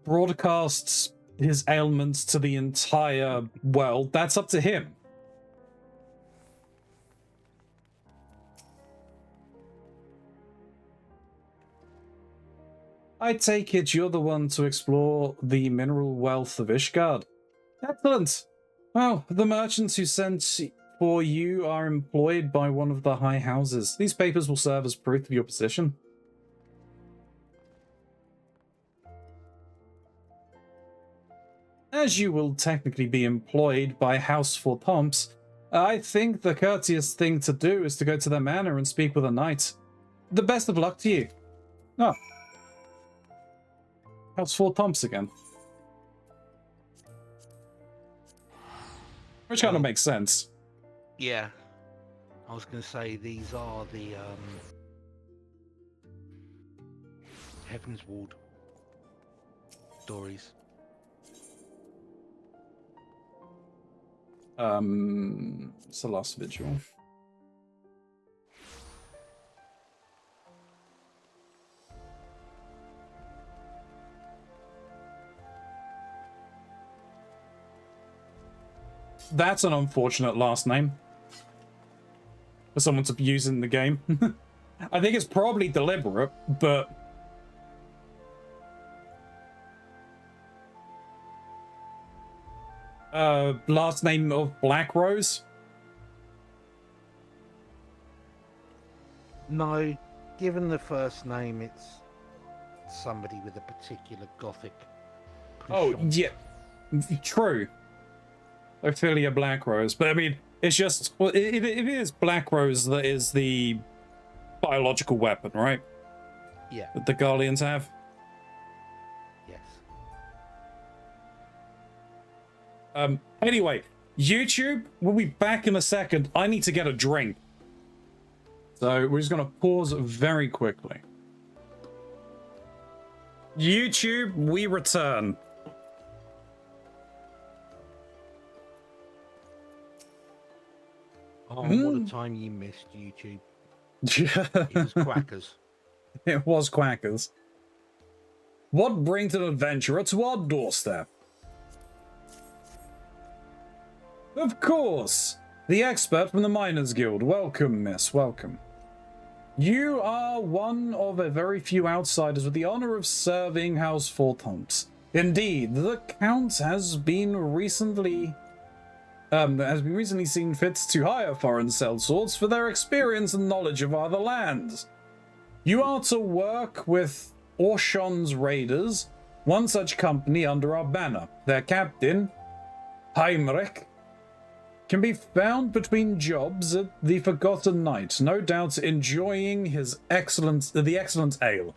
broadcast his ailments to the entire world, that's up to him. I take it you're the one to explore the mineral wealth of Ishgard. Excellent. Well, the merchants who sent for you are employed by one of the high houses. These papers will serve as proof of your position. As you will technically be employed by House Fortomps, I think the courteous thing to do is to go to their manor and speak with a knight. The best of luck to you. Oh. House Fortomps again. Which kind of makes sense. Yeah. I was going to say these are the Heaven's Ward stories. It's the last vigil. That's an unfortunate last name for someone to use in the game. I think it's probably deliberate, but last name of Black Rose? No, given the first name, it's somebody with a particular gothic Oh, penchant. yeah. True. Ophelia Black Rose. But I mean, it's just, well, it is Black Rose that is the biological weapon, right? Yeah. That the Garleans have. Yes. Anyway, YouTube, we'll be back in a second. I need to get a drink. So we're just going to pause very quickly. YouTube, we return. Oh, what a time you missed, YouTube. It was quackers. It was quackers. What brings an adventurer to our doorstep? Of course! The expert from the Miners Guild. Welcome, miss, welcome. You are one of a very few outsiders with the honor of serving House Fortomps. Indeed, the Count has been recently seen fit to hire foreign sellswords for their experience and knowledge of other lands. You are to work with Orshon's Raiders, one such company under our banner. Their captain, Heinrich, can be found between jobs at the Forgotten Knight, no doubt enjoying the excellent ale.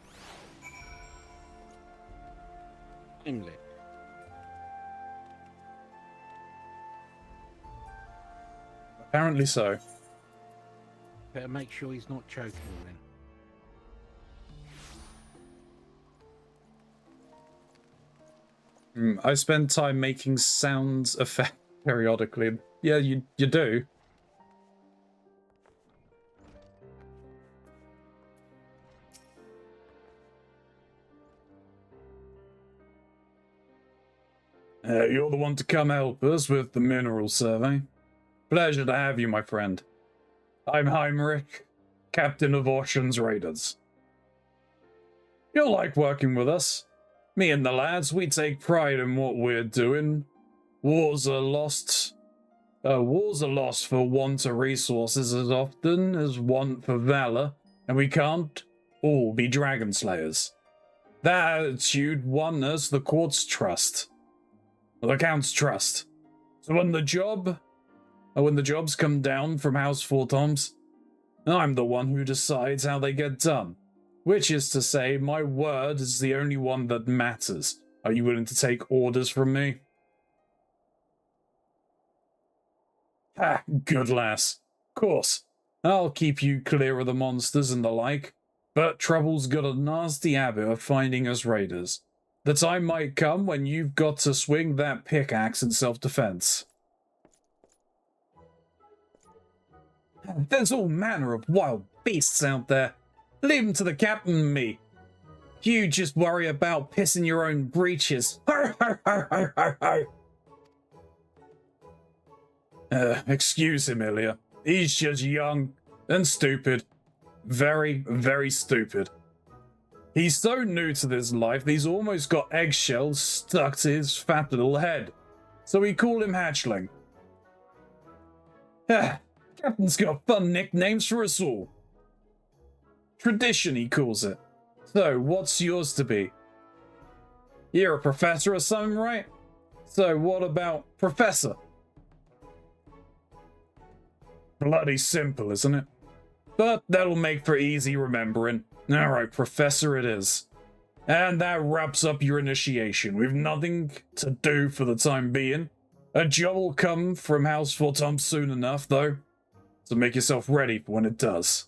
Heimlich. Apparently so. Better make sure he's not choking then. I spend time making sounds effect periodically. Yeah, you do. You're the one to come help us with the mineral survey. Pleasure to have you, my friend. I'm Heinrich, captain of Ocean's Raiders. You'll like working with us. Me and the lads, we take pride in what we're doing. Wars are lost, Wars are lost for want of resources as often as want for valor, and we can't all be dragon slayers. That attitude won us the court's trust. The count's trust. So when the jobs come down from House Fortoms, I'm the one who decides how they get done. Which is to say, my word is the only one that matters. Are you willing to take orders from me? Ah, good lass. Course. I'll keep you clear of the monsters and the like, but trouble's got a nasty habit of finding us raiders. The time might come when you've got to swing that pickaxe in self-defense. There's all manner of wild beasts out there. Leave them to the captain and me. You just worry about pissing your own breeches. Excuse him, Ilya. He's just young and stupid. Very, very stupid. He's so new to this life that he's almost got eggshells stuck to his fat little head. So we call him Hatchling. Captain's got fun nicknames for us all. Tradition, he calls it. So, what's yours to be? You're a professor or something, right? So, what about Professor? Bloody simple, isn't it? But that'll make for easy remembering. Alright, Professor it is. And that wraps up your initiation. We've nothing to do for the time being. A job will come from House Fortom soon enough, though. So make yourself ready for when it does.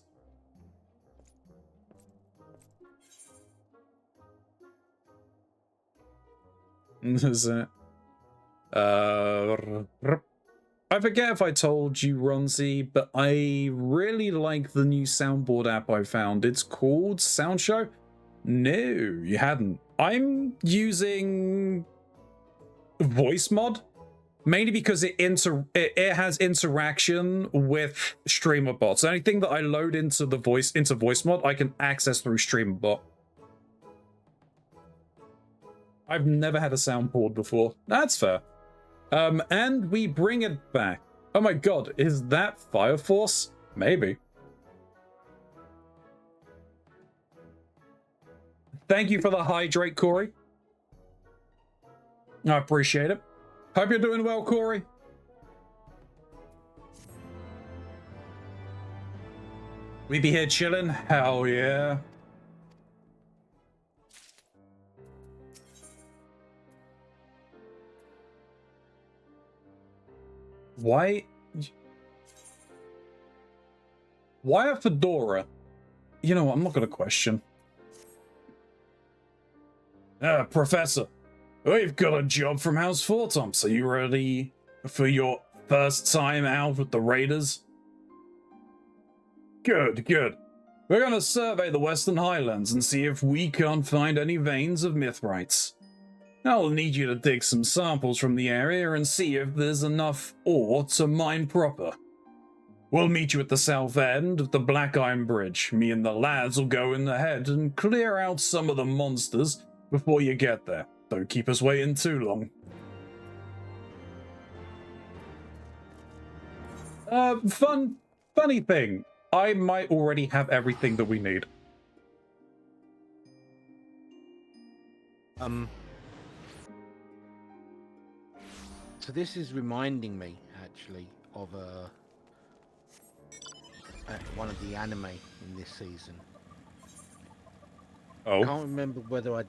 Is it? I forget if I told you, Ronzi, but I really like the new soundboard app I found. It's called Soundshow. No, you hadn't. I'm using Voice Mod, mainly because it has interaction with Streamer bots. Anything that I load into Voice Mod, I can access through Streamer bot. I've never had a soundboard before. That's fair. And we bring it back. Oh my god, is that Fire Force? Maybe. Thank you for the hydrate, Corey. I appreciate it. Hope you're doing well, Corey. We be here chilling? Hell yeah. Why a fedora? You know what, I'm not gonna question. Professor, we've got a job from House Fortom. So you ready for your first time out with the Raiders? Good, good. We're gonna survey the Western Highlands and see if we can't find any veins of Mithrites. I'll need you to dig some samples from the area and see if there's enough ore to mine proper. We'll meet you at the south end of the Black Iron Bridge. Me and the lads will go in ahead and clear out some of the monsters before you get there. Don't keep us waiting too long. Funny thing. I might already have everything that we need. So this is reminding me, actually, of one of the anime in this season. Oh. I can't remember whether I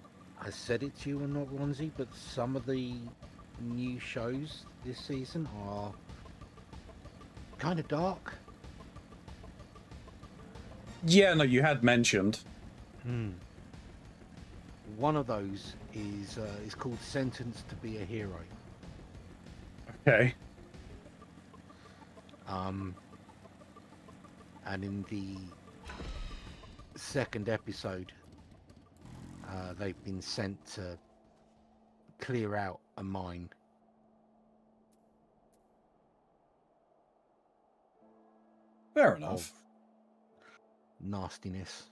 said it to you or not, Ronzi, but some of the new shows this season are kind of dark. Yeah, no, you had mentioned. One of those is called Sentenced to be a Hero. Okay. And in the second episode, they've been sent to clear out a mine. Fair enough. Nastiness.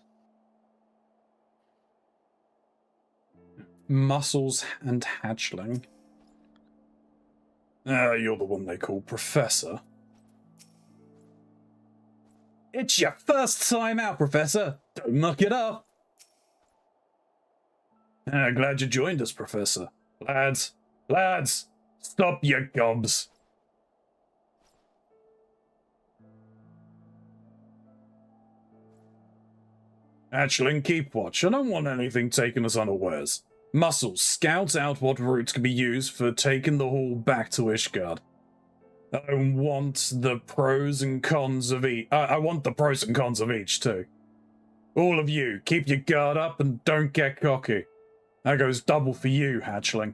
Muscles and hatchling. You're the one they call Professor. It's your first time out, Professor. Don't muck it up. Glad you joined us, Professor. Lads, stop your gobs. Hatchling, keep watch. I don't want anything taking us unawares. Muscles, scout out what routes can be used for taking the hall back to Ishgard. I want the pros and cons of each. I want the pros and cons of each, too. All of you, keep your guard up and don't get cocky. That goes double for you, Hatchling.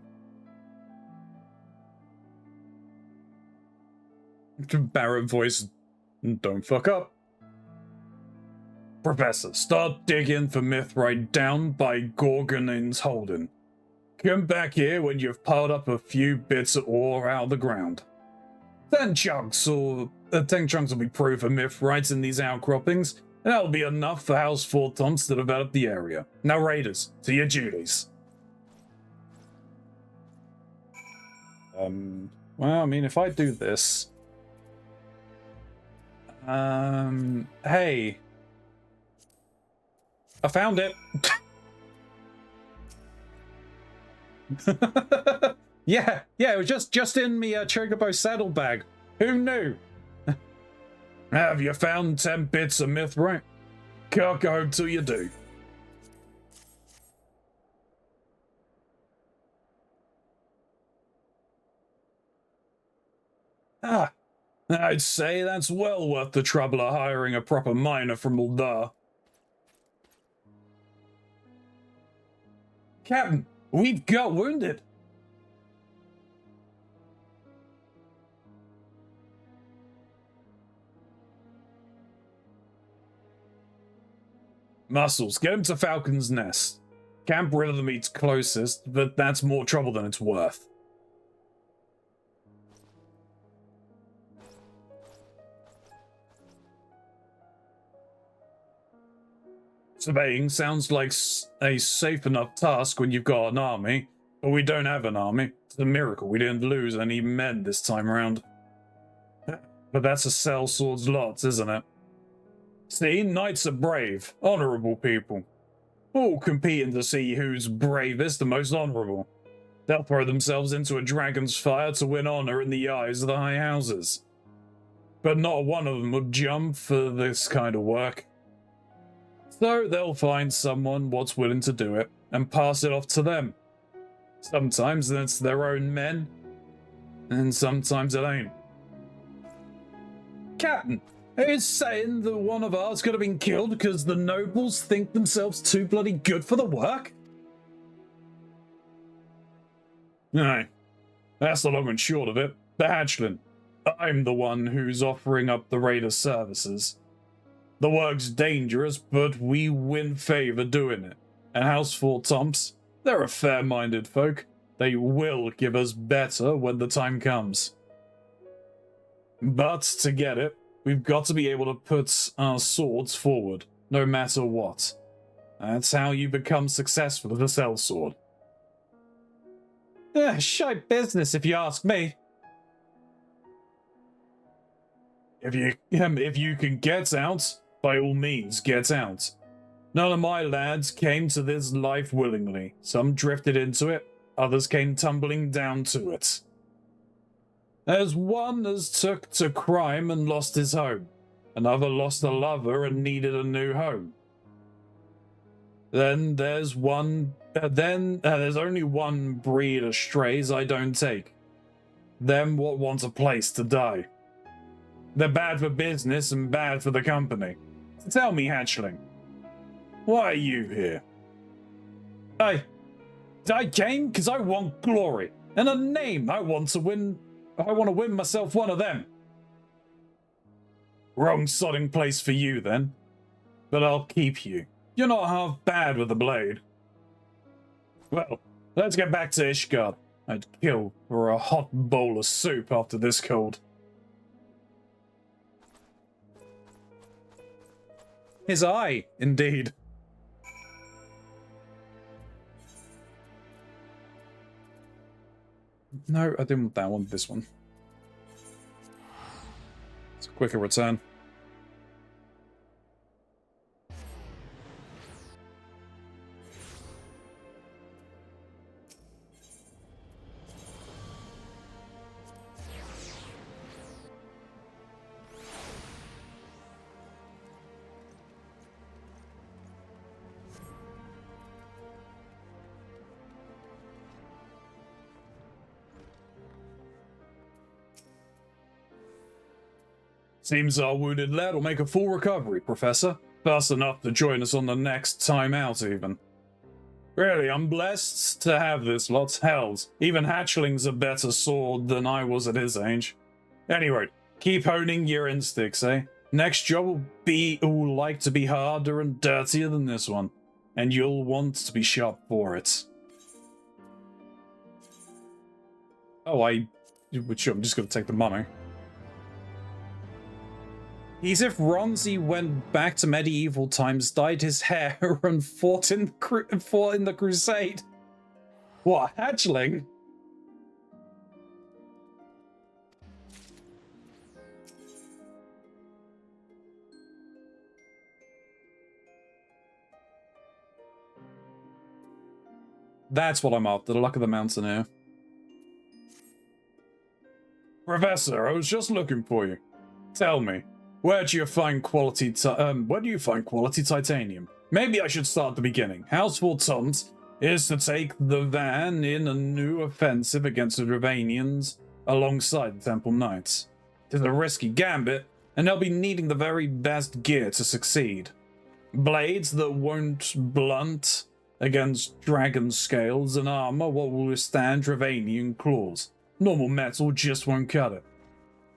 Barrett voice, don't fuck up. Professor, start digging for Mithrite down by Gorgonin's Holding. Come back here when you've piled up a few bits of ore out of the ground. 10 chunks will be proof of Mithrites in these outcroppings, and that'll be enough for House Fortons to develop the area. Now Raiders, to your duties. Well, I mean, if I do this... hey... I found it. yeah, it was just in me Chocobo saddlebag. Who knew? Have you found 10 bits of mithrite? Can't go home till you do. I'd say that's well worth the trouble of hiring a proper miner from Uldar. Captain, we've got wounded. Muscles, get him to Falcon's Nest. Camp rid of the meat's closest, but that's more trouble than it's worth. Surveying sounds like a safe enough task when you've got an army, but we don't have an army. It's a miracle we didn't lose any men this time around. But that's a sellsword's lot, isn't it? See, knights are brave, honourable people. All competing to see who's bravest and most honourable. They'll throw themselves into a dragon's fire to win honour in the eyes of the high houses. But not one of them would jump for this kind of work. So they'll find someone what's willing to do it and pass it off to them. Sometimes it's their own men, and sometimes it ain't. Captain, who's saying that one of ours could have been killed because the nobles think themselves too bloody good for the work? No, that's the long and short of it. The Hatchling. I'm the one who's offering up the raider services. The work's dangerous, but we win favour doing it. And House Fortons, they're a fair-minded folk. They will give us better when the time comes. But to get it, we've got to be able to put our swords forward, no matter what. That's how you become successful at a sellsword. Shite business, if you ask me. If you can get out, by all means, get out. None of my lads came to this life willingly. Some drifted into it, others came tumbling down to it. There's one as took to crime and lost his home. Another lost a lover and needed a new home. Then there's only one breed of strays I don't take. Them what want a place to die. They're bad for business and bad for the company. So tell me, Hatchling, why are you here? I came because I want glory and a name. I want to win myself one of them. Wrong sodding place for you then. But I'll keep you. You're not half bad with a blade. Well, let's get back to Ishgard. I'd kill for a hot bowl of soup after this cold. His eye, indeed. No, I didn't want that one, this one. It's a quicker return. Seems our wounded lad will make a full recovery, Professor. Fast enough to join us on the next time out, even. Really, I'm blessed to have this lot. Hells, even hatchling's a better sword than I was at his age. Anyway, keep honing your instincts, eh? Next job will like to be harder and dirtier than this one, and you'll want to be sharp for it. Oh, I'm just gonna take the money. He's if Ronzi went back to medieval times, dyed his hair, and fought in the crusade. What, hatchling? That's what I'm after, the luck of the mountaineer. Professor, I was just looking for you. Tell me, where do you find quality titanium? Maybe I should start at the beginning. House Fortunt is to take the van in a new offensive against the Dravanians alongside the Temple Knights. It is a risky gambit, and they'll be needing the very best gear to succeed. Blades that won't blunt against dragon scales, and armor what will withstand Dravanian claws. Normal metal just won't cut it.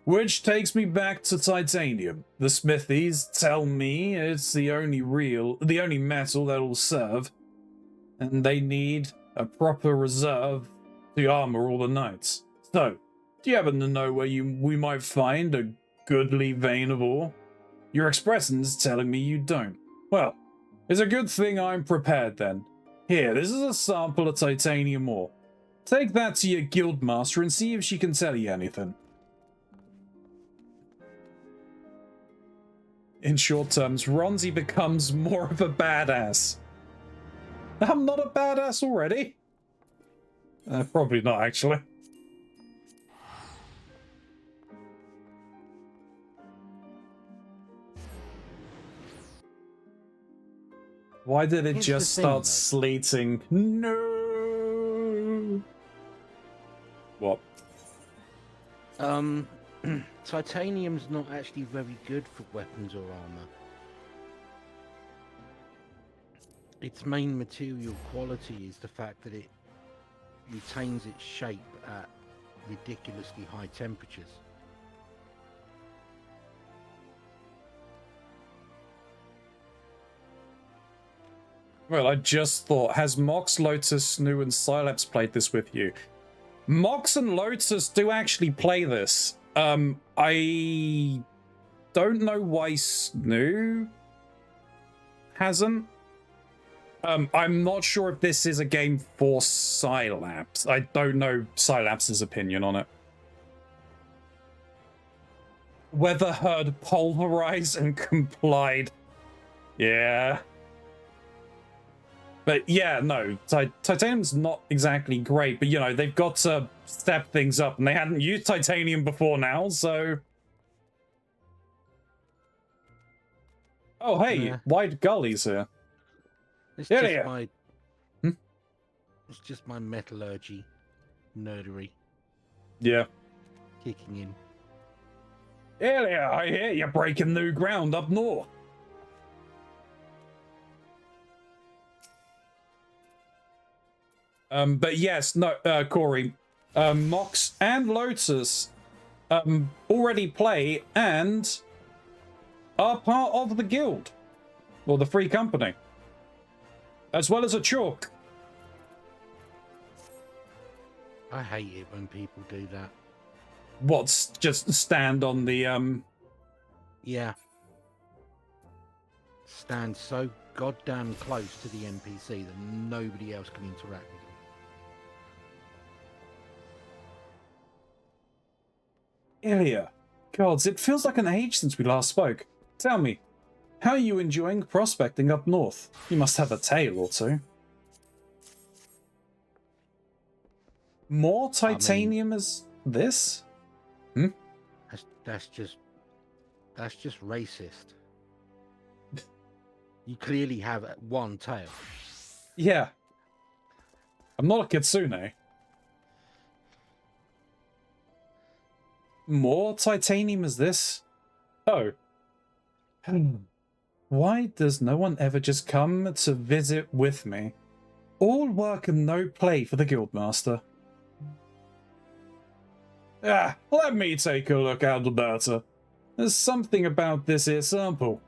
Which takes me back to titanium. The smithies tell me it's the only metal that'll serve, and they need a proper reserve to armor all the knights. So, do you happen to know where we might find a goodly vein of ore? Your expression's telling me you don't. Well, it's a good thing I'm prepared then. Here, this is a sample of titanium ore. Take that to your guildmaster and see if she can tell you anything. In short terms, Ronzi becomes more of a badass. I'm not a badass already. Probably not, actually. Why did it just start sleeting? No! What? Titanium's not actually very good for weapons or armor. Its main material quality is the fact that it retains its shape at ridiculously high temperatures. Well, I just thought, has Mox, Lotus, Snoo, and Sylaps played this with you? Mox and Lotus do actually play this. I don't know why Snoo hasn't. I'm not sure if this is a game for Sylaps. I don't know Sylaps' opinion on it. Weatherherd pulverized and complied. Yeah. But yeah, no, titanium's not exactly great, but you know, they've got to step things up, and they hadn't used titanium before now, so... Oh, hey, Yeah. Wide Gully's here. It's Yeah, just yeah. my... Hmm? It's just my metallurgy nerdery Yeah. kicking in. Earlier, I hear you're breaking new ground up north. But yes, no, Corey, Mox and Lotus already play and are part of the guild, or the free company, as well as a chalk. I hate it when people do that. What's just stand on the Yeah. Stand so goddamn close to the NPC that nobody else can interact with them. Ilya, Gods, it feels like an age since we last spoke. Tell me, how are you enjoying prospecting up north? You must have a tale or two. More titanium as this? Hmm? That's just racist. You clearly have one tail. Yeah. I'm not a kitsune. More titanium as this? Oh. Why does no one ever just come to visit with me? All work and no play for the Guildmaster. Ah, let me take a look, Alberta. There's something about this here sample.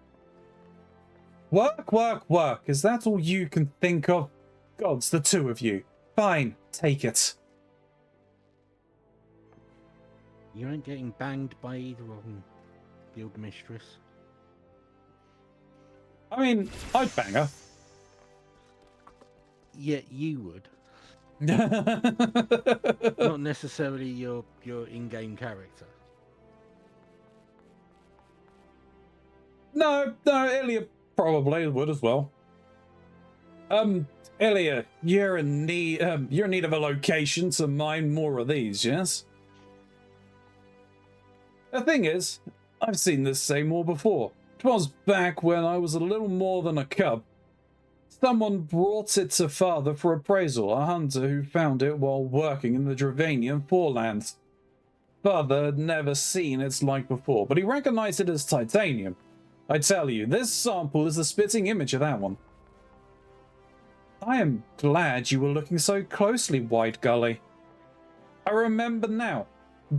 Work, work, work. Is that all you can think of? Gods, the two of you. Fine, take it. You ain't getting banged by either of them, Guild Mistress. I mean, I'd bang her. Yeah, you would. Not necessarily your in-game character. No, Ilya probably would as well. Ilya, you're in need of a location to mine more of these, yes? The thing is, I've seen this same ore before. It was back when I was a little more than a cub. Someone brought it to Father for appraisal, a hunter who found it while working in the Dravanian forelands. Father had never seen its like before, but he recognized it as titanium. I tell you, this sample is the spitting image of that one. I am glad you were looking so closely, White Gully. I remember now.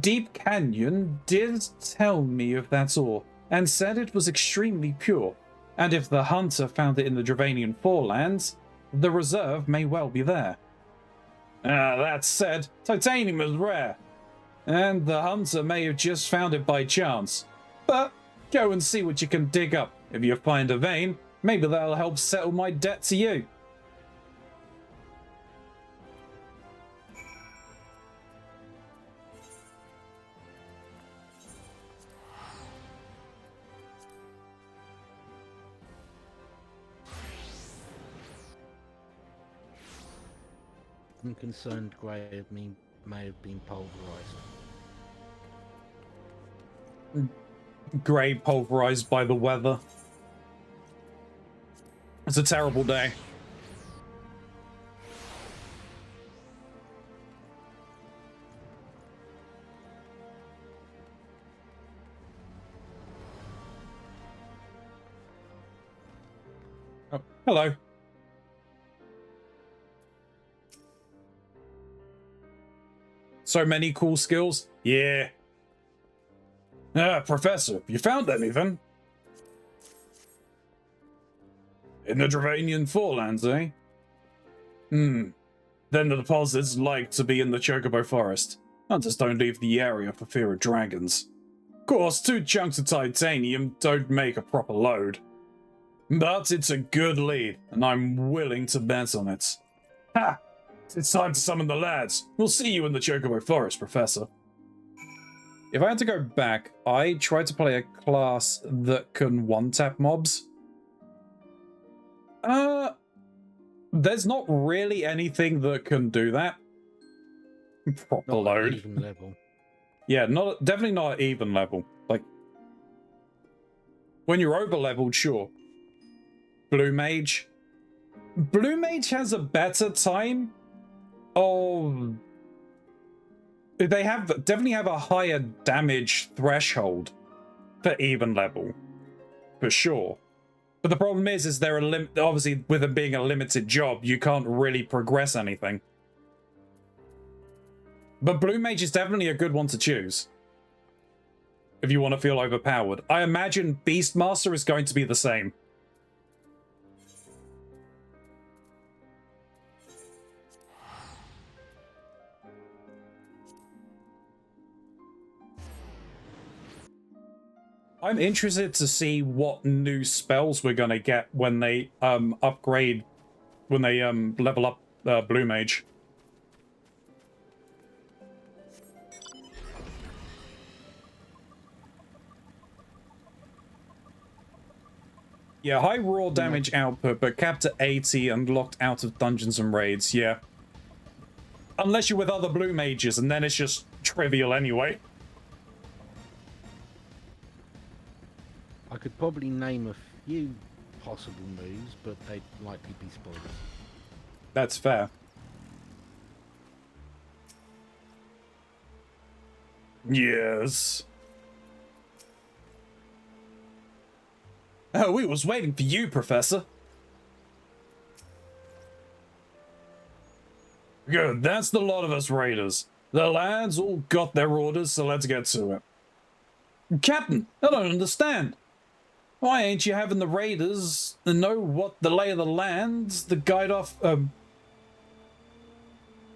Deep Canyon did tell me of that ore, and said it was extremely pure, and if the hunter found it in the Dravanian forelands, the reserve may well be there. That said, titanium is rare, and the hunter may have just found it by chance. But go and see what you can dig up. If you find a vein, maybe that'll help settle my debt to you. I'm concerned Grey may have been pulverized. Grey pulverized by the weather. It's a terrible day. Oh, hello. So many cool skills. Yeah. Professor, you found anything? In the Dravanian forelands, eh? Then the deposits like to be in the Chocobo Forest. Hunters don't leave the area for fear of dragons. Of course, 2 chunks of titanium don't make a proper load. But it's a good lead, and I'm willing to bet on it. Ha! It's time to summon the lads. We'll see you in the Chocobo Forest, Professor. If I had to go back, I tried to play a class that can one-tap mobs. There's not really anything that can do that. Proper Not load. even level. Yeah, definitely not at even level. Like, when you're over leveled, sure. Blue Mage. Blue Mage has a better time. Oh, they definitely have a higher damage threshold for even level, for sure. But the problem is they're obviously with it being a limited job, you can't really progress anything. But Blue Mage is definitely a good one to choose if you want to feel overpowered. I imagine Beastmaster is going to be the same. I'm interested to see what new spells we're gonna get when they upgrade, when they level up Blue Mage. Yeah, high raw damage output, but capped at 80 and locked out of dungeons and raids, yeah. Unless you're with other blue mages, and then it's just trivial anyway. I could probably name a few possible moves, but they'd likely be spoilers. That's fair. Yes. Oh, we was waiting for you, Professor. Good, that's the lot of us raiders. The lads all got their orders, so let's get to it. Captain, I don't understand. Why ain't you having the raiders know what the lay of the land's the guide off,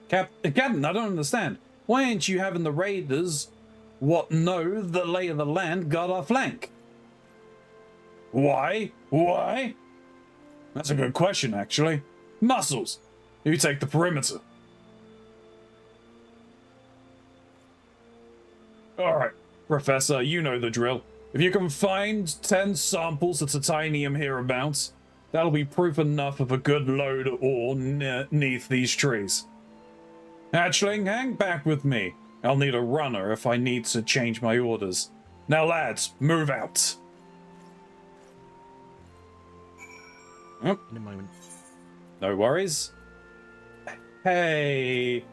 Captain, I don't understand. Why ain't you having the raiders what know the lay of the land got our flank? Why? Why? That's a good question, actually. Muscles, you take the perimeter. Alright, Professor, you know the drill. If you can find 10 samples of titanium hereabouts, that'll be proof enough of a good load of ore neath these trees. Hatchling, hang back with me. I'll need a runner if I need to change my orders. Now, lads, move out. Oh, In a moment. no worries. Hey.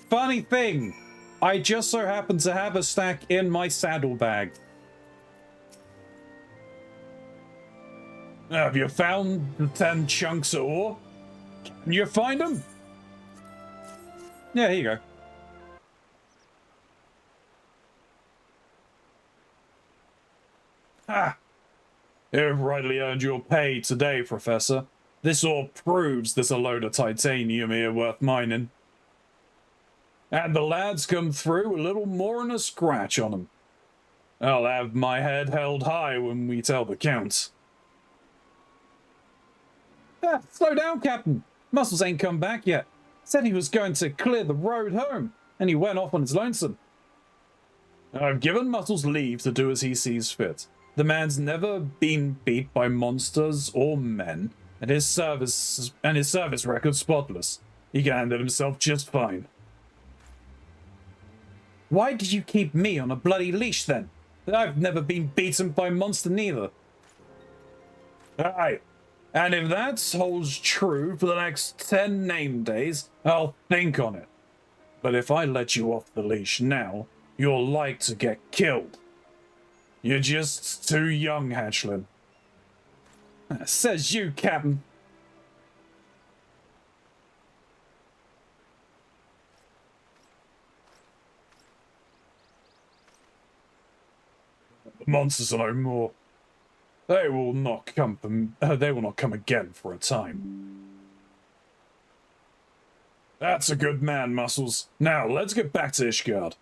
Funny thing, I just so happen to have a stack in my saddlebag. Have you found the 10 chunks of ore? Can you find them? Yeah, here you go. Ah! You've rightly earned your pay today, Professor. This ore proves there's a load of titanium here worth mining. And the lads come through a little more than a scratch on them. I'll have my head held high when we tell the Count. Ah, slow down, Captain. Muscles ain't come back yet. Said he was going to clear the road home, and he went off on his lonesome. I've given Muscles leave to do as he sees fit. The man's never been beat by monsters or men, and his service record's spotless. He can handle himself just fine. Why did you keep me on a bloody leash then? I've never been beaten by a monster neither. Aye. And if that holds true for the next 10 name days, I'll think on it. But if I let you off the leash now, you're like to get killed. You're just too young, Hatchling. Says you, Captain. The monsters are no more. They will not come again for a time. That's a good man, Muscles. Now, let's get back to Ishgard.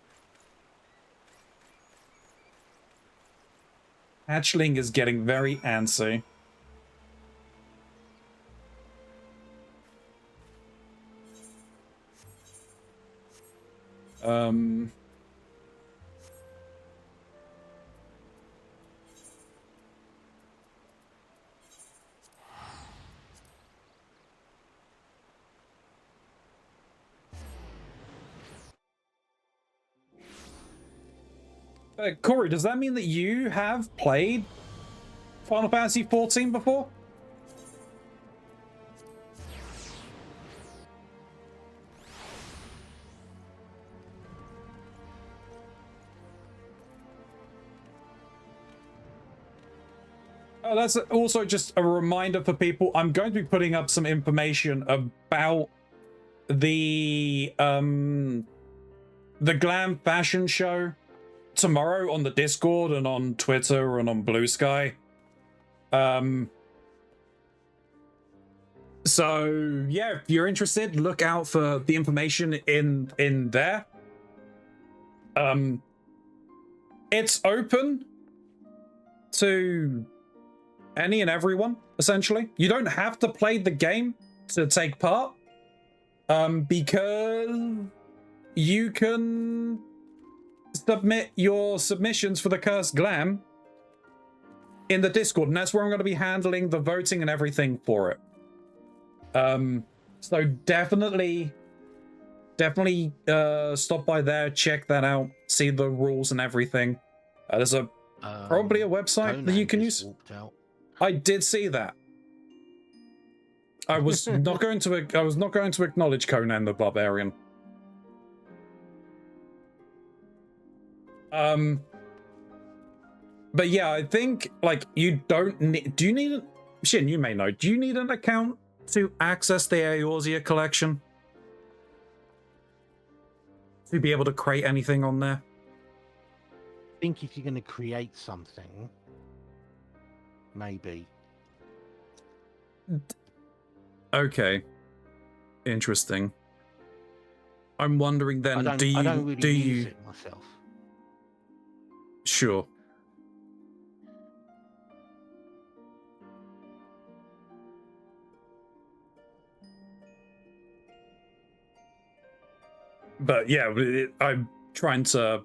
Hatchling is getting very antsy. Corey, does that mean that you have played Final Fantasy XIV before? Oh, that's also just a reminder for people. I'm going to be putting up some information about the Glam Fashion Show tomorrow on the Discord and on Twitter and on Blue Sky. So yeah, if you're interested, look out for the information in there. It's open to any and everyone, essentially. You don't have to play the game to take part, because you can submit your submissions for the Cursed Glam in the Discord, and that's where I'm going to be handling the voting and everything for it. So definitely stop by there, check that out, see the rules and everything. There's probably a website that you can use. I did see that. I was not going to acknowledge Conan the Barbarian. But yeah, I think like you don't need. Do you need? Shin, you may know. Do you need an account to access the Eorzea collection? To be able to create anything on there? I think if you're going to create something, maybe. Okay. Interesting. I'm wondering then, I don't really use it myself. Sure. But yeah, I'm trying to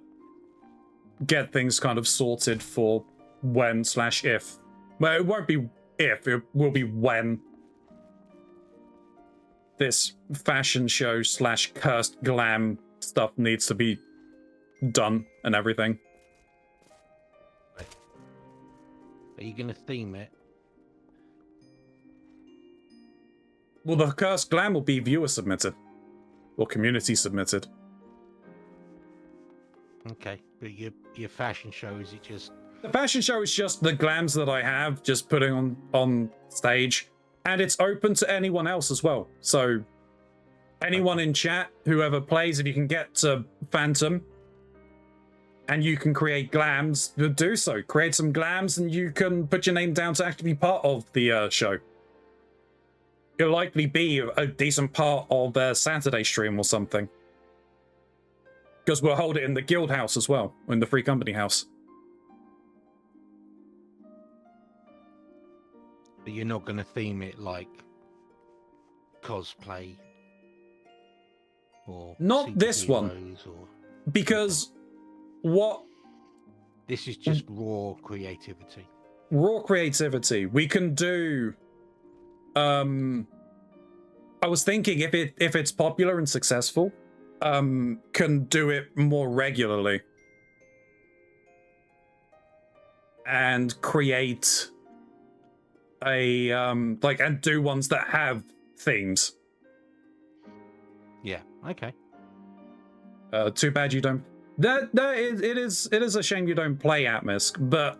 get things kind of sorted for when/if. Well, it won't be if, it will be when this fashion show / cursed glam stuff needs to be done and everything. Are you going to theme it? Well, the cursed glam will be viewer submitted. Or community submitted. Okay, but your fashion show, is it just... The fashion show is just the glams that I have, just putting on stage. And it's open to anyone else as well. So, anyone in chat, whoever plays, if you can get to Phantom, and you can create glams, do so. Create some glams, and you can put your name down to actually be part of the show. It'll likely be a decent part of their Saturday stream or something. Because we'll hold it in the guild house as well, in the free company house. But you're not going to theme it like cosplay or not this one, or... because what... This is just raw creativity. Raw creativity. We can do... I was thinking if it's popular and successful, can do it more regularly and create a and do ones that have themes. Yeah. Okay. Too bad you don't. It is a shame you don't play Atmos, but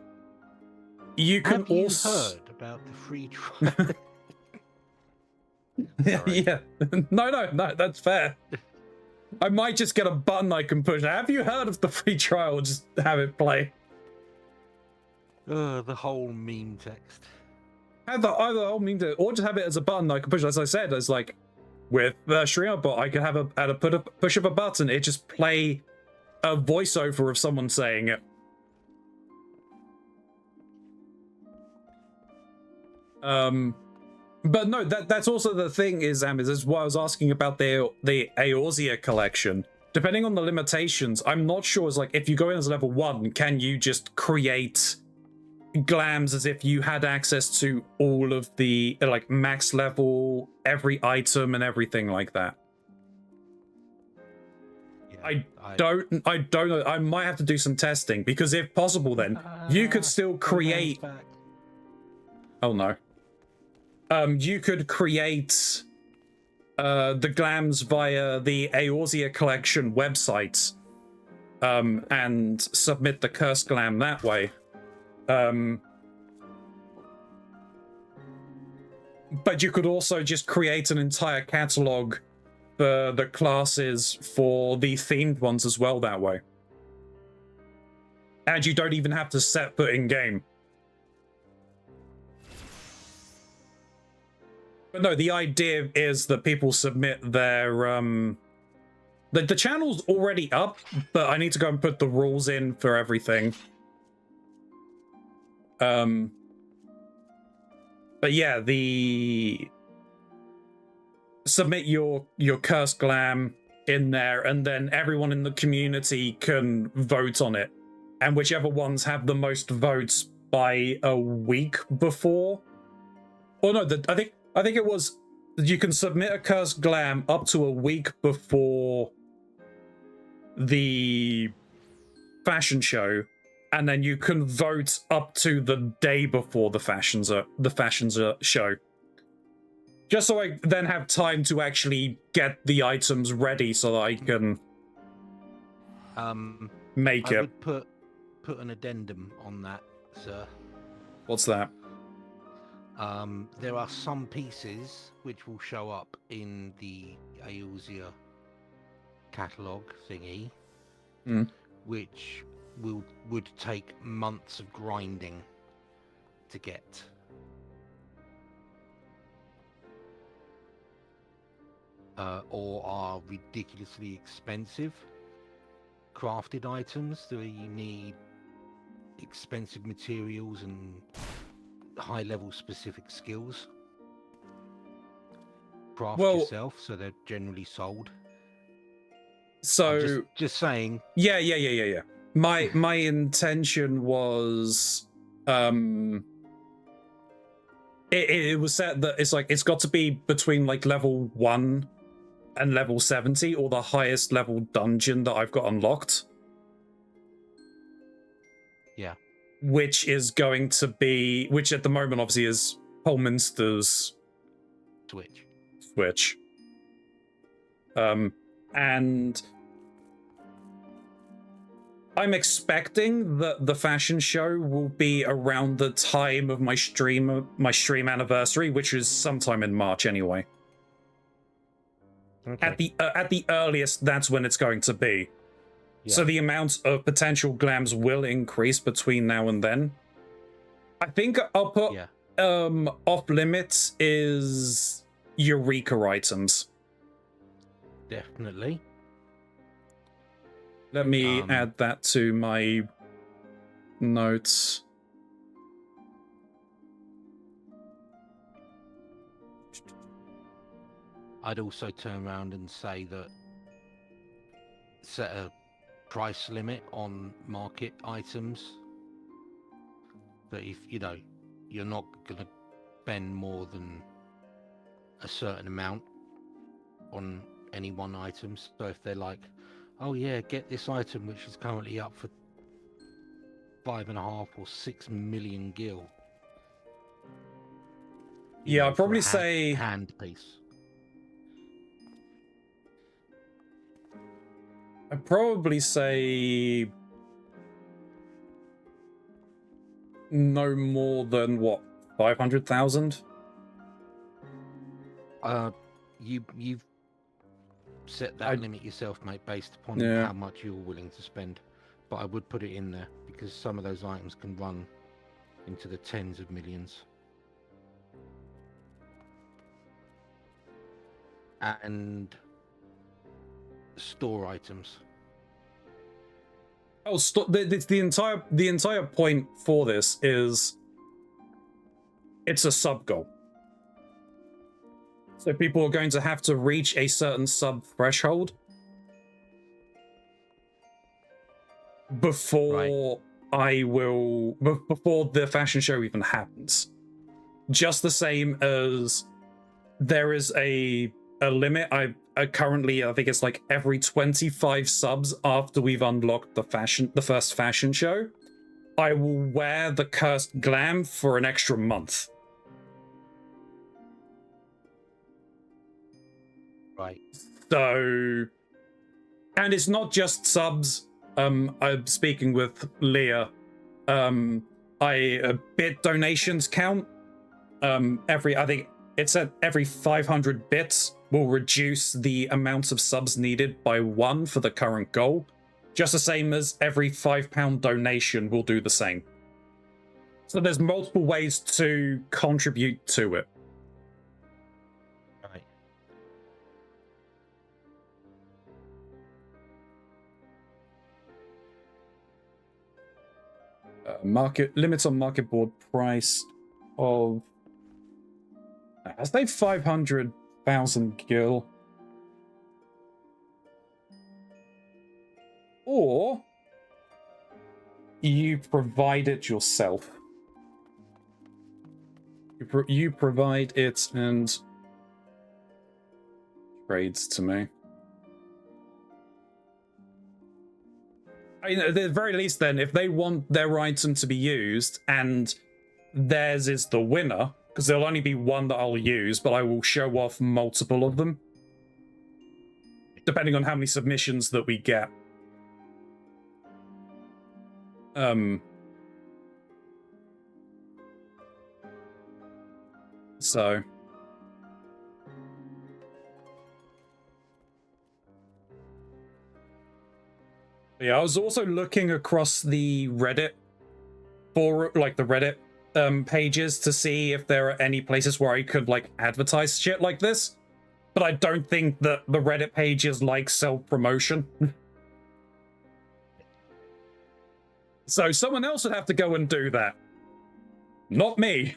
you can also heard about the free trial. Yeah. No, that's fair. I might just get a button I can push. Have you heard of the free trial? Just have it play. The whole meme text. Have the whole meme text, or just have it as a button I can push. As I said, as like with the streamer bot, I could have at a push of a button, it just play a voiceover of someone saying it. But no, that's also the thing is what I was asking about the Eorzea collection. Depending on the limitations, I'm not sure. It's like if you go in as level 1, can you just create glams as if you had access to all of the like max level, every item and everything like that? Yeah, I don't know. I might have to do some testing because if possible, then you could still create. Oh no. You could create the glams via the Eorzea collection website and submit the cursed glam that way. But you could also just create an entire catalog for the classes for the themed ones as well that way. And you don't even have to set foot in game. But no, the idea is that people submit their the channel's already up, but I need to go and put the rules in for everything. But yeah, submit your cursed glam in there, and then everyone in the community can vote on it. And whichever ones have the most votes by a week before. Or no, I think it was you can submit a cursed glam up to a week before the fashion show, and then you can vote up to the day before the fashions show. Just so I then have time to actually get the items ready so that I can make it. I would put an addendum on that, sir. What's that? There are some pieces which will show up in the Eorzea catalogue thingy, which would take months of grinding to get. Or are ridiculously expensive crafted items that you need expensive materials and high-level specific skills. Craft yourself, so they're generally sold. So just saying. Yeah. My intention was it was set that it's got to be between like level 1 and level 70, or the highest level dungeon that I've got unlocked. Yeah. Which is going to be, which at the moment obviously is Holminster's Switch. And I'm expecting that the fashion show will be around the time of my stream anniversary, which is sometime in March anyway. Okay. At the earliest, that's when it's going to be. Yeah. So the amount of potential glams will increase between now and then. I think I'll put off limits is Eureka items. Definitely. Let me add that to my notes. I'd also turn around and say that set a price limit on market items. That if you're not going to spend more than a certain amount on any one item. So if they're like, oh yeah, get this item which is currently up for 5.5 or 6 million gil. Yeah, I'd probably say hand piece. I'd probably say no more than what, 500,000? You've set that limit yourself, mate, based upon how much you're willing to spend. But I would put it in there because some of those items can run into the tens of millions. And store items. Oh, the entire point for this is it's a sub goal. So people are going to have to reach a certain sub threshold before before the fashion show even happens. Just the same as there is a limit. I currently, I think it's like every 25 subs after we've unlocked the first fashion show, I will wear the cursed glam for an extra month. Right. So, and it's not just subs. I'm speaking with Leah. Bit donations count. I think it's at every 500 bits will reduce the amount of subs needed by 1 for the current goal. Just the same as every £5 donation will do the same. So there's multiple ways to contribute to it. Market limits on market board price of, I say 500,000 gil, or you provide it yourself. You provide it and trades to me. I mean, at the very least then, if they want their item to be used and theirs is the winner, because there'll only be one that I'll use, but I will show off multiple of them, depending on how many submissions that we get. So... yeah, I was also looking across the Reddit for like the Reddit pages to see if there are any places where I could like advertise shit like this, but I don't think that the Reddit pages like self-promotion. So someone else would have to go and do that, not me.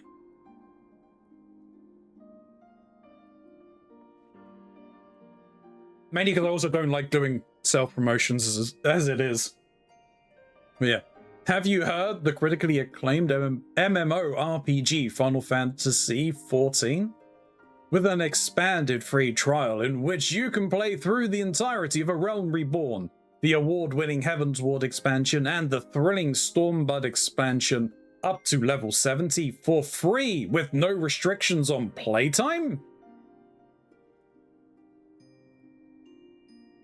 Mainly because I also don't like doing self-promotions as it is. But yeah. Have you heard the critically acclaimed MMORPG Final Fantasy XIV? With an expanded free trial in which you can play through the entirety of A Realm Reborn, the award-winning Heavensward expansion, and the thrilling Stormblood expansion up to level 70 for free with no restrictions on playtime?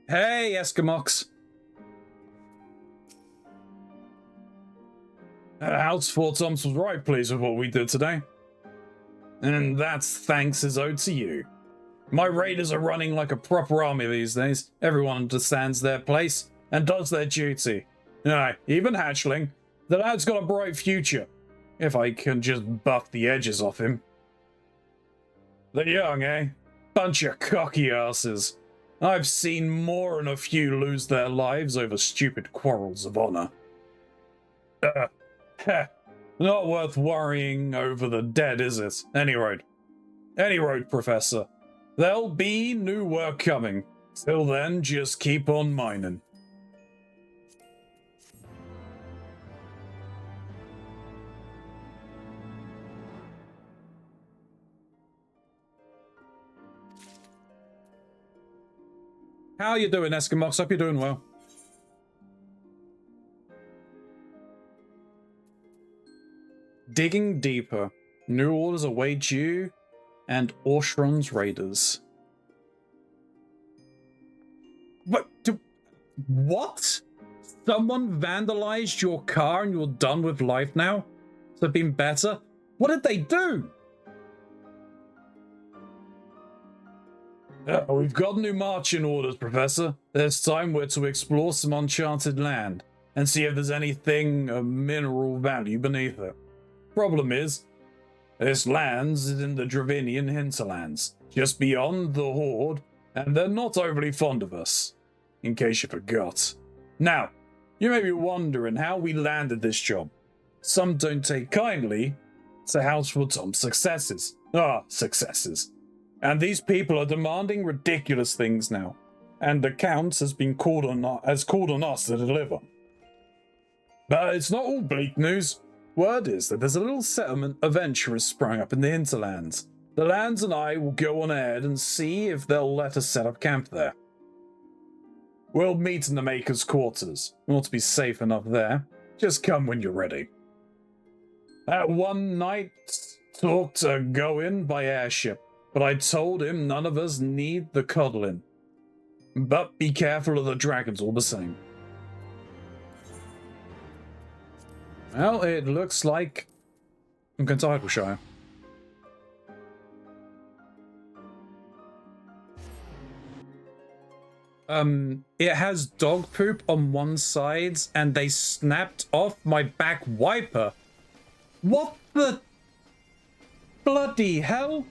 Hey, Eskimox. House Fort Thompson was right pleased with what we did today. And that's thanks is owed to you. My raiders are running like a proper army these days. Everyone understands their place and does their duty. Aye, even Hatchling. The lad's got a bright future. If I can just buff the edges off him. The young, eh? Bunch of cocky asses. I've seen more than a few lose their lives over stupid quarrels of honor. Not worth worrying over the dead, is it? Any road, Professor. There'll be new work coming. Till then, just keep on mining. How you doing, Eskimox? Hope you're doing well. Digging deeper. New orders await you and Orshron's raiders. What? Someone vandalized your car and you're done with life now? So been better? What did they do? We've got new marching orders, Professor. This time we're to explore some uncharted land and see if there's anything of mineral value beneath it. Problem is, this land's in the Dravinian hinterlands, just beyond the Horde, and they're not overly fond of us, in case you forgot. Now, you may be wondering how we landed this job. Some don't take kindly to House Tom's successes. Successes. And these people are demanding ridiculous things now, and the Count has called on us to deliver. But it's not all bleak news. Word is that there's a little settlement adventurers sprung up in the hinterlands. The Lands and I will go on ahead and see if they'll let us set up camp there. We'll meet in the Maker's quarters. We want to be safe enough there. Just come when you're ready. That one night talked to go in by airship, but I told him none of us need the cuddling. But be careful of the dragons all the same. Well, it looks like I'm going to Idleshire. It has dog poop on one side, and they snapped off my back wiper. What the bloody hell?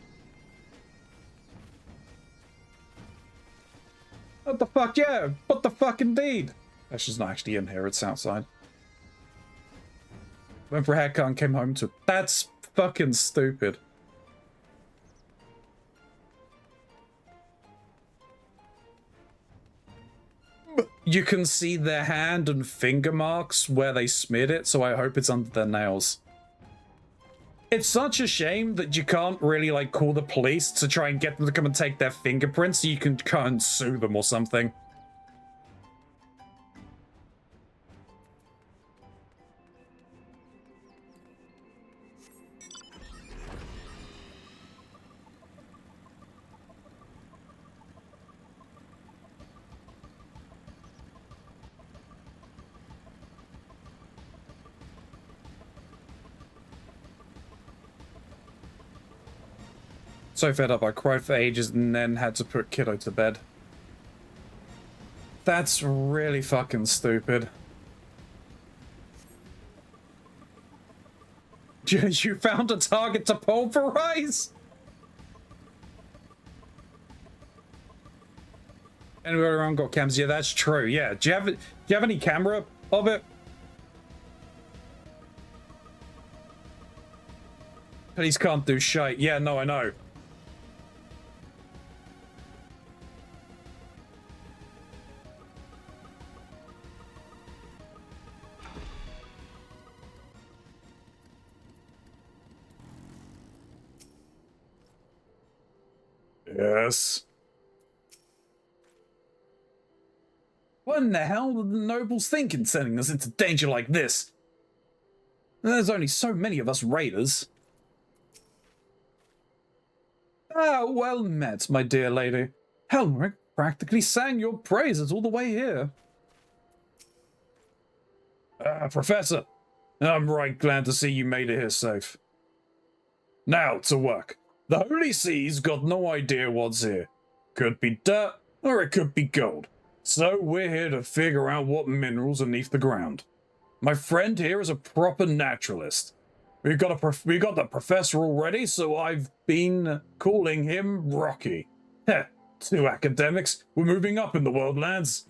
What the fuck? Yeah, what the fuck indeed? She's not actually in here, it's outside. Went for a haircut and came home to... That's fucking stupid. You can see their hand and finger marks where they smeared it, so I hope it's under their nails. It's such a shame that you can't really, like, call the police to try and get them to come and take their fingerprints so you can come and sue them or something. So fed up, I cried for ages and then had to put kiddo to bed. That's really fucking stupid. You found a target to pulverize? Anywhere around got cams? Yeah, that's true. Yeah. Do you have any camera of it? Police can't do shite. Yeah, no, I know. Yes. What in the hell are the nobles thinking sending us into danger like this? There's only so many of us raiders. Ah, well met, my dear lady. Helmeric practically sang your praises all the way here. Professor, I'm right glad to see you made it here safe. Now to work. The Holy Sea's got no idea what's here. Could be dirt, or it could be gold. So we're here to figure out what minerals are beneath the ground. My friend here is a proper naturalist. We got the professor already, so I've been calling him Rocky. Heh, two academics. We're moving up in the world, lads.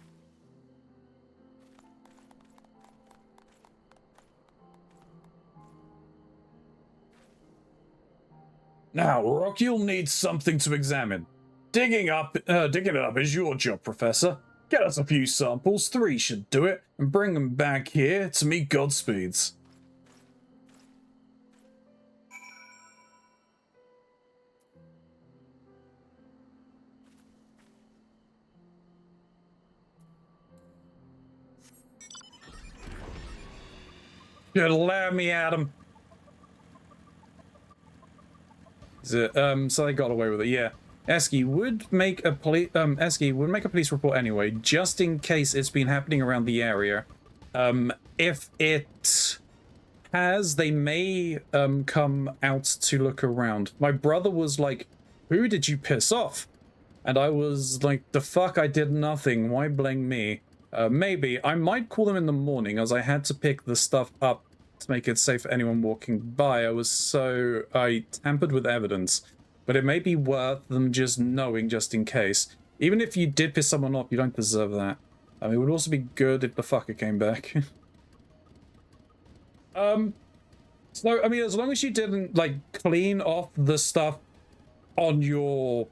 Now, Rocky will need something to examine. Digging it up is your job, Professor. Get us a few samples, 3 should do it, and bring them back here to me Godspeeds. You'd let me at him. Is it, so they got away with it, yeah. Esky would make a police report anyway, just in case it's been happening around the area. If it has, they may come out to look around. My brother was like, who did you piss off? And I was like, the fuck, I did nothing. Why blame me? Maybe. I might call them in the morning, as I had to pick the stuff up to make it safe for anyone walking by. I tampered with evidence. But it may be worth them just knowing, just in case. Even if you did piss someone off, you don't deserve that. It would also be good if the fucker came back. So, I mean, as long as you didn't, like, clean off the stuff on your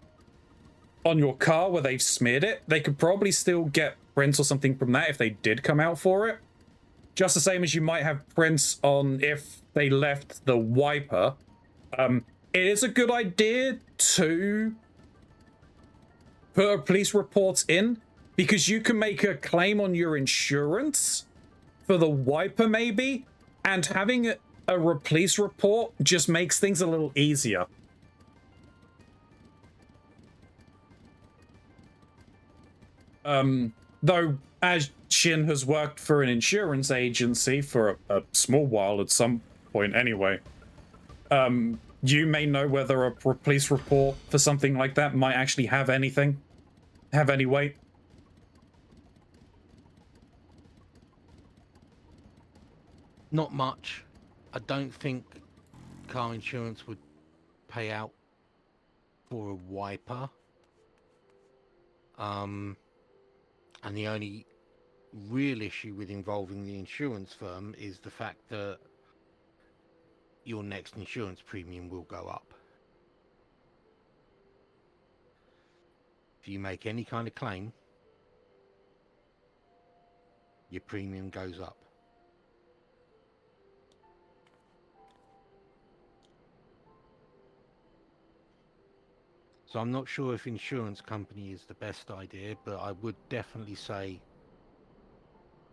car where they've smeared it, they could probably still get prints or something from that if they did come out for it. Just the same as you might have prints on if they left the wiper. It is a good idea to put a police report in, because you can make a claim on your insurance for the wiper, maybe, and having a police report just makes things a little easier. Though, as Shin has worked for an insurance agency for a small while at some point anyway, you may know whether a police report for something like that might actually have any weight. Not much. I don't think car insurance would pay out for a wiper. And the only real issue with involving the insurance firm is the fact that your next insurance premium will go up. If you make any kind of claim, your premium goes up. So I'm not sure if insurance company is the best idea, but I would definitely say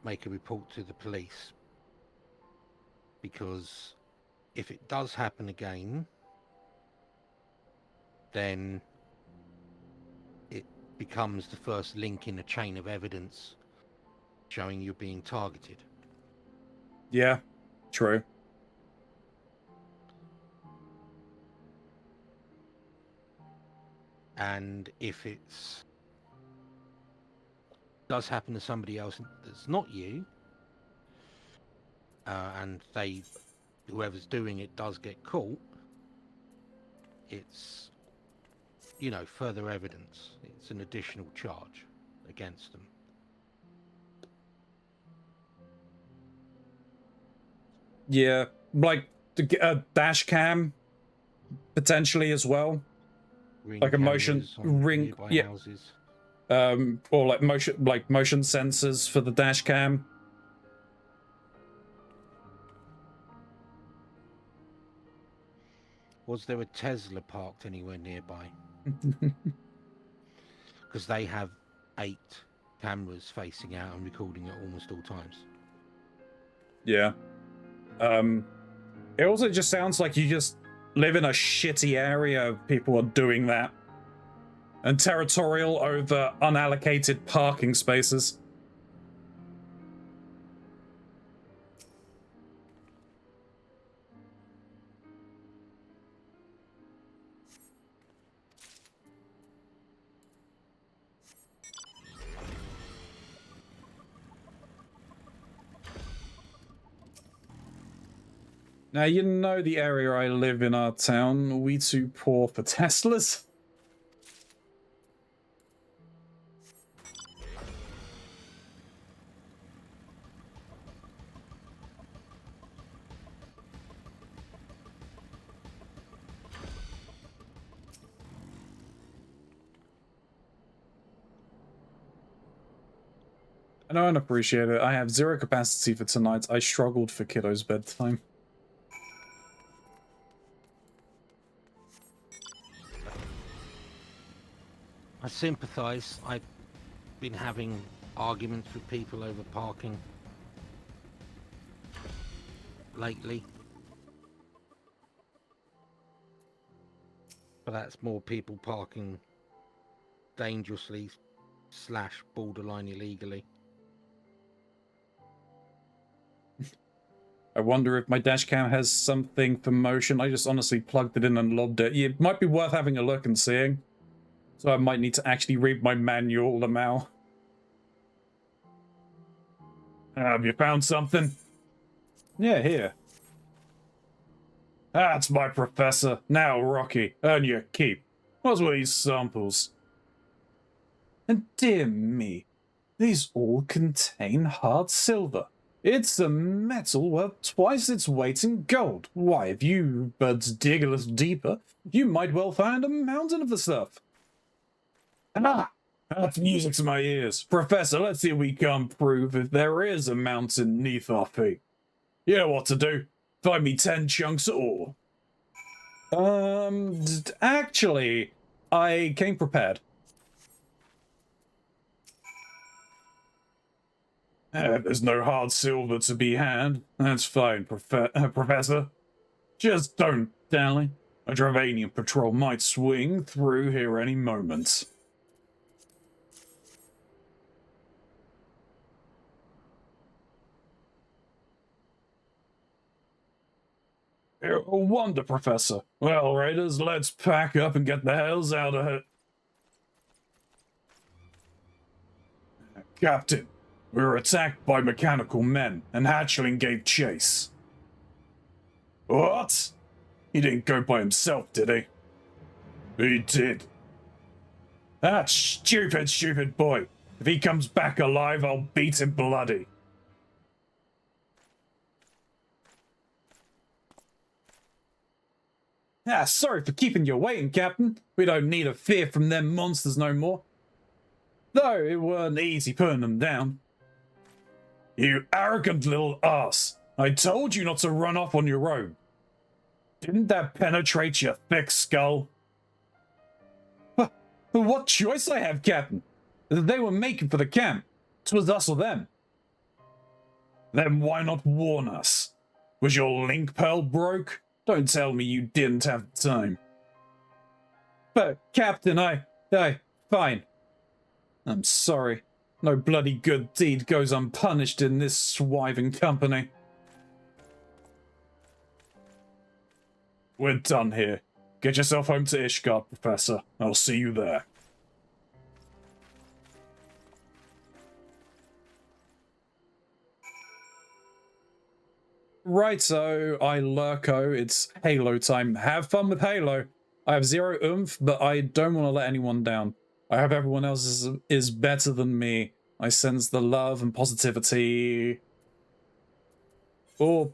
make a report to the police, because if it does happen again, then it becomes the first link in a chain of evidence showing you're being targeted. Yeah, true. And if it's does happen to somebody else that's not you, and whoever's doing it does get caught, it's, further evidence. It's an additional charge against them. Yeah, like a dash cam potentially as well. Ring Like a motion cameras on ring, nearby yeah. houses. Or like motion sensors for the dash cam. Was there a Tesla parked anywhere nearby? Because they have 8 cameras facing out and recording at almost all times. Yeah. It also just sounds like you just live in a shitty area of people are doing that. And territorial over unallocated parking spaces. Now, you know the area I live in our town, we too poor for Teslas. I don't appreciate it. I have 0 capacity for tonight. I struggled for kiddo's bedtime. I sympathise. I've been having arguments with people over parking lately. But that's more people parking dangerously / borderline illegally. I wonder if my dashcam has something for motion. I just honestly plugged it in and lobbed it. It might be worth having a look and seeing. So I might need to actually read my manual now. Have you found something? Yeah, here. That's my professor. Now, Rocky, earn your keep. What's with these samples? And dear me, these all contain hard silver. It's a metal worth twice its weight in gold. Why, if you birds dig a little deeper, you might well find a mountain of the stuff. Ah, that's music to my ears. Professor, let's see if we can prove if there is a mountain neath our feet. You know what to do. Find me 10 chunks of ore. Actually, I came prepared. There's no hard silver to be had. That's fine, Professor. Just don't dally. A Dravanian patrol might swing through here any moment. You're a wonder, Professor. Well, Raiders, let's pack up and get the hells out of here. Captain, we were attacked by mechanical men, and Hatchling gave chase. What? He didn't go by himself, did he? He did. That stupid boy. If he comes back alive, I'll beat him bloody. Sorry for keeping you waiting, Captain. We don't need a fear from them monsters no more. Though it weren't easy putting them down. You arrogant little ass. I told you not to run off on your own. Didn't that penetrate your thick skull? What choice I have, Captain? They were making for the camp. 'Twas us or them. Then why not warn us? Was your link pearl broke? Don't tell me you didn't have time. But, Captain, fine. I'm sorry. No bloody good deed goes unpunished in this swiving company. We're done here. Get yourself home to Ishgard, Professor. I'll see you there. Right, so I lurko. It's Halo time. Have fun with Halo. I have zero oomph, but I don't want to let anyone down. I hope everyone else is better than me. I sense the love and positivity. Or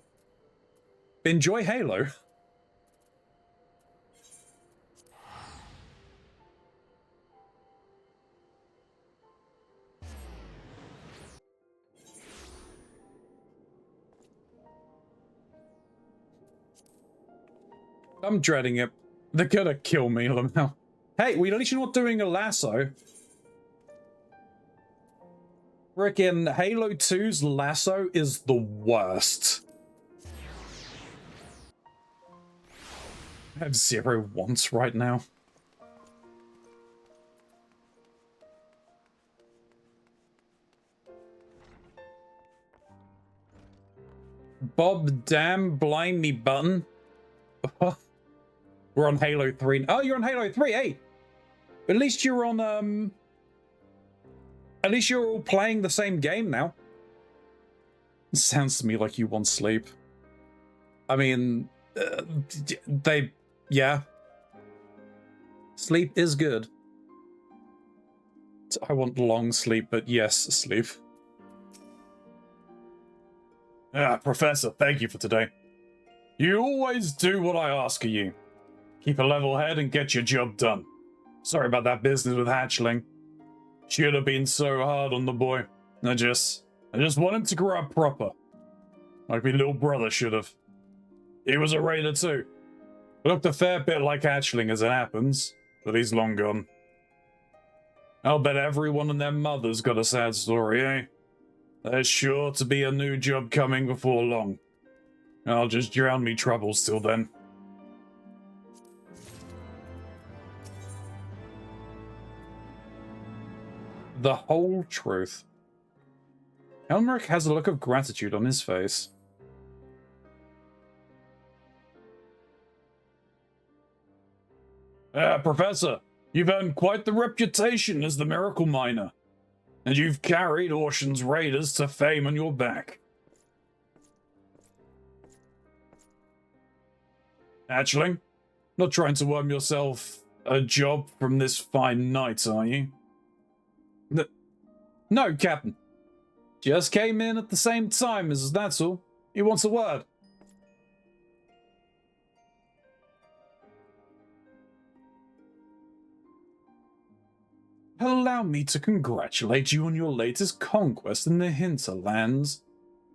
enjoy Halo. I'm dreading it. They're gonna kill me, Lamau. Hey, at least you're not doing a lasso. Frickin' Halo 2's lasso is the worst. I have zero wants right now. Bob damn blind me button. We're on Halo 3. Oh, you're on Halo 3, hey! At least you're on, At least you're all playing the same game now. It sounds to me like you want sleep. I mean, yeah. Sleep is good. I want long sleep, but yes, sleep. Professor, thank you for today. You always do what I ask of you. Keep a level head and get your job done. Sorry about that business with Hatchling. Should have been so hard on the boy. I just want him to grow up proper. Like my little brother should have. He was a raider too. Looked a fair bit like Hatchling as it happens, but he's long gone. I'll bet everyone and their mother's got a sad story, eh? There's sure to be a new job coming before long. I'll just drown me troubles till then. The whole truth. Elmeric has a look of gratitude on his face. Professor, you've earned quite the reputation as the miracle miner, and you've carried Ocean's raiders to fame on your back. Hatchling, not trying to worm yourself a job from this fine night, are you? No, Captain. Just came in at the same time as that's all. He wants a word. Allow me to congratulate you on your latest conquest in the hinterlands.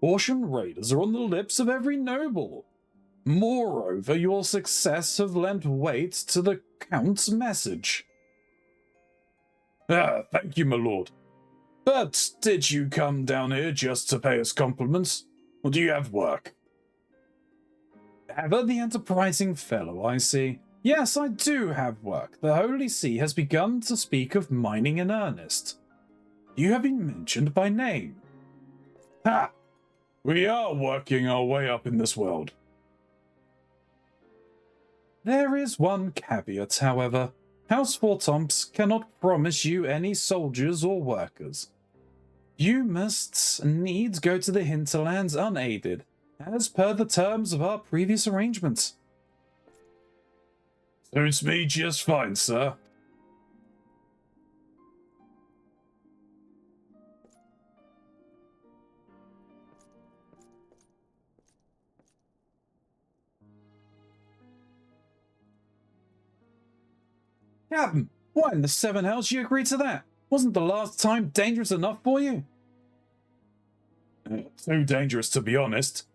Ocean raiders are on the lips of every noble. Moreover, your success have lent weight to the Count's message. Thank you, my lord. But did you come down here just to pay us compliments, or do you have work? Ever the enterprising fellow, I see. Yes, I do have work. The Holy See has begun to speak of mining in earnest. You have been mentioned by name. Ha! We are working our way up in this world. There is one caveat, however. House Fortomps cannot promise you any soldiers or workers. You must needs go to the hinterlands unaided, as per the terms of our previous arrangements. Suits me just fine, sir. Captain, why in the seven hells you agreed to that? Wasn't the last time dangerous enough for you? Too dangerous, to be honest.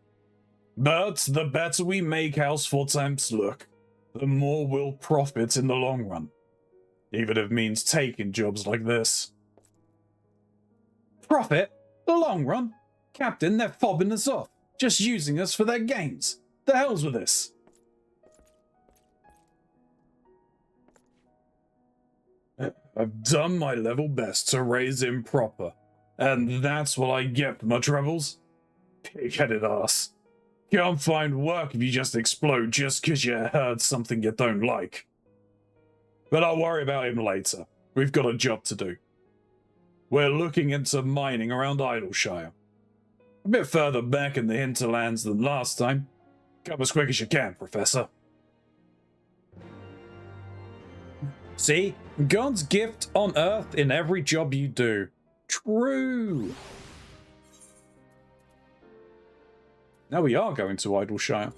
But the better we make House Fortamps look, the more we'll profit in the long run. even if it means taking jobs like this. Profit? The long run? Captain, they're fobbing us off, just using us for their gains. The hell's with this? I've done my level best to raise him proper, and that's what I get for my troubles? Pig-headed ass. Can't find work if you just explode just because you heard something you don't like. But I'll worry about him later. We've got a job to do. We're looking into mining around Idleshire. A bit further back in the hinterlands than last time. Come as quick as you can, Professor. See? God's gift on Earth in every job you do. True. Now we are going to Idleshire.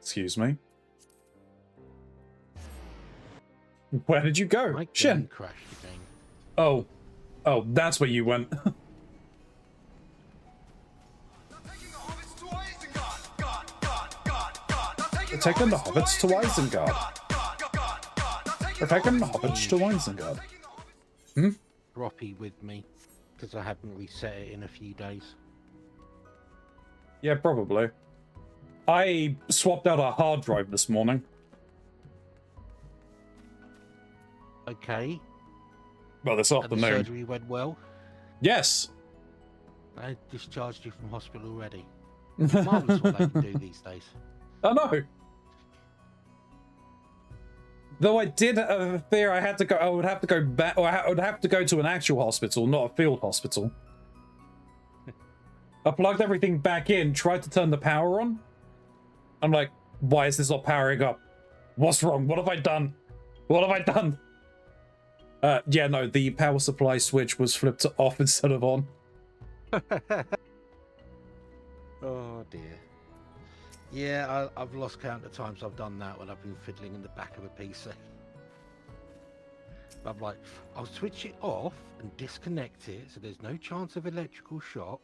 Excuse me. Where did you go? My Shen. game crashed again. Oh, that's where you went. We're taking the hobbits to Isengard. We're taking the hobbits to Isengard. Hmm? Droppy with me, because I haven't reset it in a few days. Yeah, probably. I swapped out our hard drive this morning. Okay. Well, this And the afternoon. surgery went well. Yes. I discharged you from hospital already. Marvelous what they can do these days. I know. Though I did have a fear I had to go. I would have to go back, or I would have to go to an actual hospital, not a field hospital. I plugged everything back in, tried to turn the power on. I'm like, why is this not powering up? What's wrong? What have I done? What have I done? Yeah, no, the power supply switch was flipped off instead of on. Oh dear. Yeah, I've lost count of times I've done that when I've been fiddling in the back of a PC. I'm like, I'll switch it off and disconnect it so there's no chance of electrical shock.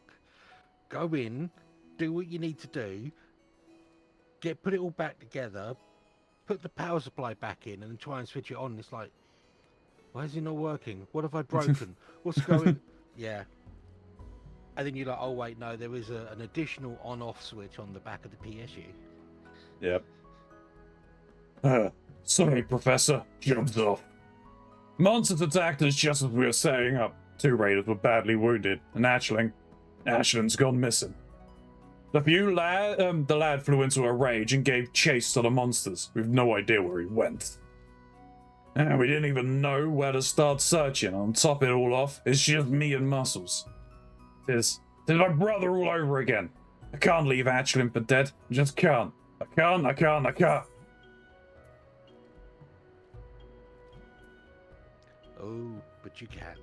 Go in, do what you need to do, put it all back together, put the power supply back in, and then try and switch it on. It's like, why is it not working? What have I broken? What's going? Yeah. And then you're like, oh wait, no, there is an additional on-off switch on the back of the PSU. Yep. Sorry, Professor. Job's off. Monsters attacked us just as we were setting up. 2 raiders were badly wounded, and Ashland's gone missing. The lad flew into a rage and gave chase to the monsters. We've no idea where he went. And we didn't even know where to start searching. On top of it all off, it's just me and Muscles. It's my brother all over again. I can't leave Ashland for dead. I just can't. I can't. Oh, but you can.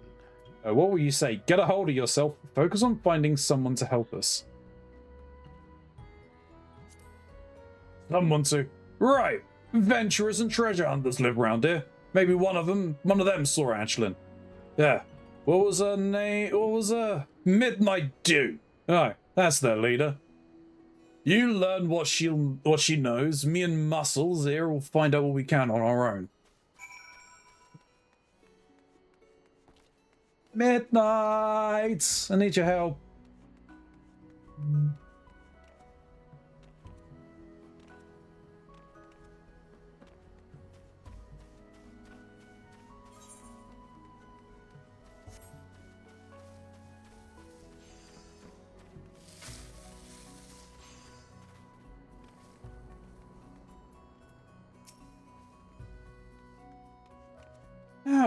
What will you say? Get a hold of yourself. Focus on finding someone to help us. Someone to... Right. Adventurers and treasure hunters live around here. Maybe one of them saw Ashland. Yeah. What was her name? What was her? Midnight Dew. Aye, that's their leader. You learn what she knows. Me and Muscles here will find out what we can on our own. Midnight! I need your help.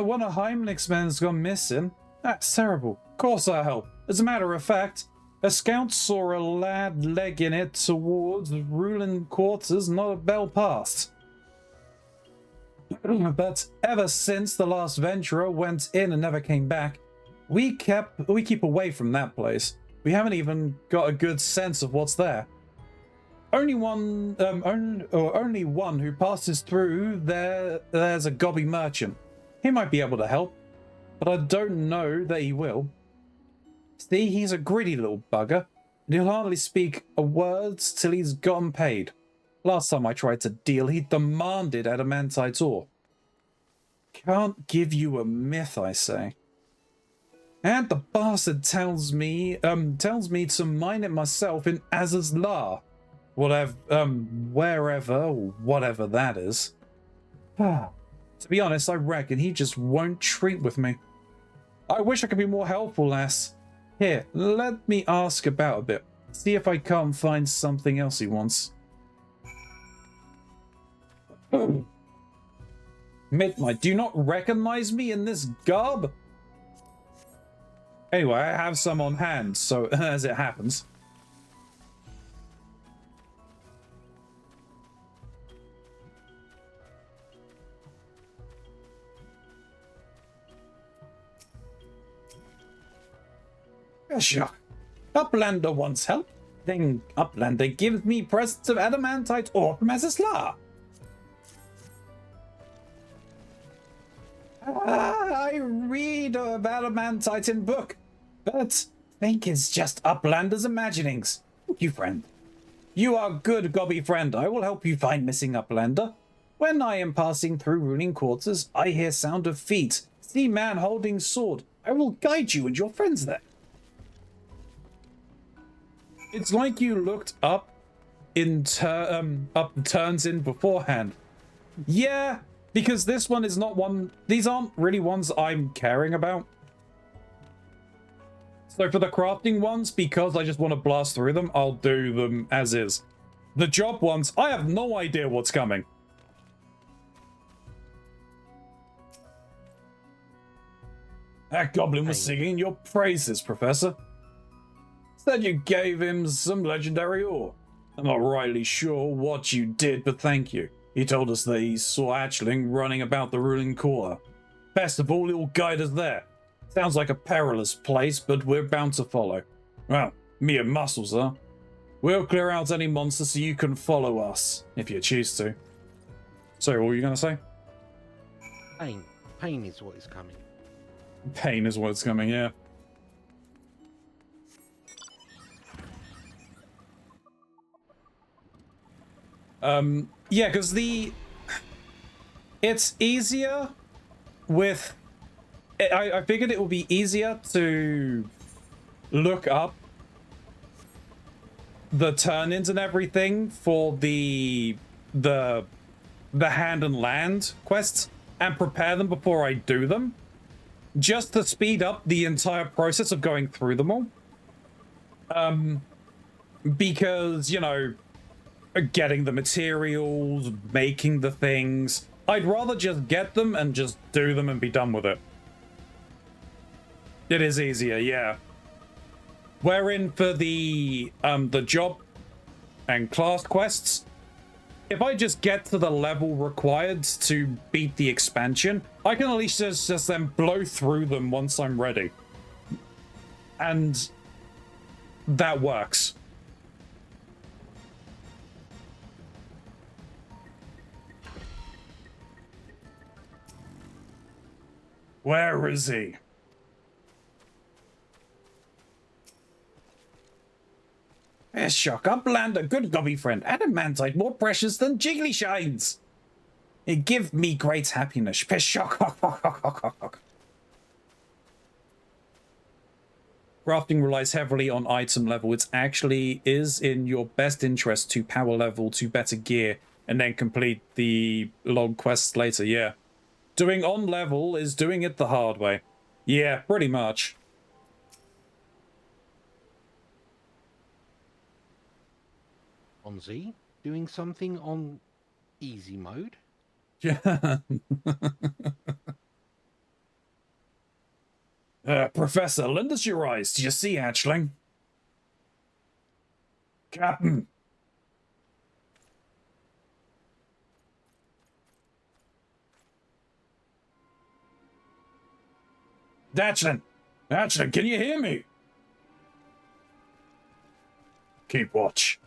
One of Heimlich's men's gone missing. That's terrible. Of course I'll help. As a matter of fact, a scout saw a lad legging it towards the ruling quarters not a bell passed. But ever since the last venturer went in and never came back, we keep away from that place. We haven't even got a good sense of what's there. Only one who passes through there's a gobby merchant. He might be able to help, but I don't know that he will. See, he's a greedy little bugger, and he'll hardly speak a word till he's gotten paid. Last time I tried to deal, he demanded adamantite ore. Can't give you a myth, I say. And the bastard tells me to mine it myself in Azazlar. Whatever that is. To be honest, I reckon he just won't treat with me. I wish I could be more helpful, lass. Here, let me ask about a bit. See if I can't find something else he wants. Midnight, do you not recognize me in this garb? Anyway, I have some on hand, so as it happens. Sure. Uplander wants help. Then Uplander gives me presents of adamantite ore from Azazlar. I read of adamantite in book, but think it's just Uplander's imaginings. Thank you, friend. You are good, gobby friend. I will help you find missing Uplander. When I am passing through ruling quarters, I hear sound of feet. See man holding sword. I will guide you and your friends there. It's like you looked up turns in beforehand. Yeah, because this one is not one. These aren't really ones I'm caring about. So for the crafting ones, because I just want to blast through them, I'll do them as is. The job ones, I have no idea what's coming. That goblin was singing your praises, Professor. Said you gave him some legendary ore. I'm not rightly sure what you did, but thank you. He told us that he saw Hatchling running about the ruling quarter. Best of all, he'll guide us there. Sounds like a perilous place, but we're bound to follow. Well, mere muscles, huh? We'll clear out any monster so you can follow us, if you choose to. Sorry, what were you going to say? Pain. Pain is what is coming. Pain is what's coming, yeah. Yeah, because it's easier with... I figured it would be easier to look up the turn-ins and everything for the hand and land quests and prepare them before I do them, just to speed up the entire process of going through them all. Because, you know, getting the materials, making the things, I'd rather just get them and just do them and be done with it. It is easier, yeah. Wherein for the job and class quests, if I just get to the level required to beat the expansion, I can at least just then blow through them once I'm ready. And that works. Where is he? Shock, Uplander, good gobby friend, adamantite more precious than jiggly shines. It give me great happiness. Shock. Crafting relies heavily on item level. It actually is in your best interest to power level to better gear and then complete the long quests later, yeah. Doing on level is doing it the hard way. Yeah, pretty much. Keronzi, doing something on easy mode? Yeah. Professor, lend us your eyes. Do you see, Hatchling? Captain. Hatchling! Hatchling, can you hear me? Keep watch.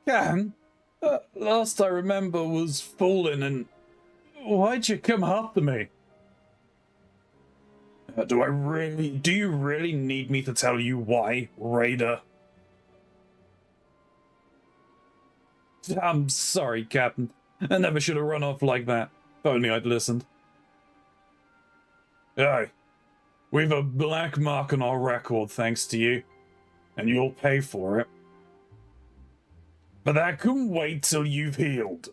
Can? Last I remember was falling, and why'd you come after me? Do you really need me to tell you why, Raider? I'm sorry, Captain. I never should have run off like that. If only I'd listened. Aye. We've a black mark on our record thanks to you, and you'll pay for it. But that can wait till you've healed.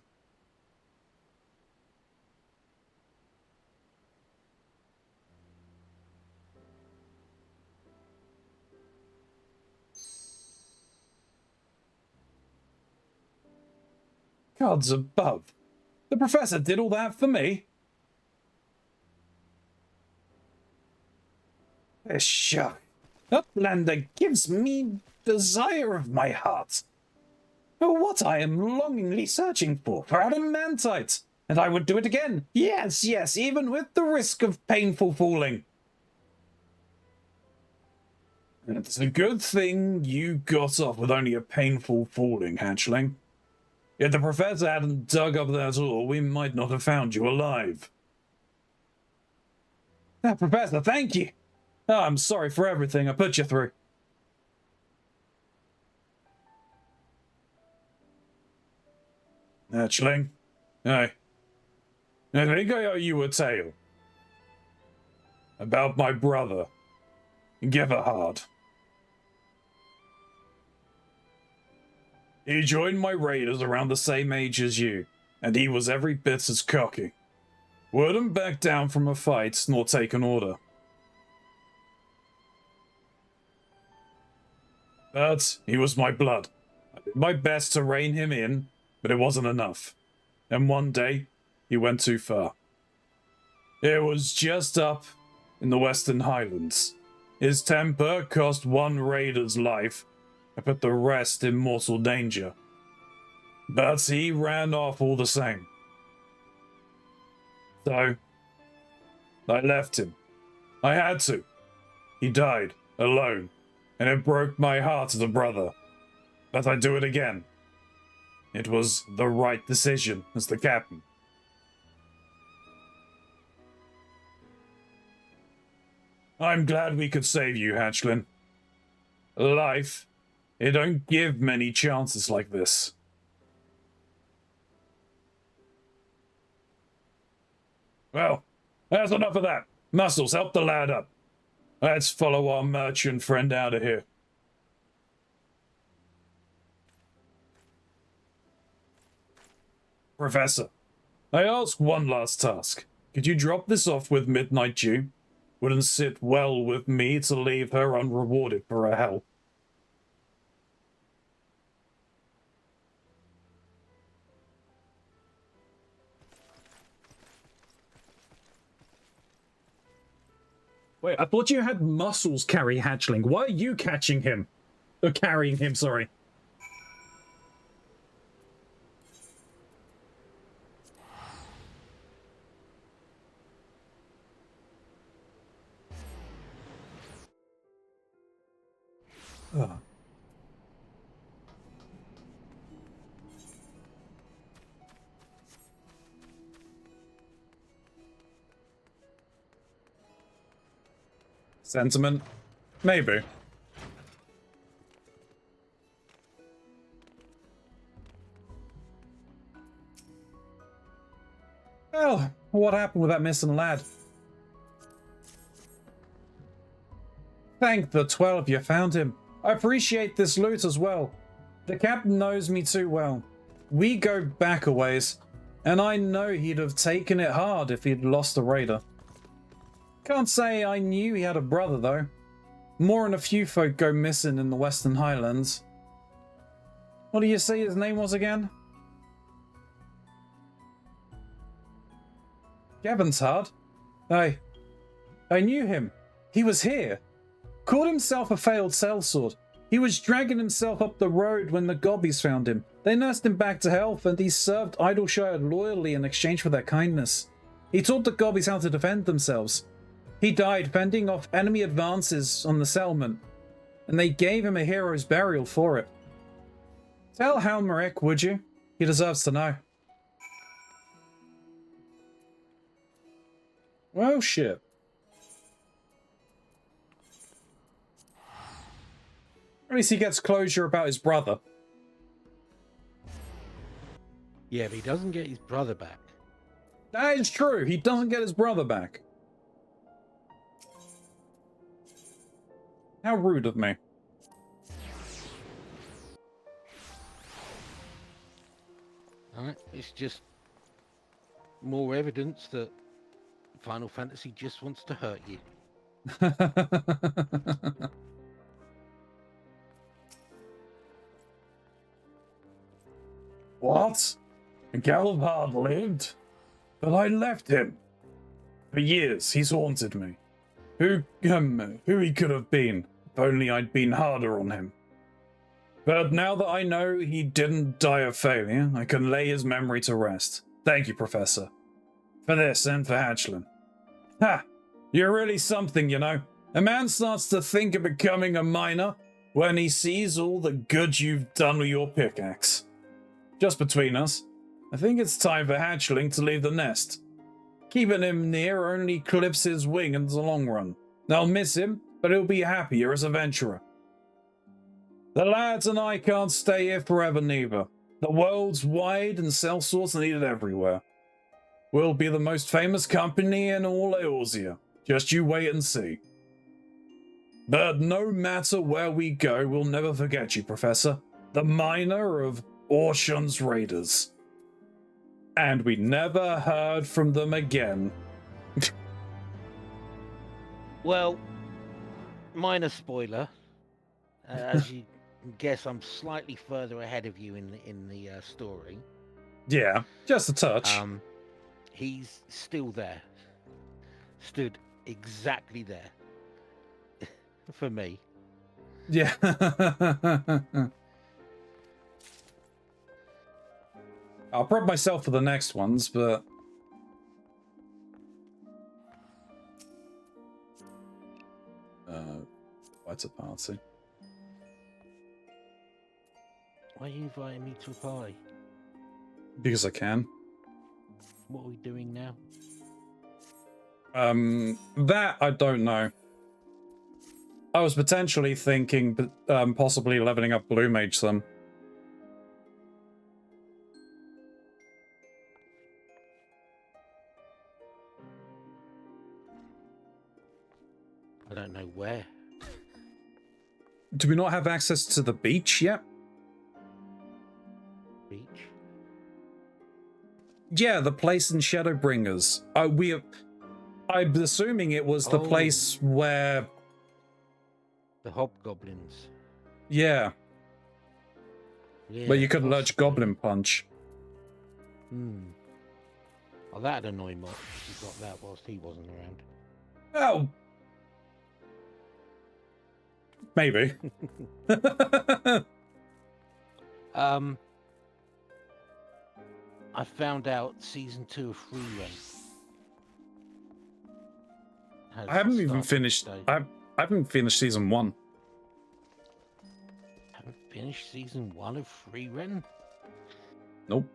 Gods above. The professor did all that for me? Shuck. Uplander gives me desire of my heart. What I am longingly searching for adamantite. And I would do it again. Yes, even with the risk of painful falling. It's a good thing you got off with only a painful falling, hatchling. If the professor hadn't dug up that ore, we might not have found you alive. Professor, thank you. Oh, I'm sorry for everything I put you through. Hatchling? Aye. I think I owe you a tale. About my brother, Everhard. He joined my raiders around the same age as you, and he was every bit as cocky. Wouldn't back down from a fight, nor take an order. But he was my blood. I did my best to rein him in, but it wasn't enough. And one day, he went too far. It was just up in the Western Highlands. His temper cost one raider's life, and put the rest in mortal danger. But he ran off all the same. So, I left him. I had to. He died, alone, and it broke my heart as a brother. But I'd do it again. It was the right decision as the captain. I'm glad we could save you, Hatchlin. Life, it don't give many chances like this. Well, that's enough of that. Muscles, help the lad up. Let's follow our merchant friend out of here. Professor, I ask one last task. Could you drop this off with Midnight Dew? Wouldn't sit well with me to leave her unrewarded for her help. Wait, I thought you had muscles carry Hatchling. Why are you catching him? Or carrying him, sorry. Oh. Sentiment? Maybe. Well, what happened with that missing lad? Thank the 12 you found him. I appreciate this loot as well. The captain knows me too well. We go back a ways, and I know he'd have taken it hard if he'd lost a raider. Can't say I knew he had a brother, though. More than a few folk go missing in the Western Highlands. What do you say his name was again? Everhard? I knew him. He was here. Called himself a failed sellsword. He was dragging himself up the road when the gobbies found him. They nursed him back to health, and he served Idleshire loyally in exchange for their kindness. He taught the gobbies how to defend themselves. He died fending off enemy advances on the settlement, and they gave him a hero's burial for it. Tell Helmerick, would you? He deserves to know. Well, shit. At least he gets closure about his brother. Yeah, but he doesn't get his brother back. That is true. He doesn't get his brother back. How rude of me. Alright, it's just more evidence that Final Fantasy just wants to hurt you. What? Galahad lived? But I left him. For years, he's haunted me. Who he could have been, if only I'd been harder on him. But now that I know he didn't die of failure, I can lay his memory to rest. Thank you, Professor. For this and for Hatchling. Ha! You're really something, you know. A man starts to think of becoming a miner when he sees all the good you've done with your pickaxe. Just between us, I think it's time for Hatchling to leave the nest. Keeping him near only clips his wing in the long run. I'll miss him, but he'll be happier as a venturer. The lads and I can't stay here forever neither. The world's wide and sellswords are needed everywhere. We'll be the most famous company in all Eorzea. Just you wait and see. But no matter where we go, we'll never forget you, Professor. The miner of Orshun's raiders. And we never heard from them again. Well, minor spoiler. As you can guess, I'm slightly further ahead of you in the story. Yeah, just a touch. He's still there. Stood exactly there. For me. Yeah. I'll prep myself for the next ones, but... what's a party? Why are you inviting me to a party? Because I can. What are we doing now? That I don't know. I was potentially thinking, possibly leveling up Blue Mage some. I don't know where. Do we not have access to the beach yet? Beach? Yeah, the place in Shadowbringers. I'm assuming it was the place where... The hobgoblins. Yeah. Yeah, Where you could lurch possibly. Goblin Punch. Oh, that'd annoy Mark if he got that whilst he wasn't around. Oh. Maybe. I found out season 2 of Free Rent. I haven't even finished. I haven't finished season 1. Haven't finished season 1 of Free Rent? Nope.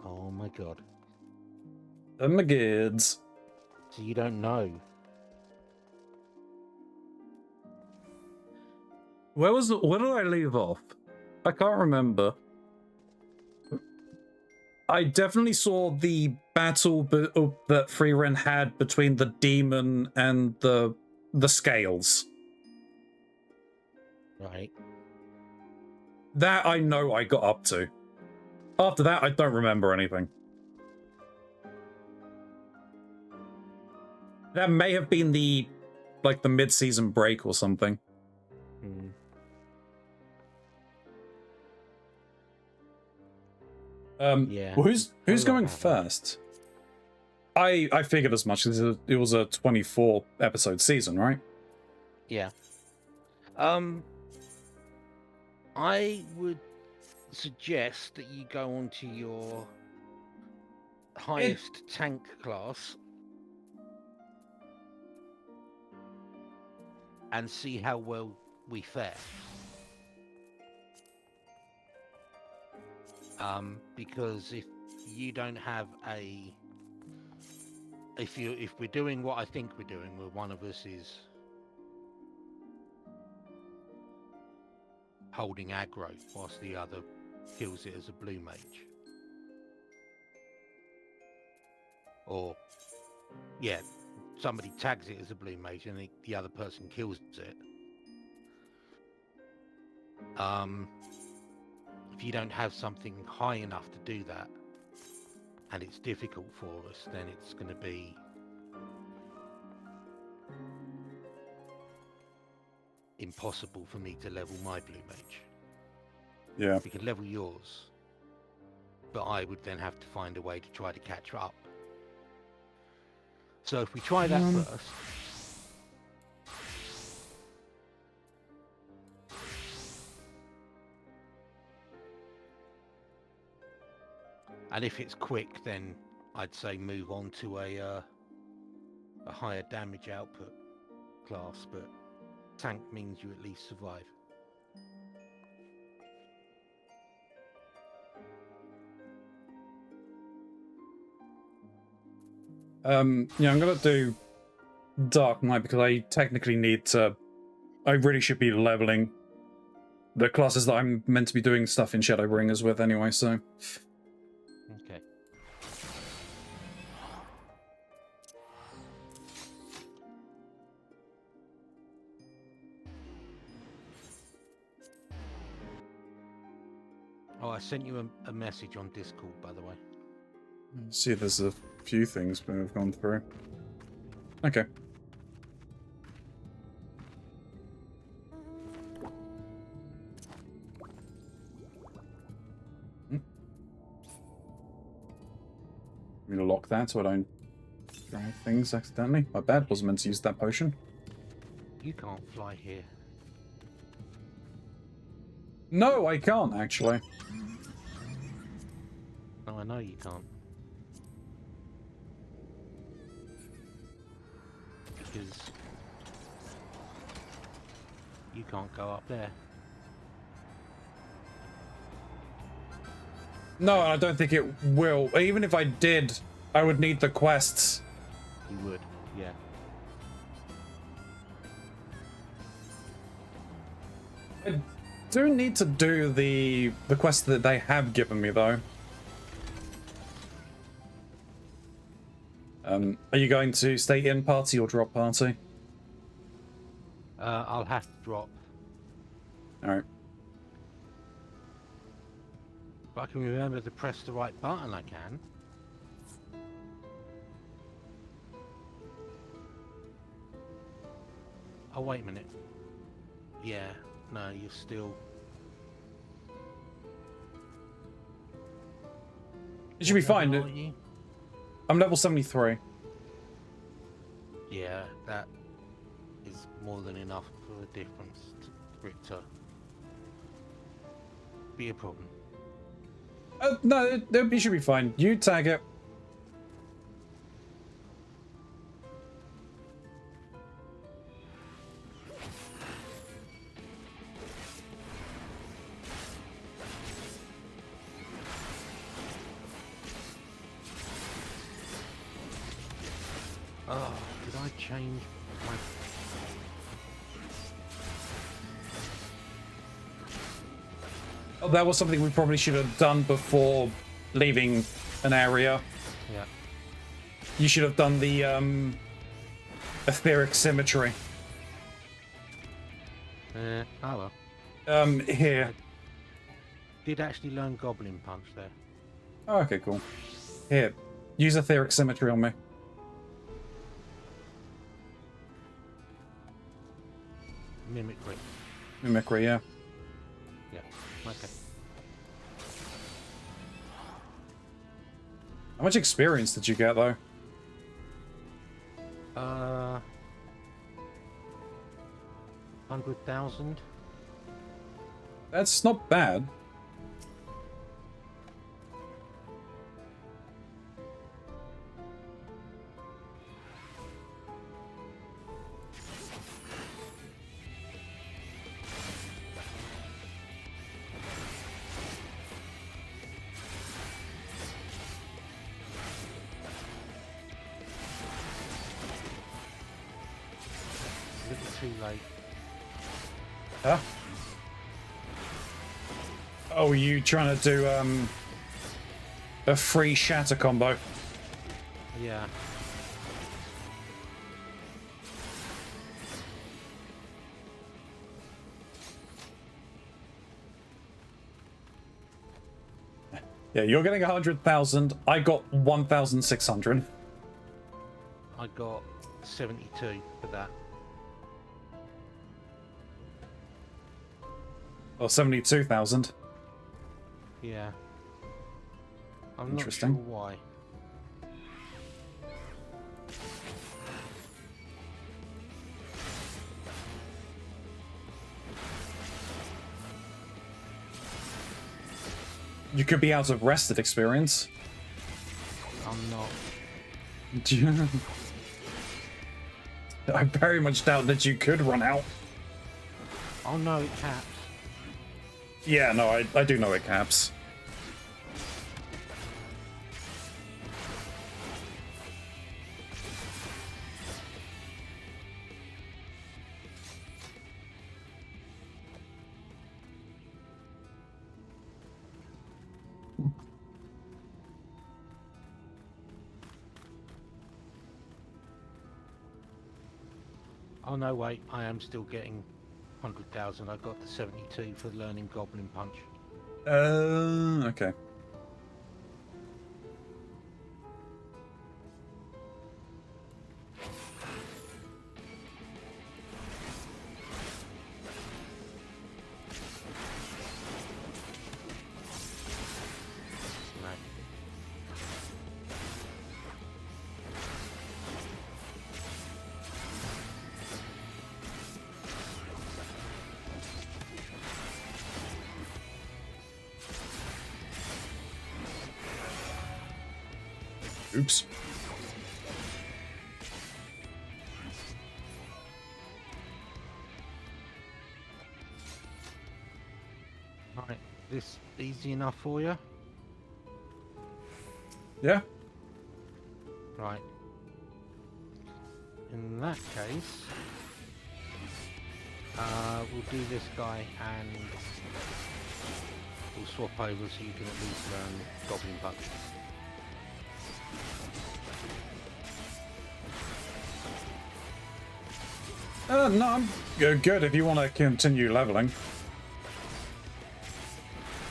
Oh my god. Oh my kids. So you don't know? Where did I leave off? I can't remember. I definitely saw the battle that Free Rent had between the demon and the scales. Right. That I know I got up to. After that, I don't remember anything. That may have been the mid-season break or something. Yeah. Who's going first? I figured as much because it was a 24 episode season, right? Yeah. I would suggest that you go on to your highest tank class and see how well we fare. Because if you don't have a, if we're doing what I think we're doing, where one of us is holding aggro whilst the other kills it as a blue mage, or yeah, somebody tags it as a blue mage and the other person kills it. If you don't have something high enough to do that, and it's difficult for us, then it's going to be impossible for me to level my blue mage. Yeah. We could level yours, but I would then have to find a way to try to catch up. So if we try that first. And if it's quick, then I'd say move on to a higher damage output class, but tank means you at least survive. Yeah, I'm gonna do Dark Knight because I technically need to. I really should be leveling the classes that I'm meant to be doing stuff in Shadowbringers with anyway, so. Okay. Oh, I sent you a message on Discord, by the way. See, there's a few things we've gone through. Okay. I'm gonna lock that so I don't drag things accidentally. My bad, wasn't meant to use that potion. You can't fly here. No, I can't, actually. No, I know you can't. Because you can't go up there. No, I don't think it will. Even if I did, I would need the quests. You would, yeah. I do need to do the quest that they have given me, though. Are you going to stay in party or drop party? I'll have to drop. Alright. If I can remember to press the right button, I can. Oh, wait a minute. Yeah, no, you're still... It should be fine. What level are you? I'm level 73. Yeah, that is more than enough for a difference for it to be a problem. No, it should be fine. You tag it. Oh, did I change my... Oh, that was something we probably should have done before leaving an area. Yeah. You should have done the etheric symmetry. Oh well. Here. Did actually learn Goblin Punch there. Oh, okay, cool. Here. Use etheric symmetry on me. Mimicry. Mimicry, yeah. Yeah. Okay. How much experience did you get, though? 100,000. That's not bad. late. Huh? Oh, you trying to do a free shatter combo? Yeah. Yeah, you're getting 100,000. I got 1,600. I got 72 for that. Or 72,000. Yeah. I'm not Interesting. sure why. You could be out of rested experience. I'm not. I very much doubt that you could run out. Oh no, it caps. Yeah, no, I do know it caps. Oh no, wait, I am still getting 100,000. I got the 72 for learning Goblin Punch. Okay. Right. Oops. Right, this easy enough for you? Yeah. Right. In that case, we'll do this guy and we'll swap over so you can at least learn Goblin Punch. No, I'm good if you want to continue leveling.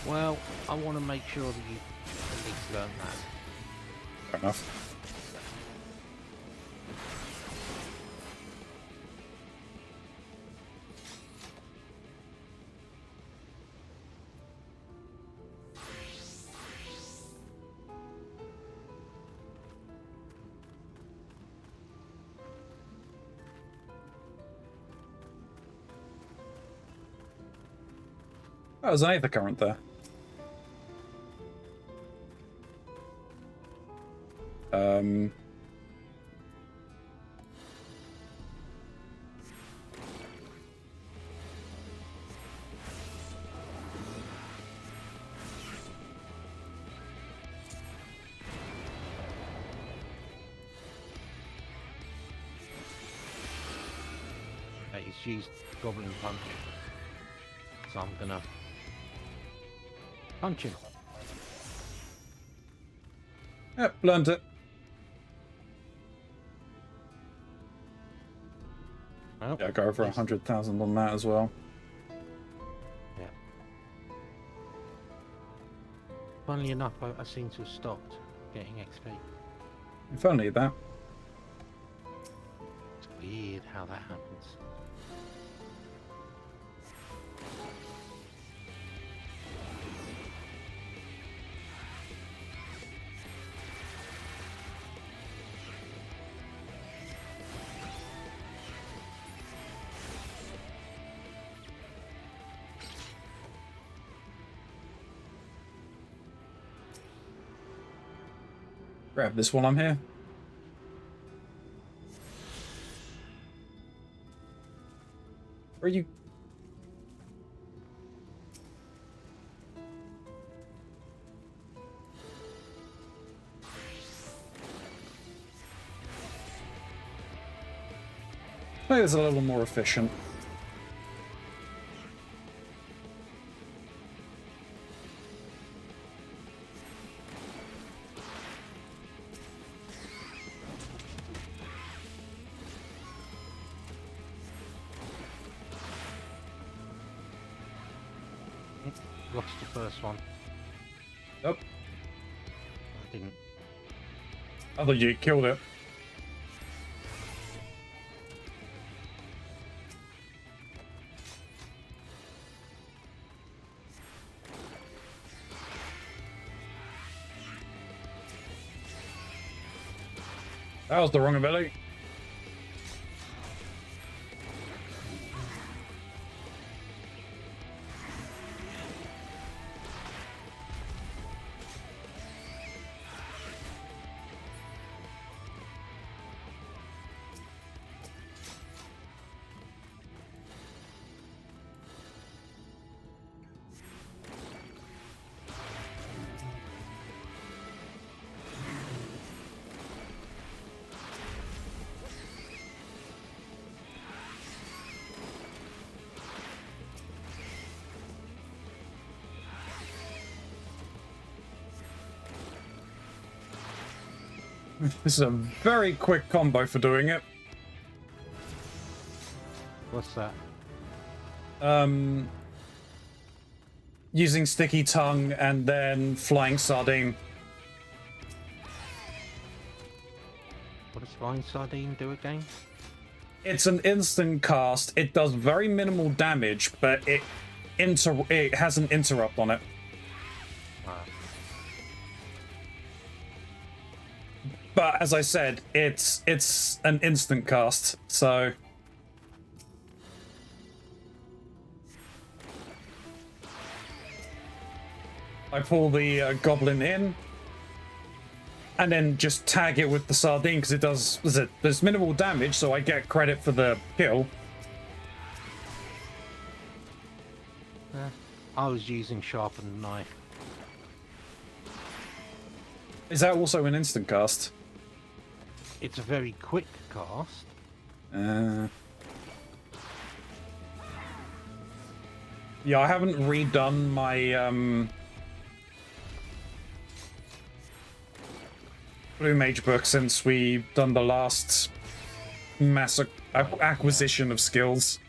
Well, I want to make sure that you at least learn that. Fair enough. Oh, there's an Aether Current there. Okay, he's used Goblin Punch. So I'm gonna punch him. Yep, learned it. Well, Yeah, go over 100,000 on that as well. yeah. Funnily enough, I seem to have stopped getting XP. If only that. It's weird how that happens. Grab this while I'm here. Where are you? Maybe it's a little more efficient. Lost the first one. Nope. I didn't. I thought you killed it. That was the wrong ability. This is a very quick combo for doing it. What's that? Using Sticky Tongue and then Flying Sardine. What does Flying Sardine do again? It's an instant cast. It does very minimal damage, but it has an interrupt on it. But as I said, it's an instant cast, so I pull the goblin in, and then just tag it with the sardine because it does. There's minimal damage, so I get credit for the kill. I was using sharpened knife. Is that also an instant cast? It's a very quick cast. Yeah, I haven't redone my Blue Mage book since we done the last mass acquisition of skills.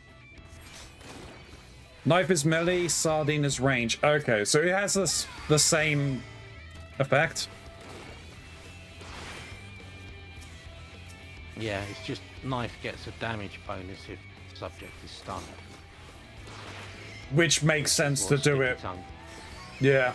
Knife is melee, sardine is range. Okay, so it has the same effect. Yeah, it's just knife gets a damage bonus if the subject is stunned. Which makes sense Or to do sticky it. tongue. Yeah.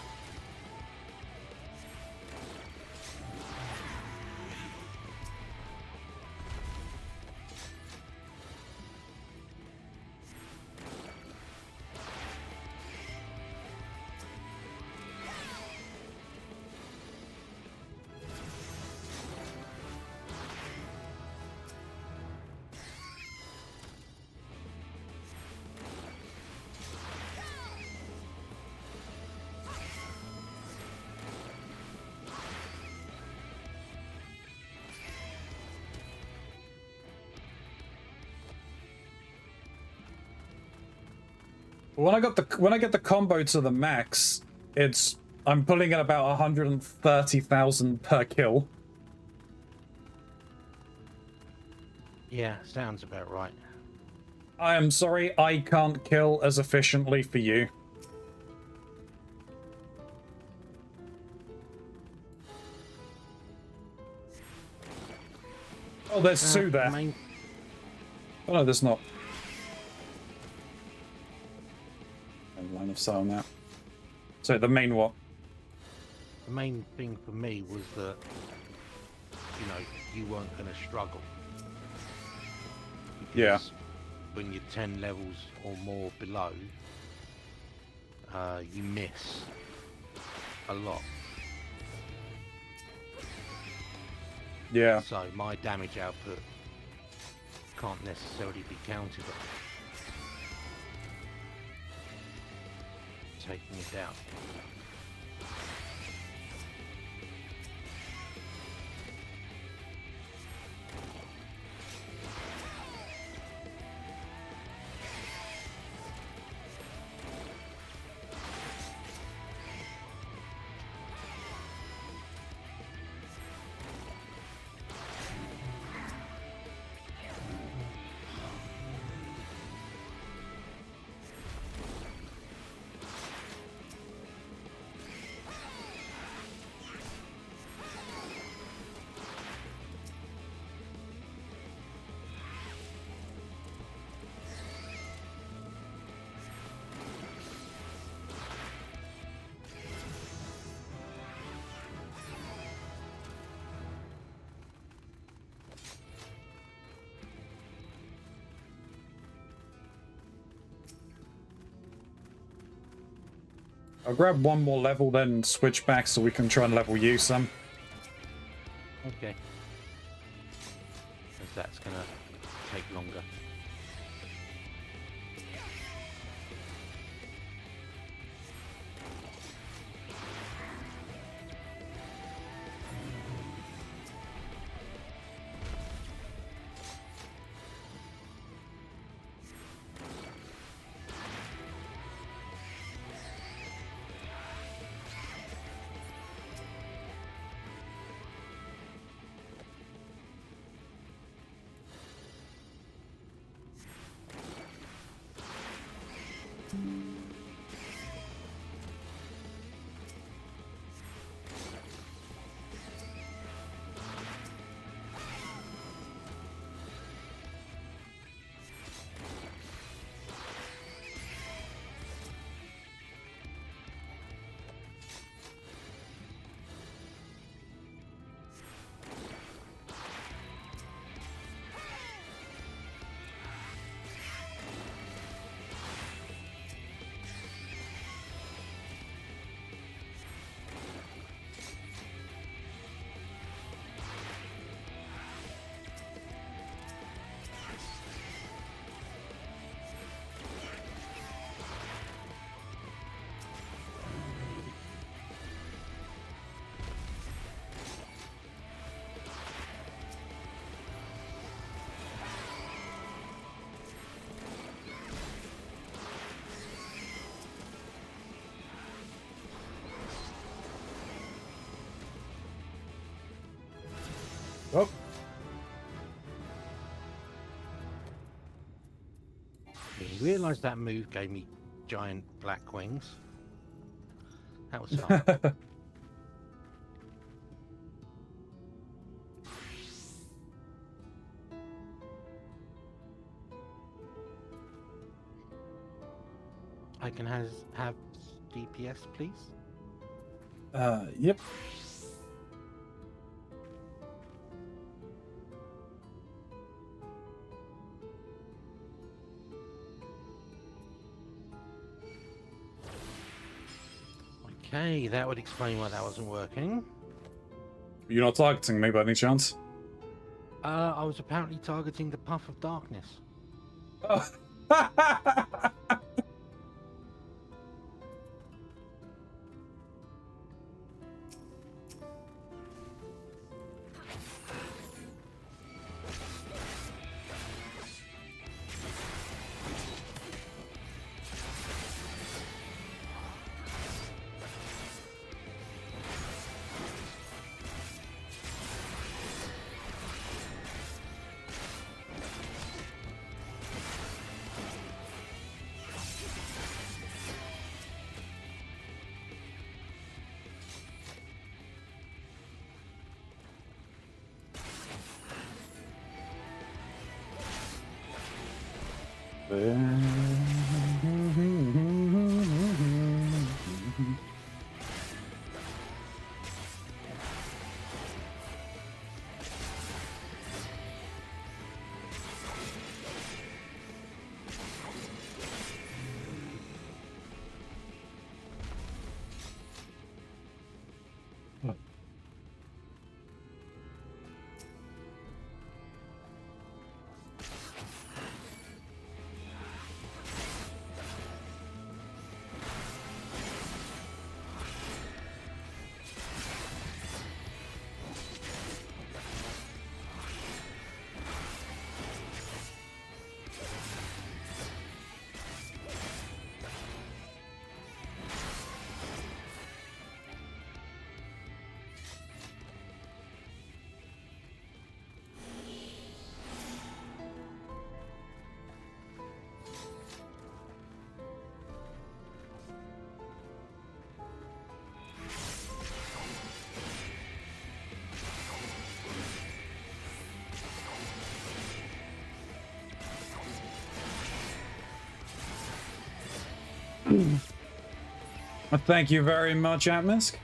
When I get the combo to the max, I'm pulling at about 130,000 per kill. Yeah, sounds about right. I am sorry, I can't kill as efficiently for you. Oh, there's two there. Oh no, there's not. Line of sight on that. So the main what? The main thing for me was that, you know, you weren't going to struggle. Yeah. When you're 10 levels or more below, you miss a lot. Yeah. So my damage output can't necessarily be counted on. Taking it down. I'll grab one more level, then switch back so we can try and level you some. Okay. Because that's gonna take longer. Oh. You realise that move gave me giant black wings? That was fun. I can have DPS, please? Yep. Okay, that would explain why that wasn't working. You're not targeting me by any chance? I was apparently targeting the Puff of Darkness. Oh. Well, thank you very much, Atmisk.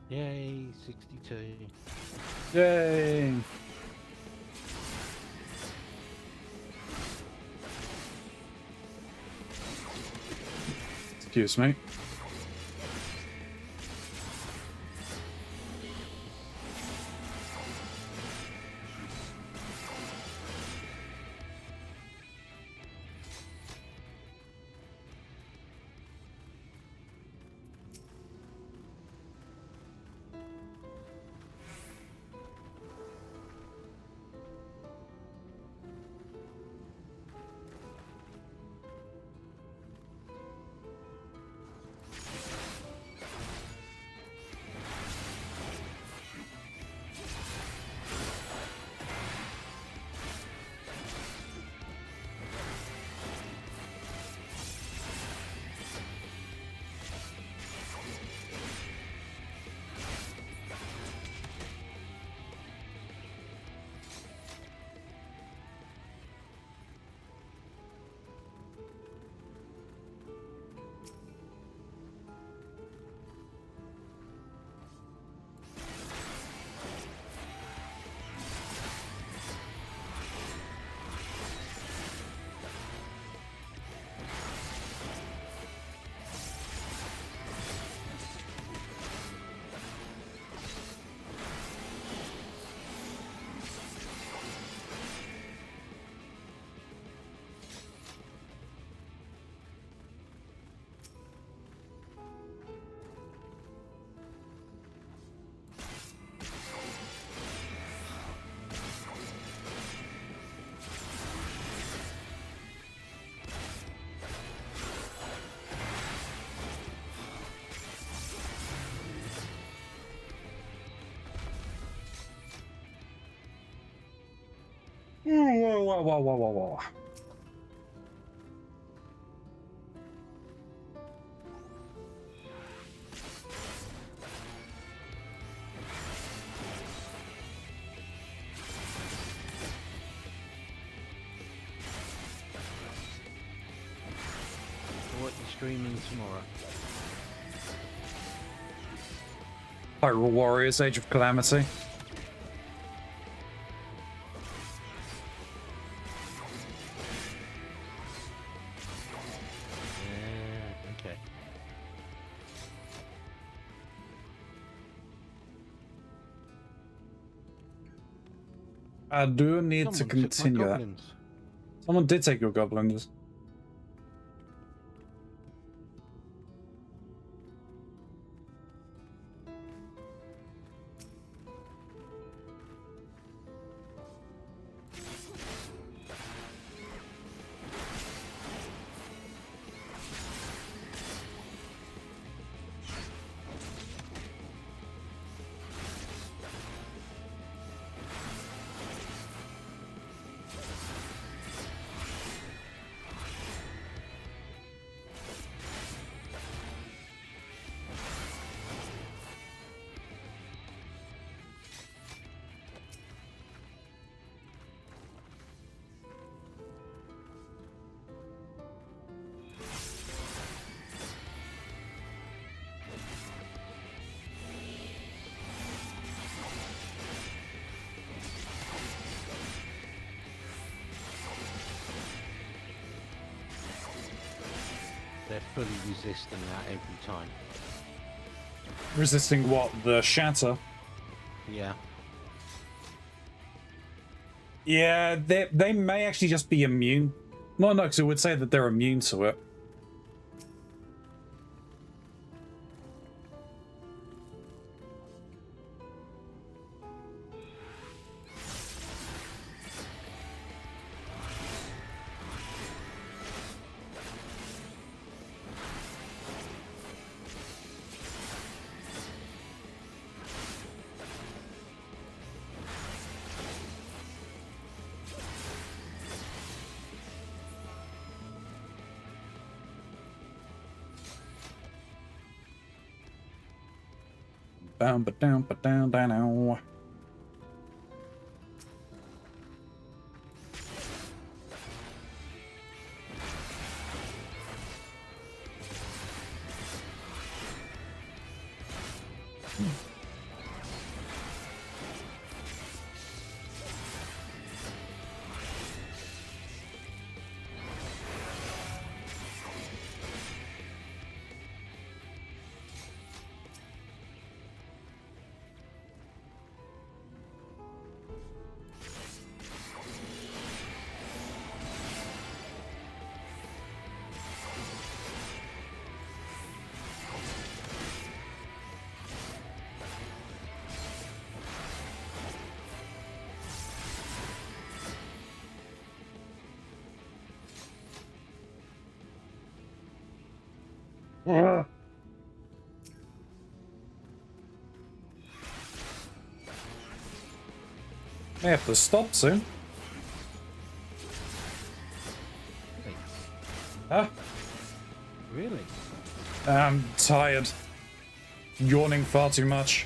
Yay, 62. Yay! Excuse me. Whoa, whoa, whoa, whoa, whoa, whoa. What you streaming tomorrow? Hyrule Warriors, Age of Calamity. Yeah, okay. I do need Someone to took my continue that. goblins. Someone did take your goblins. They're fully resisting that every time. Resisting what? The shatter? Yeah. Yeah, they may actually just be immune. Well, no, because it would say that they're immune to it. Down, but down, but down, down, down. Ugh. May have to stop soon. Huh? Really? I'm tired. Yawning far too much.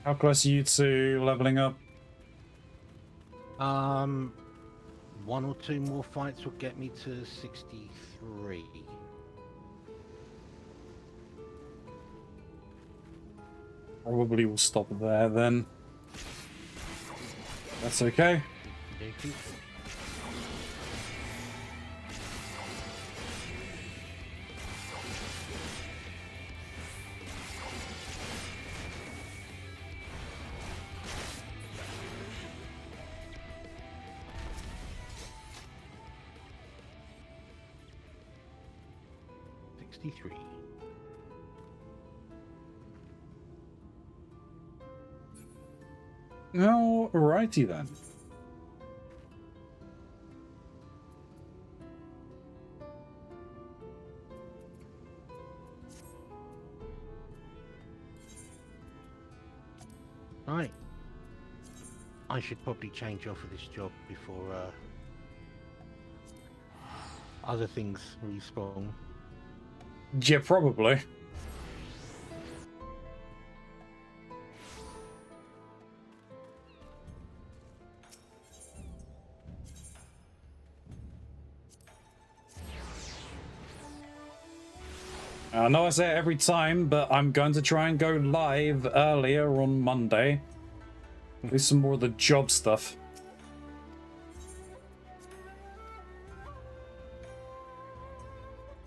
How close are you to leveling up? One or two more fights will get me to 63. Probably will stop there then. That's okay. Okey-dokey. Alrighty then. Right. I should probably change off of this job before other things respawn. Yeah, probably. I know I say it every time, but I'm going to try and go live earlier on Monday. Do some more of the job stuff.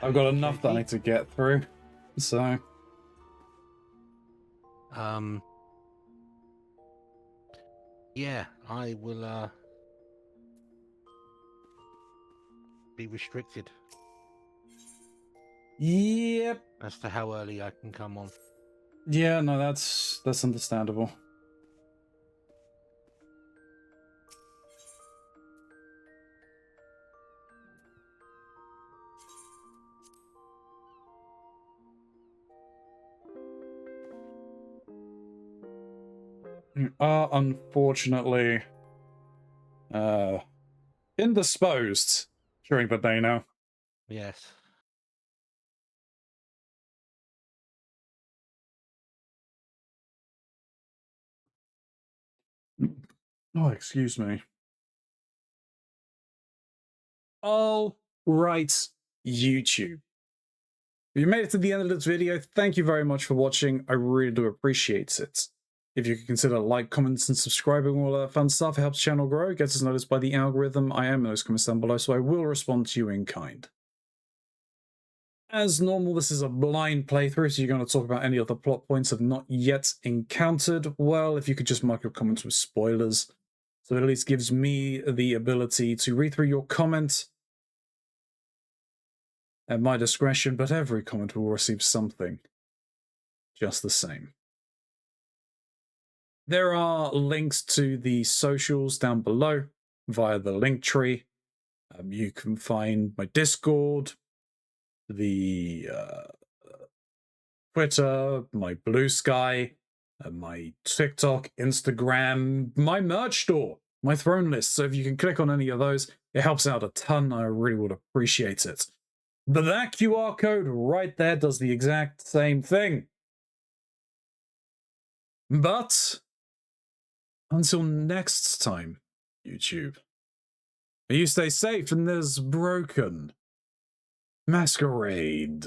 I've got enough that I need to get through, so... Yeah, I will be restricted Yep. as to how early I can come on. Yeah, no, that's understandable. You are unfortunately indisposed during the day now. Yes. Oh, excuse me. All right, YouTube. If you made it to the end of this video, thank you very much for watching. I really do appreciate it. If you could consider like, comments, and subscribing, all that fun stuff, it helps the channel grow, gets us noticed by the algorithm. I am in those comments down below, so I will respond to you in kind. As normal, this is a blind playthrough, so you're going to talk about any other plot points I've not yet encountered. Well, if you could just mark your comments with spoilers, so it at least gives me the ability to read through your comment at my discretion, but every comment will receive something just the same. There are links to the socials down below via the link tree. You can find my Discord, the Twitter, my Blue Sky, my TikTok, Instagram, my merch store, my throne list. So if you can click on any of those, it helps out a ton. I really would appreciate it. But that QR code right there does the exact same thing. But until next time, YouTube. You stay safe and there's Broken Masquerade.